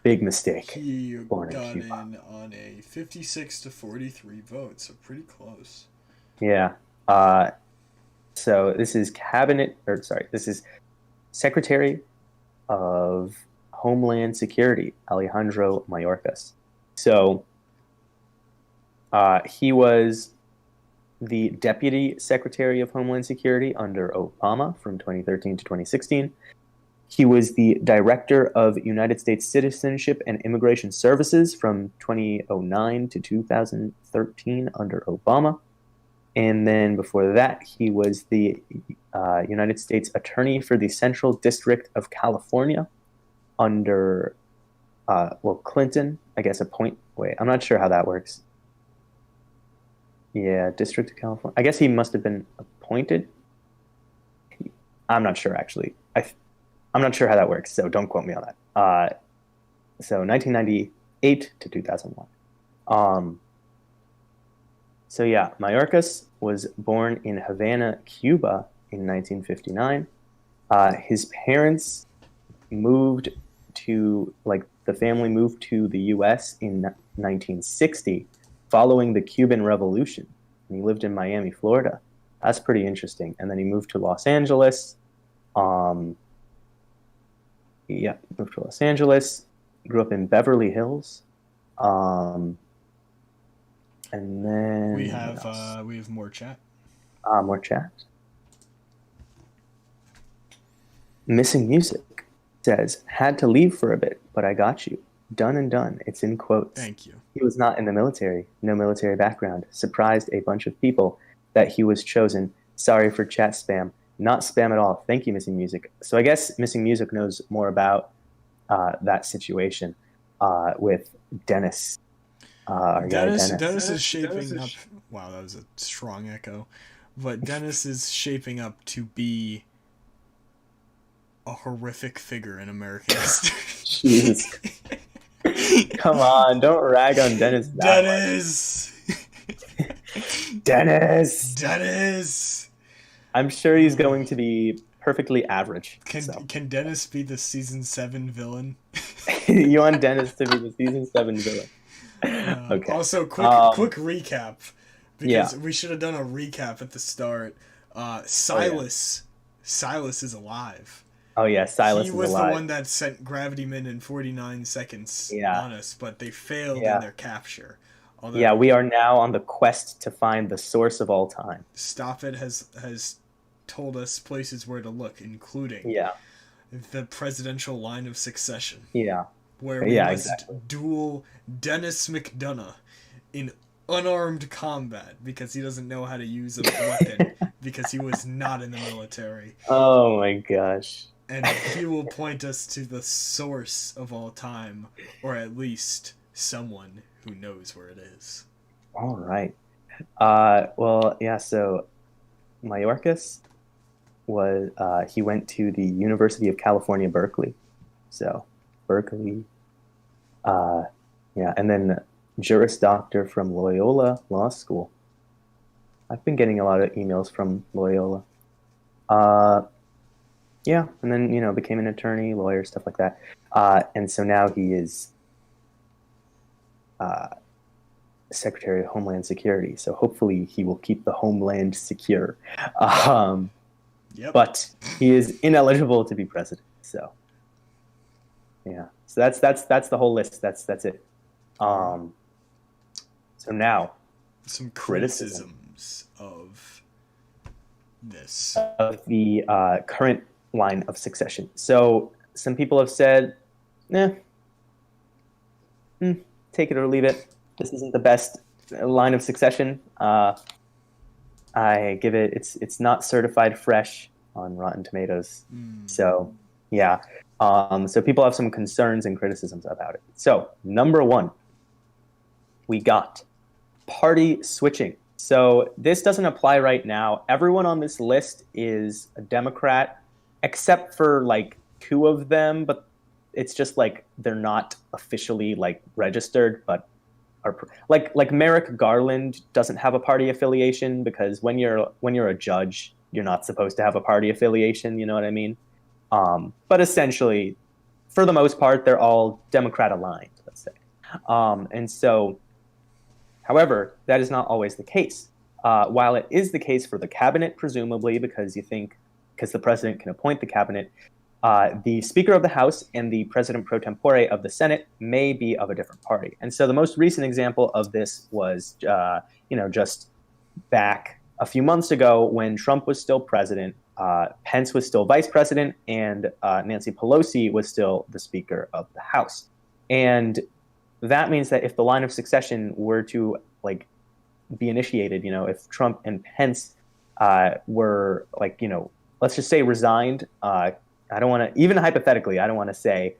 Speaker 1: Big mistake.
Speaker 2: He
Speaker 1: Born in
Speaker 2: got
Speaker 1: Cuba.
Speaker 2: in on a 56 to 43 vote, so pretty close.
Speaker 1: Yeah. So this is this is Secretary of Homeland Security, Alejandro Mayorkas. So he was the Deputy Secretary of Homeland Security under Obama from 2013 to 2016. He was the Director of United States Citizenship and Immigration Services from 2009 to 2013 under Obama. And then before that, he was the United States Attorney for the Central District of California under, Clinton, I guess, wait, I'm not sure how that works. Yeah, District of California. I guess he must have been appointed. I'm not sure, actually. I'm not sure how that works, so don't quote me on that. So 1998 to 2001. So yeah, Mayorkas was born in Havana, Cuba in 1959. His parents moved to like The family moved to the U.S. in 1960 following the Cuban Revolution, and he lived in Miami, Florida. That's pretty interesting. And then he moved to Los Angeles. Um, yeah, moved to Los Angeles. Grew up in Beverly Hills. Um, and
Speaker 2: We
Speaker 1: then what
Speaker 2: have
Speaker 1: else?
Speaker 2: uh, we have more chat.
Speaker 1: More chat. Missing Music says, had to leave for a bit, but I got you. Done and done. It's in quotes.
Speaker 2: Thank you.
Speaker 1: He was not in the military, no military background. Surprised a bunch of people that he was chosen. Sorry for chat spam. Not spam at all. Thank you, Missing Music. So I guess Missing Music knows more about that situation with Dennis, our guy
Speaker 2: Dennis is
Speaker 1: Dennis.
Speaker 2: shaping up. Wow, that was a strong echo. But Dennis is shaping up to be a horrific figure in American history.
Speaker 1: Jesus. Come on, don't rag on Dennis that
Speaker 2: Dennis!
Speaker 1: much. Dennis!
Speaker 2: Dennis!
Speaker 1: I'm sure he's going to be perfectly average.
Speaker 2: Can Dennis be the season 7 villain?
Speaker 1: You want Dennis to be the season 7 villain. Okay.
Speaker 2: Also, quick recap, because
Speaker 1: Yeah.
Speaker 2: we should have done a recap at the start. Silas is alive.
Speaker 1: Oh yeah, Silas
Speaker 2: He
Speaker 1: is
Speaker 2: was
Speaker 1: alive.
Speaker 2: the one that sent Gravity Men in 49 seconds on us, but they failed in their capture. Although
Speaker 1: Yeah, we are now on the quest to find the source of all time.
Speaker 2: Stop It has told us places where to look, including
Speaker 1: Yeah.
Speaker 2: the presidential line of succession,
Speaker 1: Yeah.
Speaker 2: where we
Speaker 1: Yeah,
Speaker 2: must
Speaker 1: exactly.
Speaker 2: duel Dennis McDonough in unarmed combat because he doesn't know how to use a weapon because he was not in the military.
Speaker 1: Oh my gosh.
Speaker 2: And he will point us to the source of all time, or at least someone who knows where it is.
Speaker 1: All right. Well, yeah, so Mayorkas was he went to the University of California, Berkeley. So Berkeley. Yeah, and then Juris Doctor from Loyola Law School. I've been getting a lot of emails from Loyola. Yeah, and then became an attorney, lawyer, stuff like that. And so now he is Secretary of Homeland Security. So hopefully he will keep the homeland secure.
Speaker 2: Yep.
Speaker 1: But he is ineligible to be president. So yeah, so that's the whole list. That's it. So now
Speaker 2: some criticisms of this.
Speaker 1: Of the current line of succession. So some people have said, take it or leave it. This isn't the best line of succession. I give it, it's not certified fresh on Rotten Tomatoes. So yeah. So people have some concerns and criticisms about it. So number one, we got party switching. So this doesn't apply right now. Everyone on this list is a Democrat, except for like 2 of them, but it's just like they're not officially like registered, but are like Merrick Garland doesn't have a party affiliation because when you're a judge, you're not supposed to have a party affiliation. You know what I mean? But essentially, for the most part, they're all Democrat aligned, let's say. And so, however, that is not always the case. While it is the case for the cabinet, presumably, because the president can appoint the cabinet, the Speaker of the House and the President pro tempore of the Senate may be of a different party. And so the most recent example of this was, just back a few months ago when Trump was still president, Pence was still vice president, and Nancy Pelosi was still the Speaker of the House. And that means that if the line of succession were to be initiated, if Trump and Pence were let's just say resigned. I don't want to, even hypothetically, I don't want to say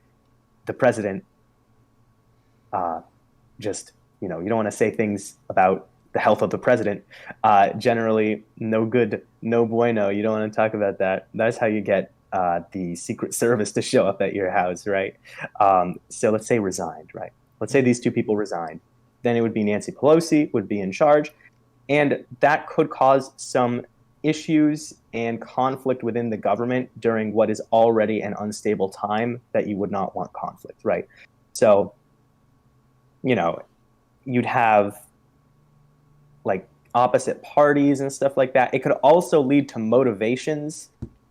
Speaker 1: the president you don't want to say things about the health of the president. Generally, no good, no bueno. You don't want to talk about that. That's how you get the Secret Service to show up at your house, right? So let's say resigned, right? Let's say these 2 people resigned. Then it would be Nancy Pelosi would be in charge. And that could cause some issues and conflict within the government during what is already an unstable time that you would not want conflict, right? So, you know, you'd have like opposite parties and stuff like that. It could also lead to motivations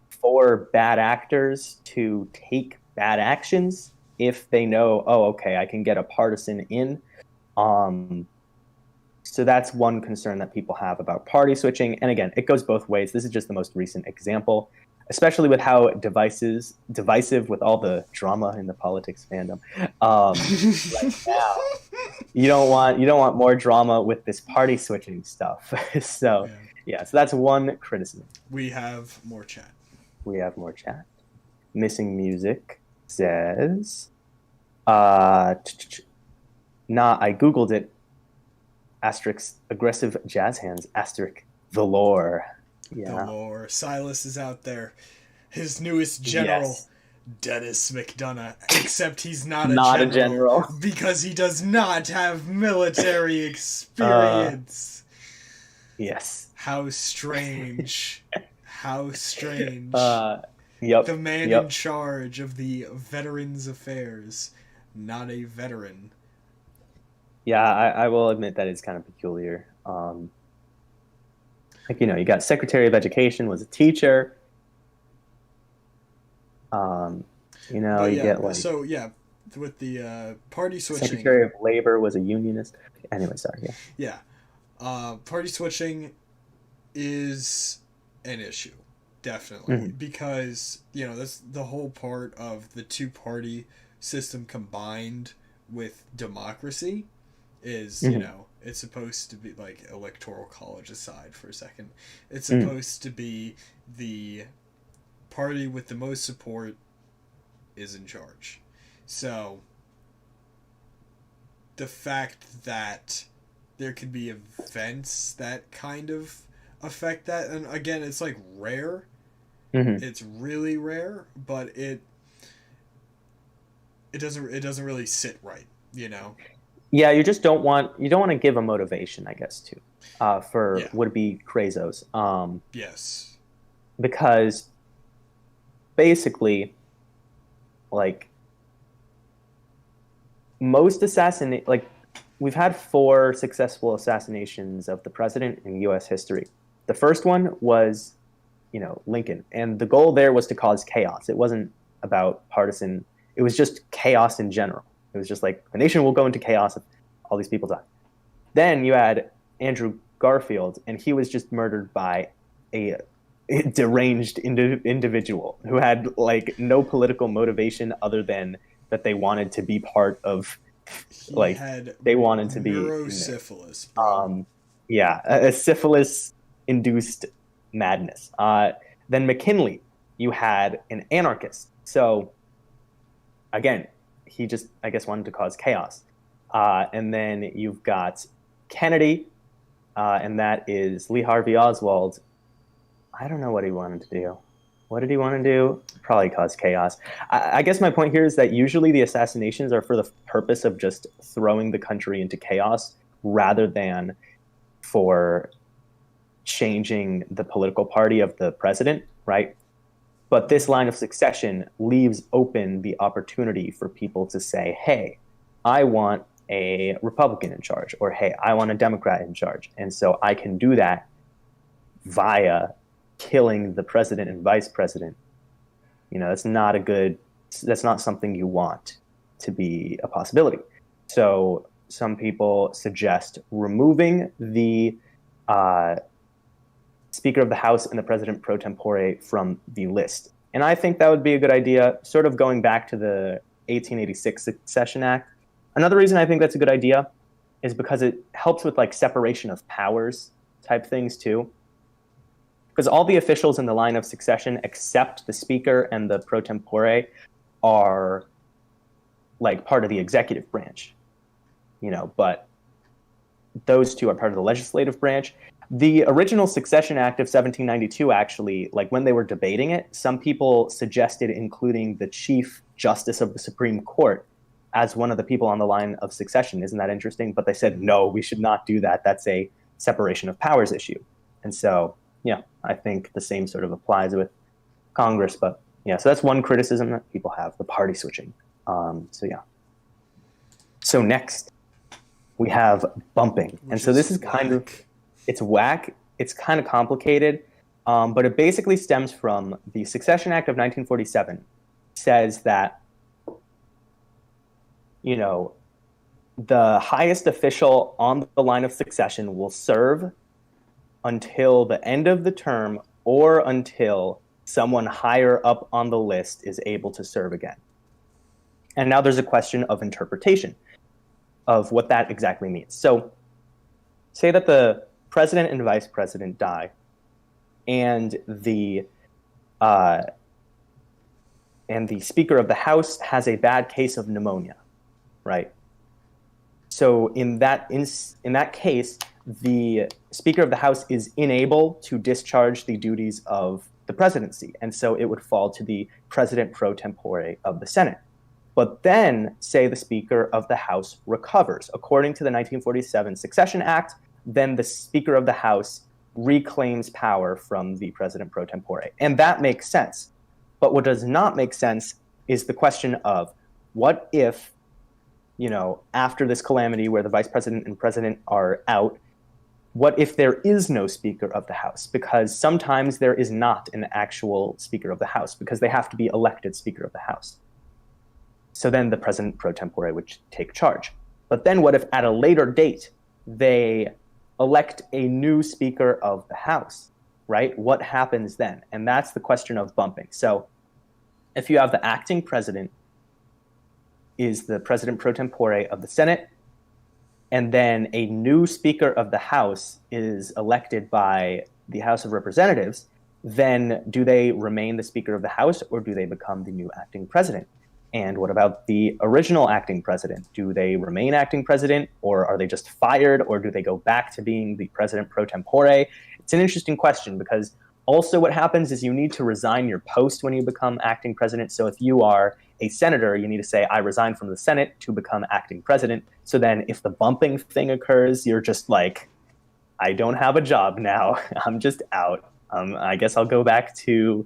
Speaker 1: for bad actors to take bad actions if they know, oh, okay, I can get a partisan in. Um, so that's one concern that people have about party switching. And again, it goes both ways. This is just the most recent example, especially with how divisive with all the drama in the politics fandom. Right now, you don't want more drama with this party switching stuff. So
Speaker 2: Yeah.
Speaker 1: yeah, so that's one criticism.
Speaker 2: We have more chat.
Speaker 1: We have more chat. Missing music says, uh, nah, I googled it. Asterisk aggressive jazz hands. Asterisk the lore.
Speaker 2: The
Speaker 1: Yeah.
Speaker 2: lore. Silas is out there. His newest general,
Speaker 1: Yes.
Speaker 2: Dennis McDonough. Except he's not a
Speaker 1: Not a
Speaker 2: general
Speaker 1: general.
Speaker 2: because he does not have military
Speaker 1: Uh,
Speaker 2: experience.
Speaker 1: yes.
Speaker 2: How strange. How strange.
Speaker 1: Uh, yep.
Speaker 2: The man in
Speaker 1: Yep.
Speaker 2: charge of the Veterans Affairs, not a veteran.
Speaker 1: Yeah, I will admit that it's kind of peculiar. Like, you got Secretary of Education was a teacher. Um,
Speaker 2: But
Speaker 1: you
Speaker 2: yeah,
Speaker 1: get like
Speaker 2: so yeah, with the party switching,
Speaker 1: Secretary of Labor was a unionist. Anyway, sorry. Yeah.
Speaker 2: yeah, party switching is an issue, definitely,
Speaker 1: Hmm.
Speaker 2: because that's the whole part of the two-party system combined with democracy is
Speaker 1: Hmm.
Speaker 2: it's supposed to be like electoral college aside for a second, it's
Speaker 1: Hmm.
Speaker 2: supposed to be the party with the most support is in charge. So the fact that there could be events that kind of affect that, and again, it's like rare.
Speaker 1: Hmm.
Speaker 2: It's really rare, but it doesn't really sit right, you know.
Speaker 1: Yeah, you don't want to give a motivation, I guess, too, for
Speaker 2: Yeah.
Speaker 1: would be crazos,
Speaker 2: Yes.
Speaker 1: because basically, like like we've had four successful assassinations of the president in U.S. history. The first one was, Lincoln, and the goal there was to cause chaos. It wasn't about partisan. It was just chaos in general. It was just like the nation will go into chaos if all these people die. Then you had Andrew Garfield, and he was just murdered by a deranged individual who had like no political motivation other than that they wanted to be part of,
Speaker 2: He
Speaker 1: like
Speaker 2: had
Speaker 1: they wanted to be in there.
Speaker 2: neurosyphilis, bro.
Speaker 1: Yeah, a syphilis induced madness. Then McKinley, you had an anarchist. So again, he just, I guess, wanted to cause chaos. And then you've got Kennedy, and that is Lee Harvey Oswald. I don't know what he wanted to do. What did he want to do? Probably cause chaos. I guess my point here is that usually the assassinations are for the purpose of just throwing the country into chaos rather than for changing the political party of the president, right? But this line of succession leaves open the opportunity for people to say, hey, I want a Republican in charge, or hey, I want a Democrat in charge. And so I can do that via killing the president and vice president. That's not something you want to be a possibility. So some people suggest removing the uh, Speaker of the House and the President pro tempore from the list. And I think that would be a good idea, sort of going back to the 1886 Succession Act. Another reason I think that's a good idea is because it helps with like separation of powers type things too. Because all the officials in the line of succession, except the Speaker and the pro tempore, are like part of the executive branch, but those two are part of the legislative branch. The original Succession Act of 1792, actually, like when they were debating it, some people suggested including the Chief Justice of the Supreme Court as one of the people on the line of succession. Isn't that interesting? But they said, no, we should not do that. That's a separation of powers issue. And so, yeah, I think the same sort of applies with Congress. But yeah, so that's one criticism that people have, the party switching. So yeah. So next we have bumping. And
Speaker 2: Which
Speaker 1: so this
Speaker 2: is
Speaker 1: is kind of,
Speaker 2: whack.
Speaker 1: it's whack. It's kind of complicated, but it basically stems from the Succession Act of 1947 says that, you know, the highest official on the line of succession will serve until the end of the term or until someone higher up on the list is able to serve again. And now there's a question of interpretation of what that exactly means. So, say that the president and vice president die, and uh, the Speaker of the House has a bad case of pneumonia, right? So in that case, the Speaker of the House is unable to discharge the duties of the presidency, and so it would fall to the president pro tempore of the Senate. But then, say the Speaker of the House recovers. According to the 1947 Succession Act, then the Speaker of the House reclaims power from the president pro tempore. And that makes sense. But what does not make sense is the question of what if, after this calamity where the vice president and president are out, what if there is no Speaker of the House? Because sometimes there is not an actual Speaker of the House because they have to be elected Speaker of the House. So then the president pro tempore would take charge. But then what if at a later date they elect a new Speaker of the House, right? What happens then? And that's the question of bumping. So if you have the acting president is the president pro tempore of the Senate, and then a new Speaker of the House is elected by the House of Representatives, then do they remain the Speaker of the House or do they become the new acting president? And what about the original acting president? Do they remain acting president, or are they just fired, or do they go back to being the president pro tempore? It's an interesting question because also what happens is you need to resign your post when you become acting president. So if you are a senator, you need to say, I resign from the Senate to become acting president. So then if the bumping thing occurs, you're just like, I don't have a job now. I'm just out. I guess I'll go back to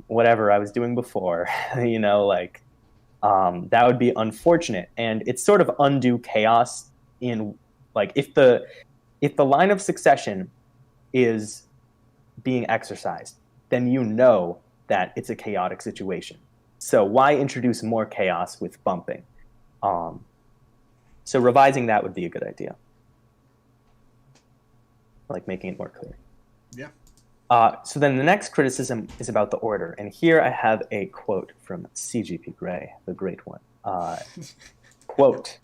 Speaker 1: whatever I was doing before, that would be unfortunate. And it's sort of undue chaos in if the line of succession is being exercised, then that it's a chaotic situation. So why introduce more chaos with bumping? So revising that would be a good idea. Making it more clear.
Speaker 2: Yeah.
Speaker 1: So then the next criticism is about the order. And here I have a quote from C.G.P. Gray, the great one. Quote,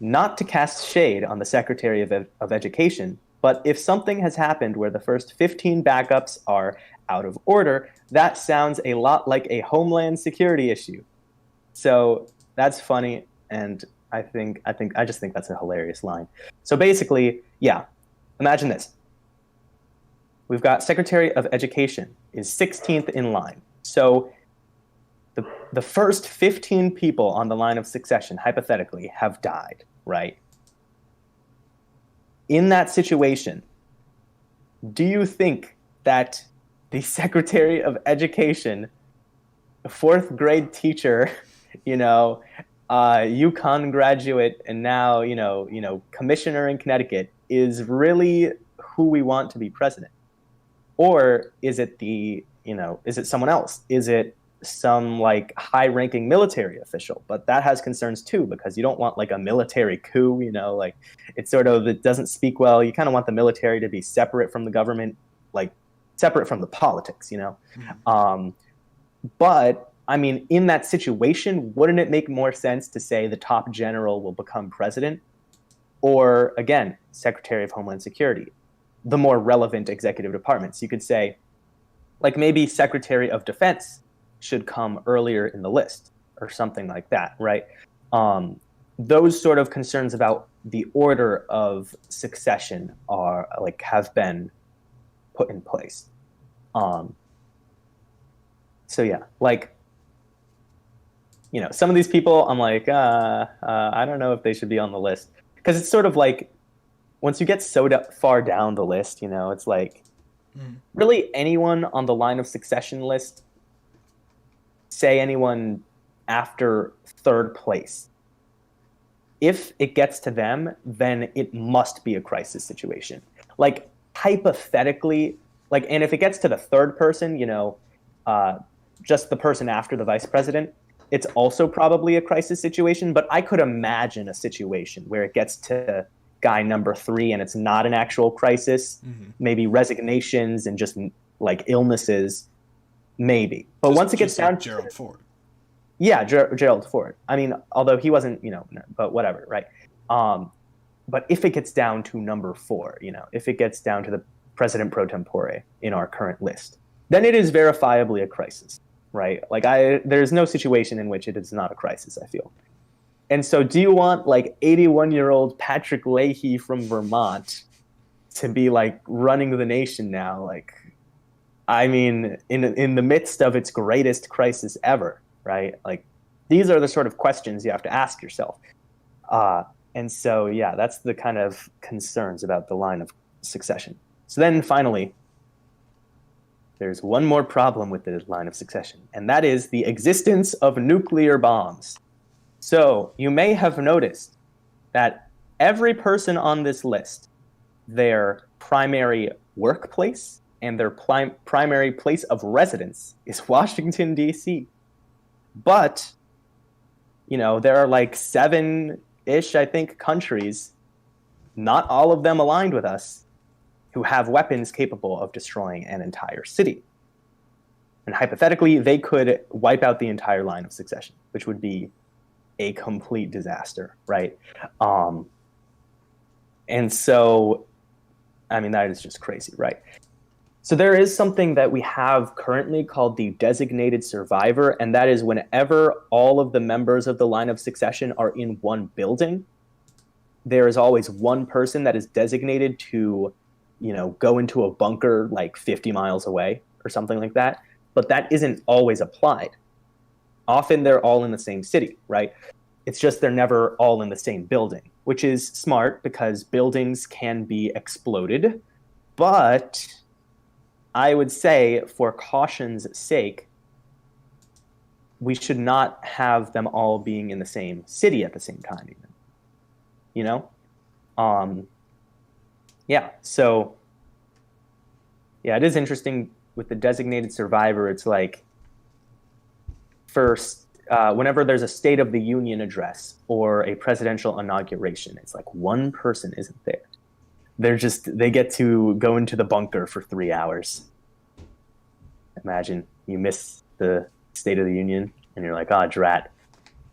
Speaker 1: not to cast shade on the Secretary of Education, but if something has happened where the first 15 backups are out of order, that sounds a lot like a Homeland Security issue. So that's funny, and I just think that's a hilarious line. So basically, yeah, imagine this. We've got Secretary of Education is 16th in line. So the first 15 people on the line of succession, hypothetically, have died, right? In that situation, do you think that the Secretary of Education, a fourth grade teacher, UConn graduate, and now, commissioner in Connecticut, is really who we want to be president? Or is it is it someone else? Is it some high-ranking military official? But that has concerns too, because you don't want a military coup, it doesn't speak well. You kind of want the military to be separate from the government, separate from the politics, Mm-hmm. But I mean, in that situation, wouldn't it make more sense to say the top general will become president? Or again, Secretary of Homeland Security, the more relevant executive departments. You could say, maybe Secretary of Defense should come earlier in the list or something like that, right? Those sort of concerns about the order of succession are have been put in place. So yeah, some of these people, I'm I don't know if they should be on the list, because it's sort of once you get so far down the list, it's really anyone on the line of succession list, say anyone after third place. If it gets to them, then it must be a crisis situation. Like hypothetically, like, and if it gets to the third person, just the person after the vice president, it's also probably a crisis situation. But I could imagine a situation where it gets to guy number 3 and it's not an actual crisis, maybe resignations and just like illnesses, maybe. But once it gets down
Speaker 2: like Gerald Ford.
Speaker 1: Yeah, Gerald Ford. I mean, although he wasn't, but whatever, right? But if it gets down to number 4, if it gets down to the president pro tempore in our current list, then it is verifiably a crisis, right? Like there's no situation in which it is not a crisis, I feel. And so do you want like 81-year-old Patrick Leahy from Vermont to be like running the nation now? Like, I mean, in the midst of its greatest crisis ever, right? Like, these are the sort of questions you have to ask yourself. And so, yeah, that's the kind of concerns about the line of succession. So then finally, there's one more problem with the line of succession, and that is the existence of nuclear bombs. So you may have noticed that every person on this list, their primary workplace and their primary place of residence is Washington, D.C. But, there are like 7-ish, I think, countries, not all of them aligned with us, who have weapons capable of destroying an entire city. And hypothetically, they could wipe out the entire line of succession, which would be a complete disaster, right? And so, I mean, that is just crazy, right? So there is something that we have currently called the designated survivor, and that is whenever all of the members of the line of succession are in one building, there is always one person that is designated to, go into a bunker like 50 miles away or something like that. But that isn't always applied. Often they're all in the same city, right? It's just they're never all in the same building, which is smart because buildings can be exploded. But I would say, for caution's sake, we should not have them all being in the same city at the same time, even. Yeah, so, yeah, it is interesting with the designated survivor. It's like, first, whenever there's a State of the Union address or a presidential inauguration, it's like one person isn't there. They get to go into the bunker for 3 hours. Imagine you miss the State of the Union and you're like, drat,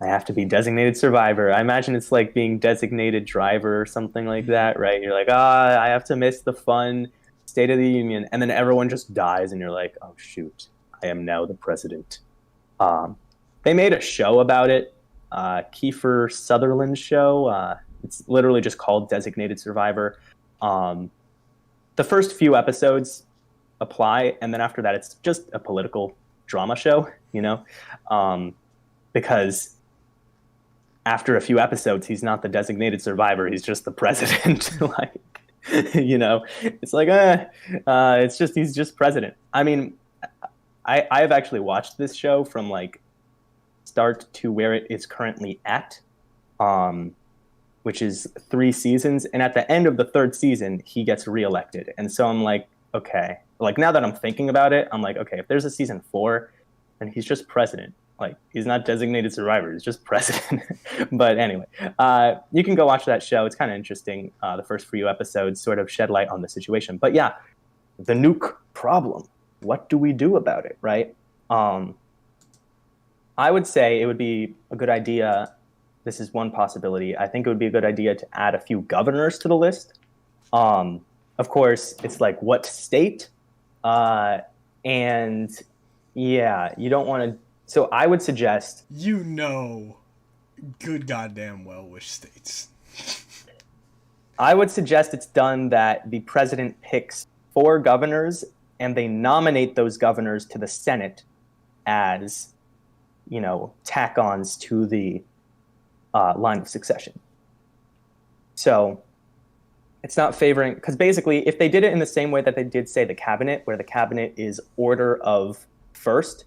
Speaker 1: I have to be designated survivor. I imagine it's like being designated driver or something like that, right? You're like, I have to miss the fun State of the Union. And then everyone just dies and you're like, oh, shoot, I am now the president. They made a show about it, Kiefer Sutherland's show. It's literally just called Designated Survivor. The first few episodes apply, and then after that, it's just a political drama show, because after a few episodes, he's not the designated survivor; he's just the president. It's like, he's just president. I mean, I have actually watched this show from like start to where it is currently at, which is 3 seasons. And at the end of the 3rd season, he gets reelected. And so I'm like, okay, like now that I'm thinking about it, I'm like, okay, if there's a season 4, then he's just president. Like, he's not designated survivor, he's just president. But anyway, you can go watch that show. It's kind of interesting. The first few episodes sort of shed light on the situation. But yeah, the nuke problem. What do we do about it, right? I would say it would be a good idea. This is one possibility. I think it would be a good idea to add a few governors to the list. Of course, it's like what state? And yeah, you don't want to. So I would suggest.
Speaker 2: Good goddamn well which states.
Speaker 1: I would suggest it's done that the president picks 4 governors and they nominate those governors to the Senate as, tack-ons to the line of succession. So it's not favoring, because basically if they did it in the same way that they did, say, the cabinet, where the cabinet is order of first,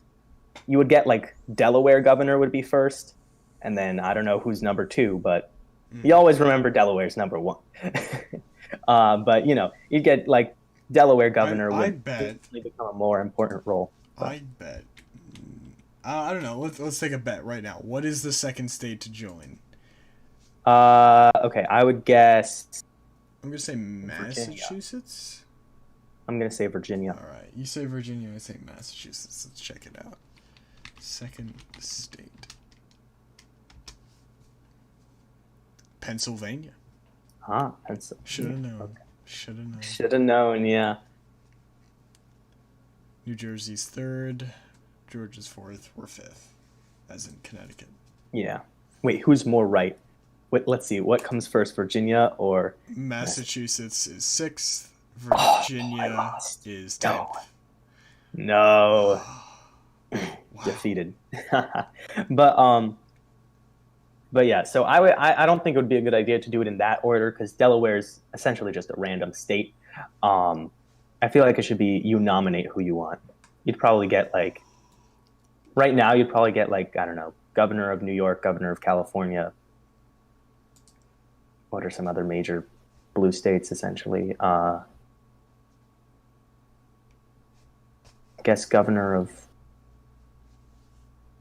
Speaker 1: you would get like Delaware governor would be first, and then I don't know who's number two, but you
Speaker 2: Mm.
Speaker 1: always remember Delaware's number one. But you'd get like Delaware governor
Speaker 2: I
Speaker 1: would
Speaker 2: bet.
Speaker 1: instantly become a more important role. But
Speaker 2: I bet. I don't know. Let's take a bet right now. What is the second state to join?
Speaker 1: okay, I would guess
Speaker 2: I'm gonna say
Speaker 1: Virginia.
Speaker 2: Massachusetts.
Speaker 1: I'm gonna say Virginia.
Speaker 2: All right, you say Virginia, I say Massachusetts. Let's check it out. Second state. Pennsylvania.
Speaker 1: Pencil.
Speaker 2: Should have known. Should have known.
Speaker 1: Should have known. Yeah.
Speaker 2: New Jersey's third. Georgia's fourth. We're fifth, as in Connecticut.
Speaker 1: Yeah. Wait, who's more right? Wait, let's see. What comes first, Virginia or
Speaker 2: Massachusetts is sixth.
Speaker 1: Oh,
Speaker 2: Virginia is 10th.
Speaker 1: No.
Speaker 2: Wow.
Speaker 1: Defeated. but but yeah, so I don't think it would be a good idea to do it in that order because Delaware is essentially just a random state. I feel like it should be you nominate who you want. You'd probably get like right now you'd probably get like I don't know, governor of New York, governor of California. What are some other major blue states essentially? I guess governor of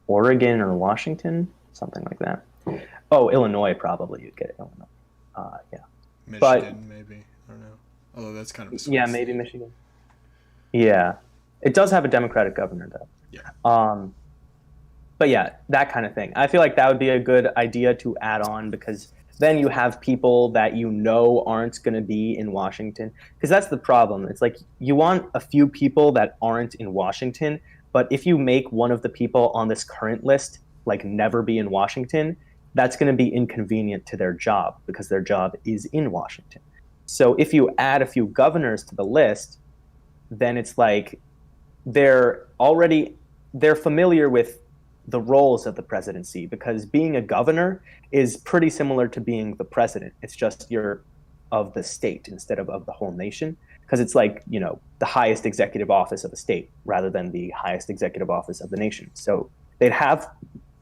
Speaker 1: Oregon or Washington, something like that. Oh, Illinois probably you'd get Illinois. Yeah,
Speaker 2: Michigan,
Speaker 1: but
Speaker 2: maybe. I don't know. Although that's kind of a
Speaker 1: yeah,
Speaker 2: swing
Speaker 1: maybe
Speaker 2: state.
Speaker 1: Michigan. Yeah, it does have a Democratic governor though.
Speaker 2: Yeah.
Speaker 1: But yeah, that kind of thing. I feel like that would be a good idea to add on because then you have people that you know aren't going to be in Washington. Because that's the problem. It's like you want a few people that aren't in Washington, but if you make one of the people on this current list like never be in Washington, that's going to be inconvenient to their job because their job is in Washington. So if you add a few governors to the list, then it's like they're familiar with the roles of the presidency because being a governor is pretty similar to being the president. It's just you're of the state instead of the whole nation because it's like, the highest executive office of a state rather than the highest executive office of the nation. So they'd have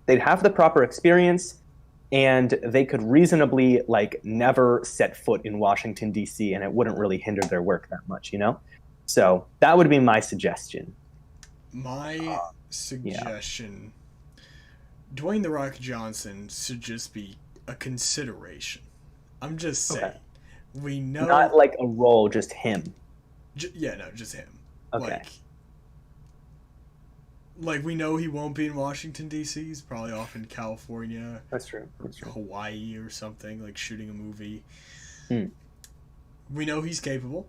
Speaker 1: the proper experience and they could reasonably like never set foot in Washington D.C. and it wouldn't really hinder their work that much. So that would be my suggestion.
Speaker 2: My suggestion, Dwayne "The Rock" Johnson should just be a consideration. I'm just saying.
Speaker 1: Okay.
Speaker 2: We know.
Speaker 1: Not like a role, just him.
Speaker 2: Yeah, no, just him.
Speaker 1: Okay.
Speaker 2: Like we know he won't be in Washington D.C. He's probably off in California.
Speaker 1: That's true.
Speaker 2: Or Hawaii or something, like shooting a movie.
Speaker 1: Hmm.
Speaker 2: We know he's capable.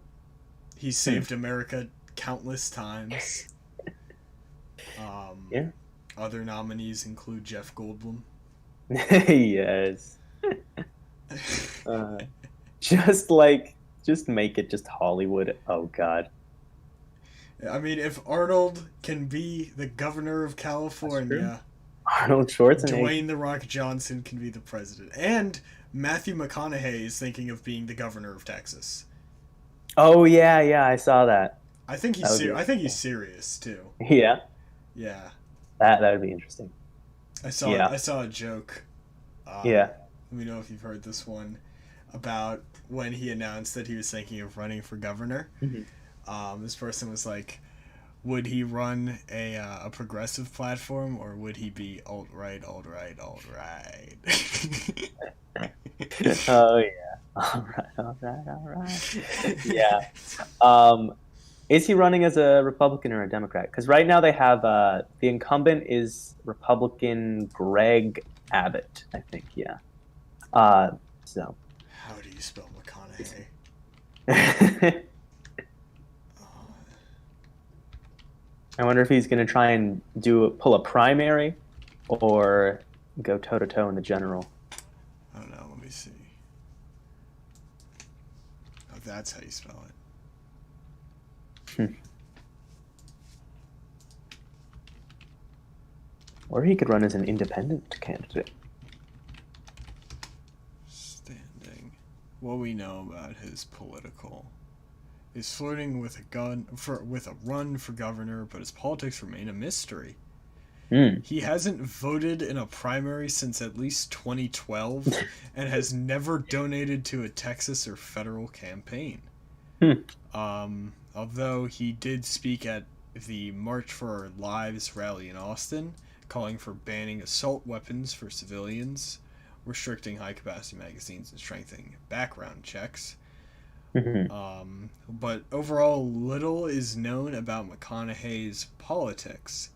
Speaker 2: He's saved America countless times.
Speaker 1: Yeah.
Speaker 2: Other nominees include Jeff Goldblum.
Speaker 1: Yes. Just make it just Hollywood. Oh God.
Speaker 2: I mean, if Arnold can be the governor of California,
Speaker 1: Arnold Schwarzenegger.
Speaker 2: Dwayne "The Rock" Johnson can be the president, and Matthew McConaughey is thinking of being the governor of Texas.
Speaker 1: Oh yeah, I saw that.
Speaker 2: I think he's serious too.
Speaker 1: Yeah.
Speaker 2: Yeah.
Speaker 1: That would be interesting.
Speaker 2: I saw a joke.
Speaker 1: Yeah.
Speaker 2: Let me know if you've heard this one about when he announced that he was thinking of running for governor.
Speaker 1: Mm-hmm.
Speaker 2: This person was like, would he run a progressive platform or would he be alt-right?
Speaker 1: Oh yeah. All right. Yeah. Is he running as a Republican or a Democrat? Because right now they have the incumbent is Republican Greg Abbott, I think. Yeah. So.
Speaker 2: How do you spell McConaughey?
Speaker 1: I wonder if he's going to try and pull a primary or go toe to toe in the general.
Speaker 2: I don't know. Let me see. Oh, that's how you spell it.
Speaker 1: Or he could run as an independent candidate.
Speaker 2: Standing. What we know about his political is flirting with a run for governor, but his politics remain a mystery.
Speaker 1: Mm.
Speaker 2: He hasn't voted in a primary since at least 2012 and has never donated to a Texas or federal campaign.
Speaker 1: Hmm.
Speaker 2: Although he did speak at the March for Our Lives rally in Austin, calling for banning assault weapons for civilians, restricting high capacity magazines, and strengthening background checks.
Speaker 1: Hmm.
Speaker 2: But overall, little is known about McConaughey's politics.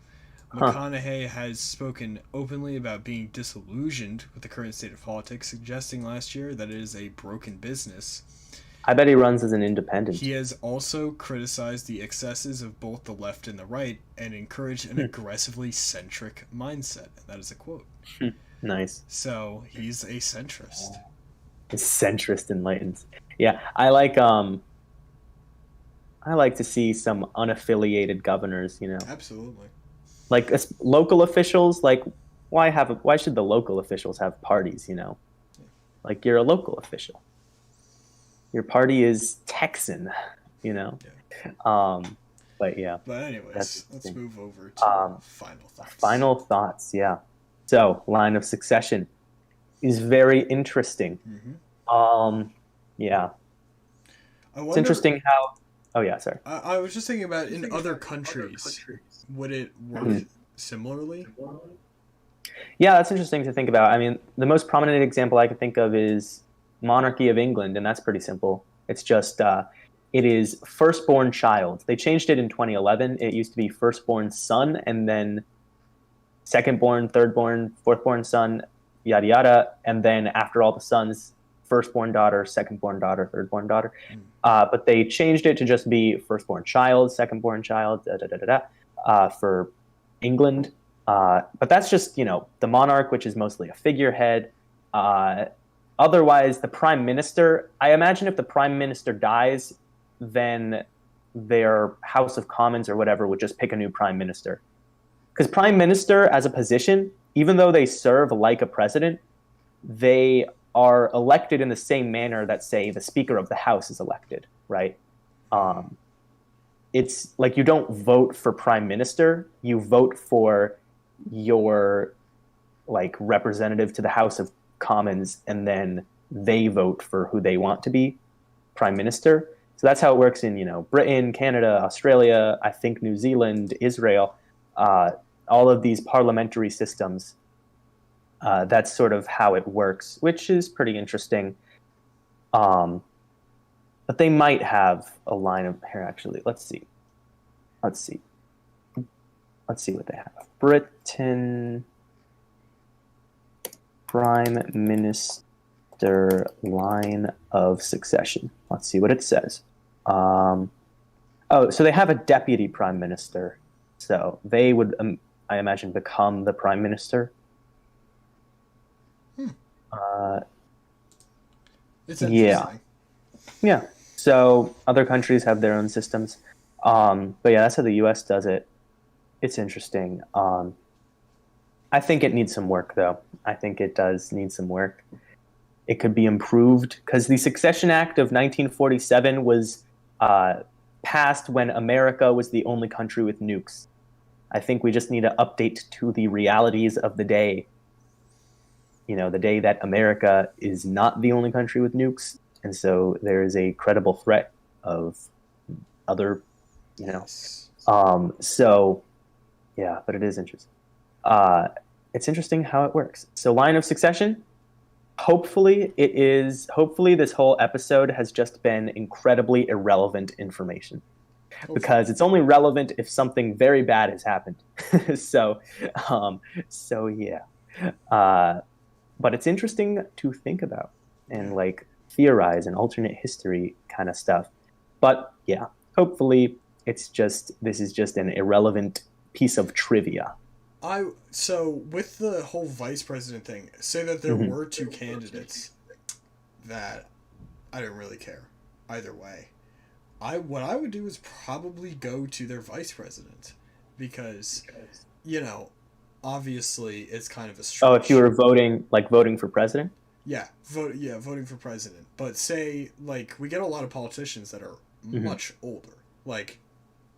Speaker 1: Huh.
Speaker 2: McConaughey has spoken openly about being disillusioned with the current state of politics, suggesting last year that it is a broken business.
Speaker 1: I bet he runs as an
Speaker 2: He
Speaker 1: independent.
Speaker 2: has also criticized the excesses of both the left and the right and encouraged an
Speaker 1: Hmm.
Speaker 2: aggressively centric mindset. That is a quote.
Speaker 1: Hmm. Nice.
Speaker 2: So he's a centrist.
Speaker 1: Centrist enlightens. Yeah, I like to see some unaffiliated governors,
Speaker 2: Absolutely.
Speaker 1: like local officials. Like, why should the local officials have parties? Like you're a local official. Your party is Texan, you know.
Speaker 2: Yeah.
Speaker 1: Um, but yeah,
Speaker 2: But
Speaker 1: that's
Speaker 2: anyways, let's
Speaker 1: interesting.
Speaker 2: move over to final thoughts.
Speaker 1: Final thoughts. Yeah. So, line of succession is very interesting.
Speaker 2: Mm-hmm.
Speaker 1: Um, yeah,
Speaker 2: I
Speaker 1: it's
Speaker 2: wonder.
Speaker 1: interesting how. Oh yeah, sorry.
Speaker 2: I was just thinking about in other countries, would it work
Speaker 1: Mhm.
Speaker 2: similarly?
Speaker 1: Yeah, that's interesting to think about. I mean, the most prominent example I can think of is monarchy of England, and that's pretty simple. It's just it is firstborn child. They changed it in 2011. It used to be firstborn son, and then secondborn, thirdborn, fourthborn son, yada yada, and then after all the sons, firstborn daughter, secondborn daughter, thirdborn daughter.
Speaker 2: Mm.
Speaker 1: But they changed it to just be firstborn child, secondborn child, da, da, da, da, da, for England. But that's just the monarch, which is mostly a figurehead. Uh, Otherwise, the prime minister. I imagine if the prime minister dies, then their House of Commons or whatever would just pick a new prime minister. Because prime minister as a position, even though they serve like a president, they are elected in the same manner that, say, the Speaker of the House is elected, right? Um, it's like you don't vote for prime minister, you vote for your like representative to the House of Commons, and then they vote for who they want to be prime minister. So that's how it works in Britain, Canada, Australia, I think New Zealand, Israel, uh, all of these parliamentary systems. That's sort of how it works, which is pretty interesting. Um, but they might have a line of here. Actually, let's see, let's see what they have. Britain prime minister line of succession. Let's see what it says. So they have a deputy prime minister. So they would, I imagine, become the prime minister.
Speaker 2: Hmm.
Speaker 1: Uh,
Speaker 2: It's
Speaker 1: yeah,
Speaker 2: interesting.
Speaker 1: yeah. So other countries have their own systems. But yeah, that's how the U.S. does it. It's interesting. I think it needs some work, though. I think it does need some work. It could be improved because the Succession Act of 1947 was passed when America was the only country with nukes. I think we just need to update to the realities of the day. The day that America is not the only country with nukes, and so there is a credible threat of other, you know.
Speaker 2: Yes.
Speaker 1: So yeah, but it is interesting. Uh, it's interesting how it works. So line of succession. Hopefully this whole episode has just been incredibly irrelevant information
Speaker 2: Hopefully.
Speaker 1: because it's only relevant if something very bad has happened. so, um, so yeah. Uh, but it's interesting to think about
Speaker 2: Yeah.
Speaker 1: and like theorize and alternate history kind of stuff. But yeah, hopefully this is just an irrelevant piece of trivia.
Speaker 2: So with the whole vice president thing, say that there
Speaker 1: Mhm.
Speaker 2: were two candidates that I didn't really care either way. What I would do is probably go to their vice president because you know obviously it's kind of a
Speaker 1: Oh, if you
Speaker 2: stretch.
Speaker 1: were voting for president?
Speaker 2: Voting for president. But say like we get a lot of politicians that are
Speaker 1: Hmm.
Speaker 2: much older. Like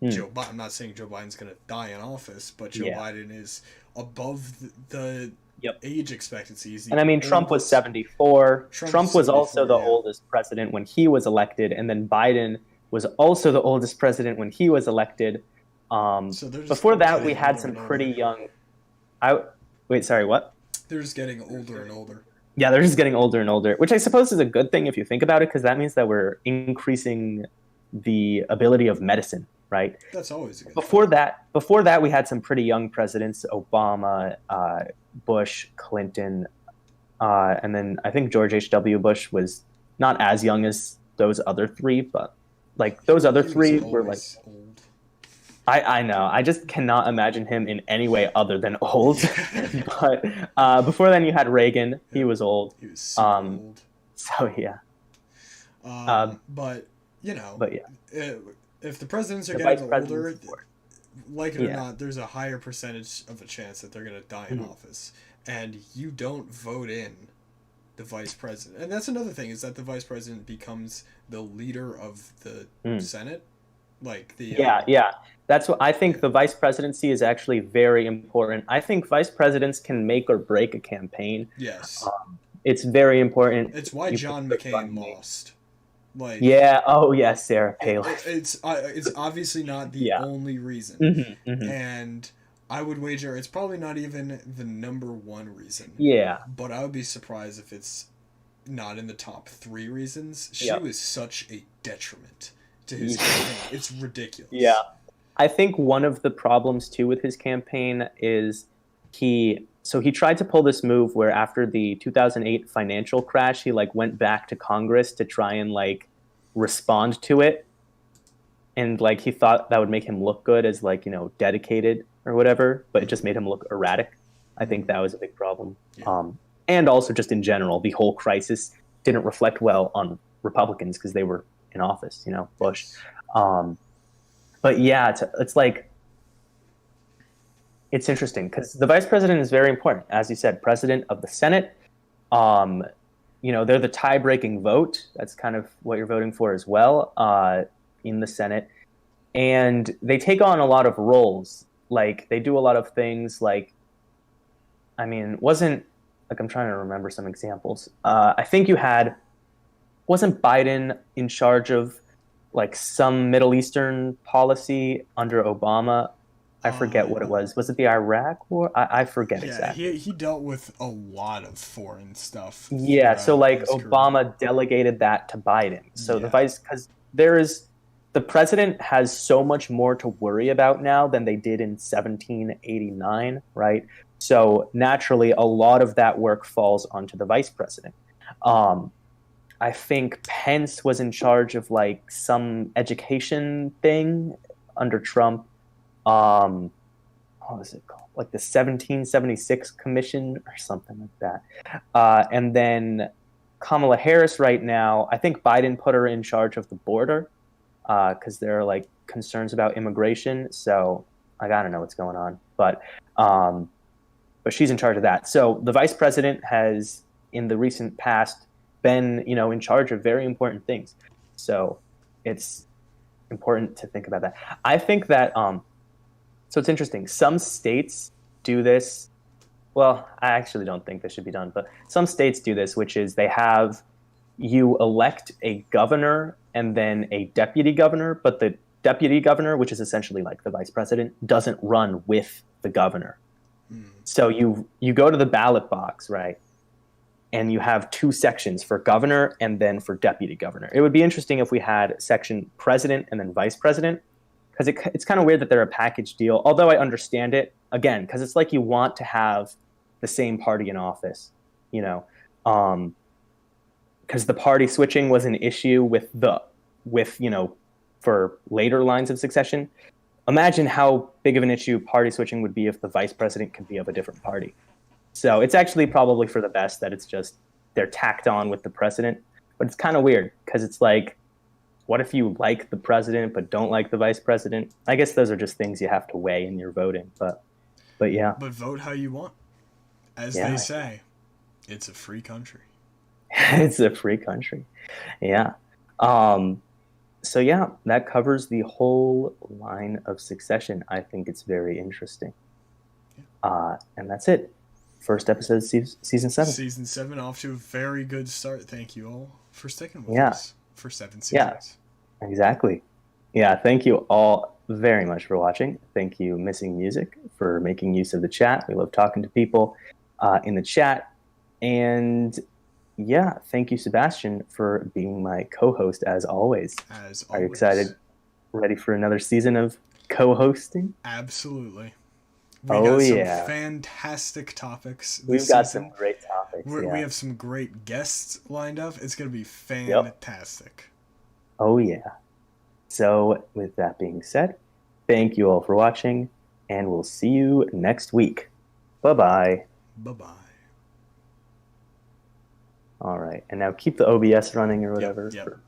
Speaker 1: Hmm.
Speaker 2: I'm not saying Joe Biden's going to die in office, but Joe
Speaker 1: Yeah.
Speaker 2: Biden is above the
Speaker 1: Yep.
Speaker 2: age expectancy. He's the
Speaker 1: And I mean, Trump was
Speaker 2: oldest.
Speaker 1: 74.
Speaker 2: Trump is
Speaker 1: Trump was also
Speaker 2: 74,
Speaker 1: the
Speaker 2: yeah.
Speaker 1: oldest president when he was elected, and then Biden was also the oldest president when he was elected.
Speaker 2: So they're just
Speaker 1: Before that, we
Speaker 2: getting
Speaker 1: had
Speaker 2: older
Speaker 1: some
Speaker 2: and
Speaker 1: pretty
Speaker 2: older.
Speaker 1: young. I wait, sorry, what?
Speaker 2: They're just getting older and older.
Speaker 1: Yeah, they're just getting older and older, which I suppose is a good thing if you think about it, because that means that we're increasing the ability of medicine, right?
Speaker 2: That's always a good thing.
Speaker 1: Before that, we had some pretty young presidents: Obama, Bush, Clinton, and then I think George H.W. Bush was not as young as those other three, but like those other
Speaker 2: He was
Speaker 1: three were like,
Speaker 2: always old.
Speaker 1: I know. I just cannot imagine him in any way other than old.
Speaker 2: Yeah.
Speaker 1: But before then, you had Reagan. He
Speaker 2: Yep.
Speaker 1: was old.
Speaker 2: He was super
Speaker 1: Um,
Speaker 2: old.
Speaker 1: so yeah. Um,
Speaker 2: But you know,
Speaker 1: but yeah,
Speaker 2: i- if the presidents are
Speaker 1: the
Speaker 2: getting
Speaker 1: vice
Speaker 2: older,
Speaker 1: presidency board.
Speaker 2: like it or
Speaker 1: Yeah.
Speaker 2: not, there's a higher percentage of a chance that they're gonna die in
Speaker 1: Mhm.
Speaker 2: office, and you don't vote in the vice president. And that's another thing, is that the vice president becomes the leader of the
Speaker 1: Mm.
Speaker 2: Senate, like the
Speaker 1: Yeah, yeah. That's what I
Speaker 2: yeah.
Speaker 1: think. The vice presidency is actually very important. I think vice presidents can make or break a campaign.
Speaker 2: Yes,
Speaker 1: It's very important.
Speaker 2: it's why
Speaker 1: You put
Speaker 2: John
Speaker 1: the
Speaker 2: McCain
Speaker 1: running mate.
Speaker 2: lost. Like
Speaker 1: Yeah. Oh, yes, Sarah Palin.
Speaker 2: it's obviously not the
Speaker 1: Yeah.
Speaker 2: only reason,
Speaker 1: Hmm, hmm.
Speaker 2: and I would wager it's probably not even the number one reason,
Speaker 1: Yeah.
Speaker 2: but I would be surprised if it's not in the top three reasons. She
Speaker 1: Yep.
Speaker 2: was such a detriment to his
Speaker 1: Yeah.
Speaker 2: campaign. It's
Speaker 1: Yeah.
Speaker 2: ridiculous.
Speaker 1: I think one of the problems too with his campaign is he tried to pull this move where after the 2008 financial crash, he like went back to Congress to try and like respond to it, and like he thought that would make him look good as like, dedicated or whatever, but it just made him look erratic. I think
Speaker 2: Mm-hmm.
Speaker 1: that was a big problem.
Speaker 2: Yeah.
Speaker 1: And also just in general, the whole crisis didn't reflect well on Republicans because they were in office, Bush.
Speaker 2: Yes.
Speaker 1: Um, but yeah, it's like it's interesting because the vice president is very important, as you said, president of the Senate. Um, they're the tie-breaking vote. That's kind of what you're voting for as well in the Senate, and they take on a lot of roles. Like they do a lot of things. Like, I mean, wasn't like I'm trying to remember some examples. I think you had wasn't Biden in charge of like some Middle Eastern policy under Obama? I forget
Speaker 2: Uh,
Speaker 1: what it was. Was it the Iraq War? I forget
Speaker 2: yeah,
Speaker 1: exactly.
Speaker 2: he dealt with a lot of foreign stuff
Speaker 1: Yeah, so
Speaker 2: throughout
Speaker 1: like
Speaker 2: his career.
Speaker 1: Obama delegated that to Biden. So the
Speaker 2: Yeah.
Speaker 1: vice, because there is the president has so much more to worry about now than they did in 1789, right? So naturally, a lot of that work falls onto the vice president. Um, I think Pence was in charge of like some education thing under Trump. Um, what was it called? Like the 1776 Commission or something like that. And then Kamala Harris right now, I think Biden put her in charge of the border because there are like concerns about immigration. So I gotta know what's going on, um, but she's in charge of that. So the vice president has, in the recent past, been in charge of very important things. So it's important to think about that. I think that so it's interesting. Some states do this. Well, I actually don't think this should be done, but some states do this, which is you elect a governor and then a deputy governor, but the deputy governor, which is essentially like the vice president, doesn't run with the governor.
Speaker 2: Mm.
Speaker 1: So you go to the ballot box, right? And you have two sections for governor and then for deputy governor. It would be interesting if we had section president and then vice president, because it's kind of weird that they're a package deal. Although I understand it again, because it's like you want to have the same party in office, you know, because the party switching was an issue with for later lines of succession. Imagine how big of an issue party switching would be if the vice president could be of a different party. So it's actually probably for the best that it's just they're tacked on with the president. But it's kind of weird because it's like, what if you like the president but don't like the vice president? I guess those are just things you have to weigh in your voting. But yeah,
Speaker 2: But vote how you want. As they
Speaker 1: yeah,
Speaker 2: say, it's a free country.
Speaker 1: it's a free country. Yeah. Um, So yeah, that covers the whole line of Succession. I think it's very interesting.
Speaker 2: Yeah.
Speaker 1: And that's it. First episode of season 7.
Speaker 2: Season 7 off to a very good start. Thank you all for sticking with
Speaker 1: Yeah,
Speaker 2: us for 7
Speaker 1: yeah,
Speaker 2: seasons.
Speaker 1: exactly. Yeah, thank you all very much for watching. Thank you, Missing Music, for making use of the chat. We love talking to people in the chat. And yeah, thank you, Sebastian, for being my co-host as always.
Speaker 2: As
Speaker 1: Are you
Speaker 2: always.
Speaker 1: excited? Ready for another season of co-hosting?
Speaker 2: Absolutely. We
Speaker 1: Oh
Speaker 2: got some
Speaker 1: yeah,
Speaker 2: fantastic topics this
Speaker 1: we've got some
Speaker 2: season.
Speaker 1: great topics.
Speaker 2: We
Speaker 1: Yeah.
Speaker 2: have some great guests lined up. It's going to be
Speaker 1: Yep.
Speaker 2: fantastic.
Speaker 1: Oh yeah. So with that being said, thank you all for watching, and we'll see you next week. Bye bye.
Speaker 2: Bye bye.
Speaker 1: All right, and now keep the OBS running or
Speaker 2: Yep,
Speaker 1: whatever
Speaker 2: yep.
Speaker 1: for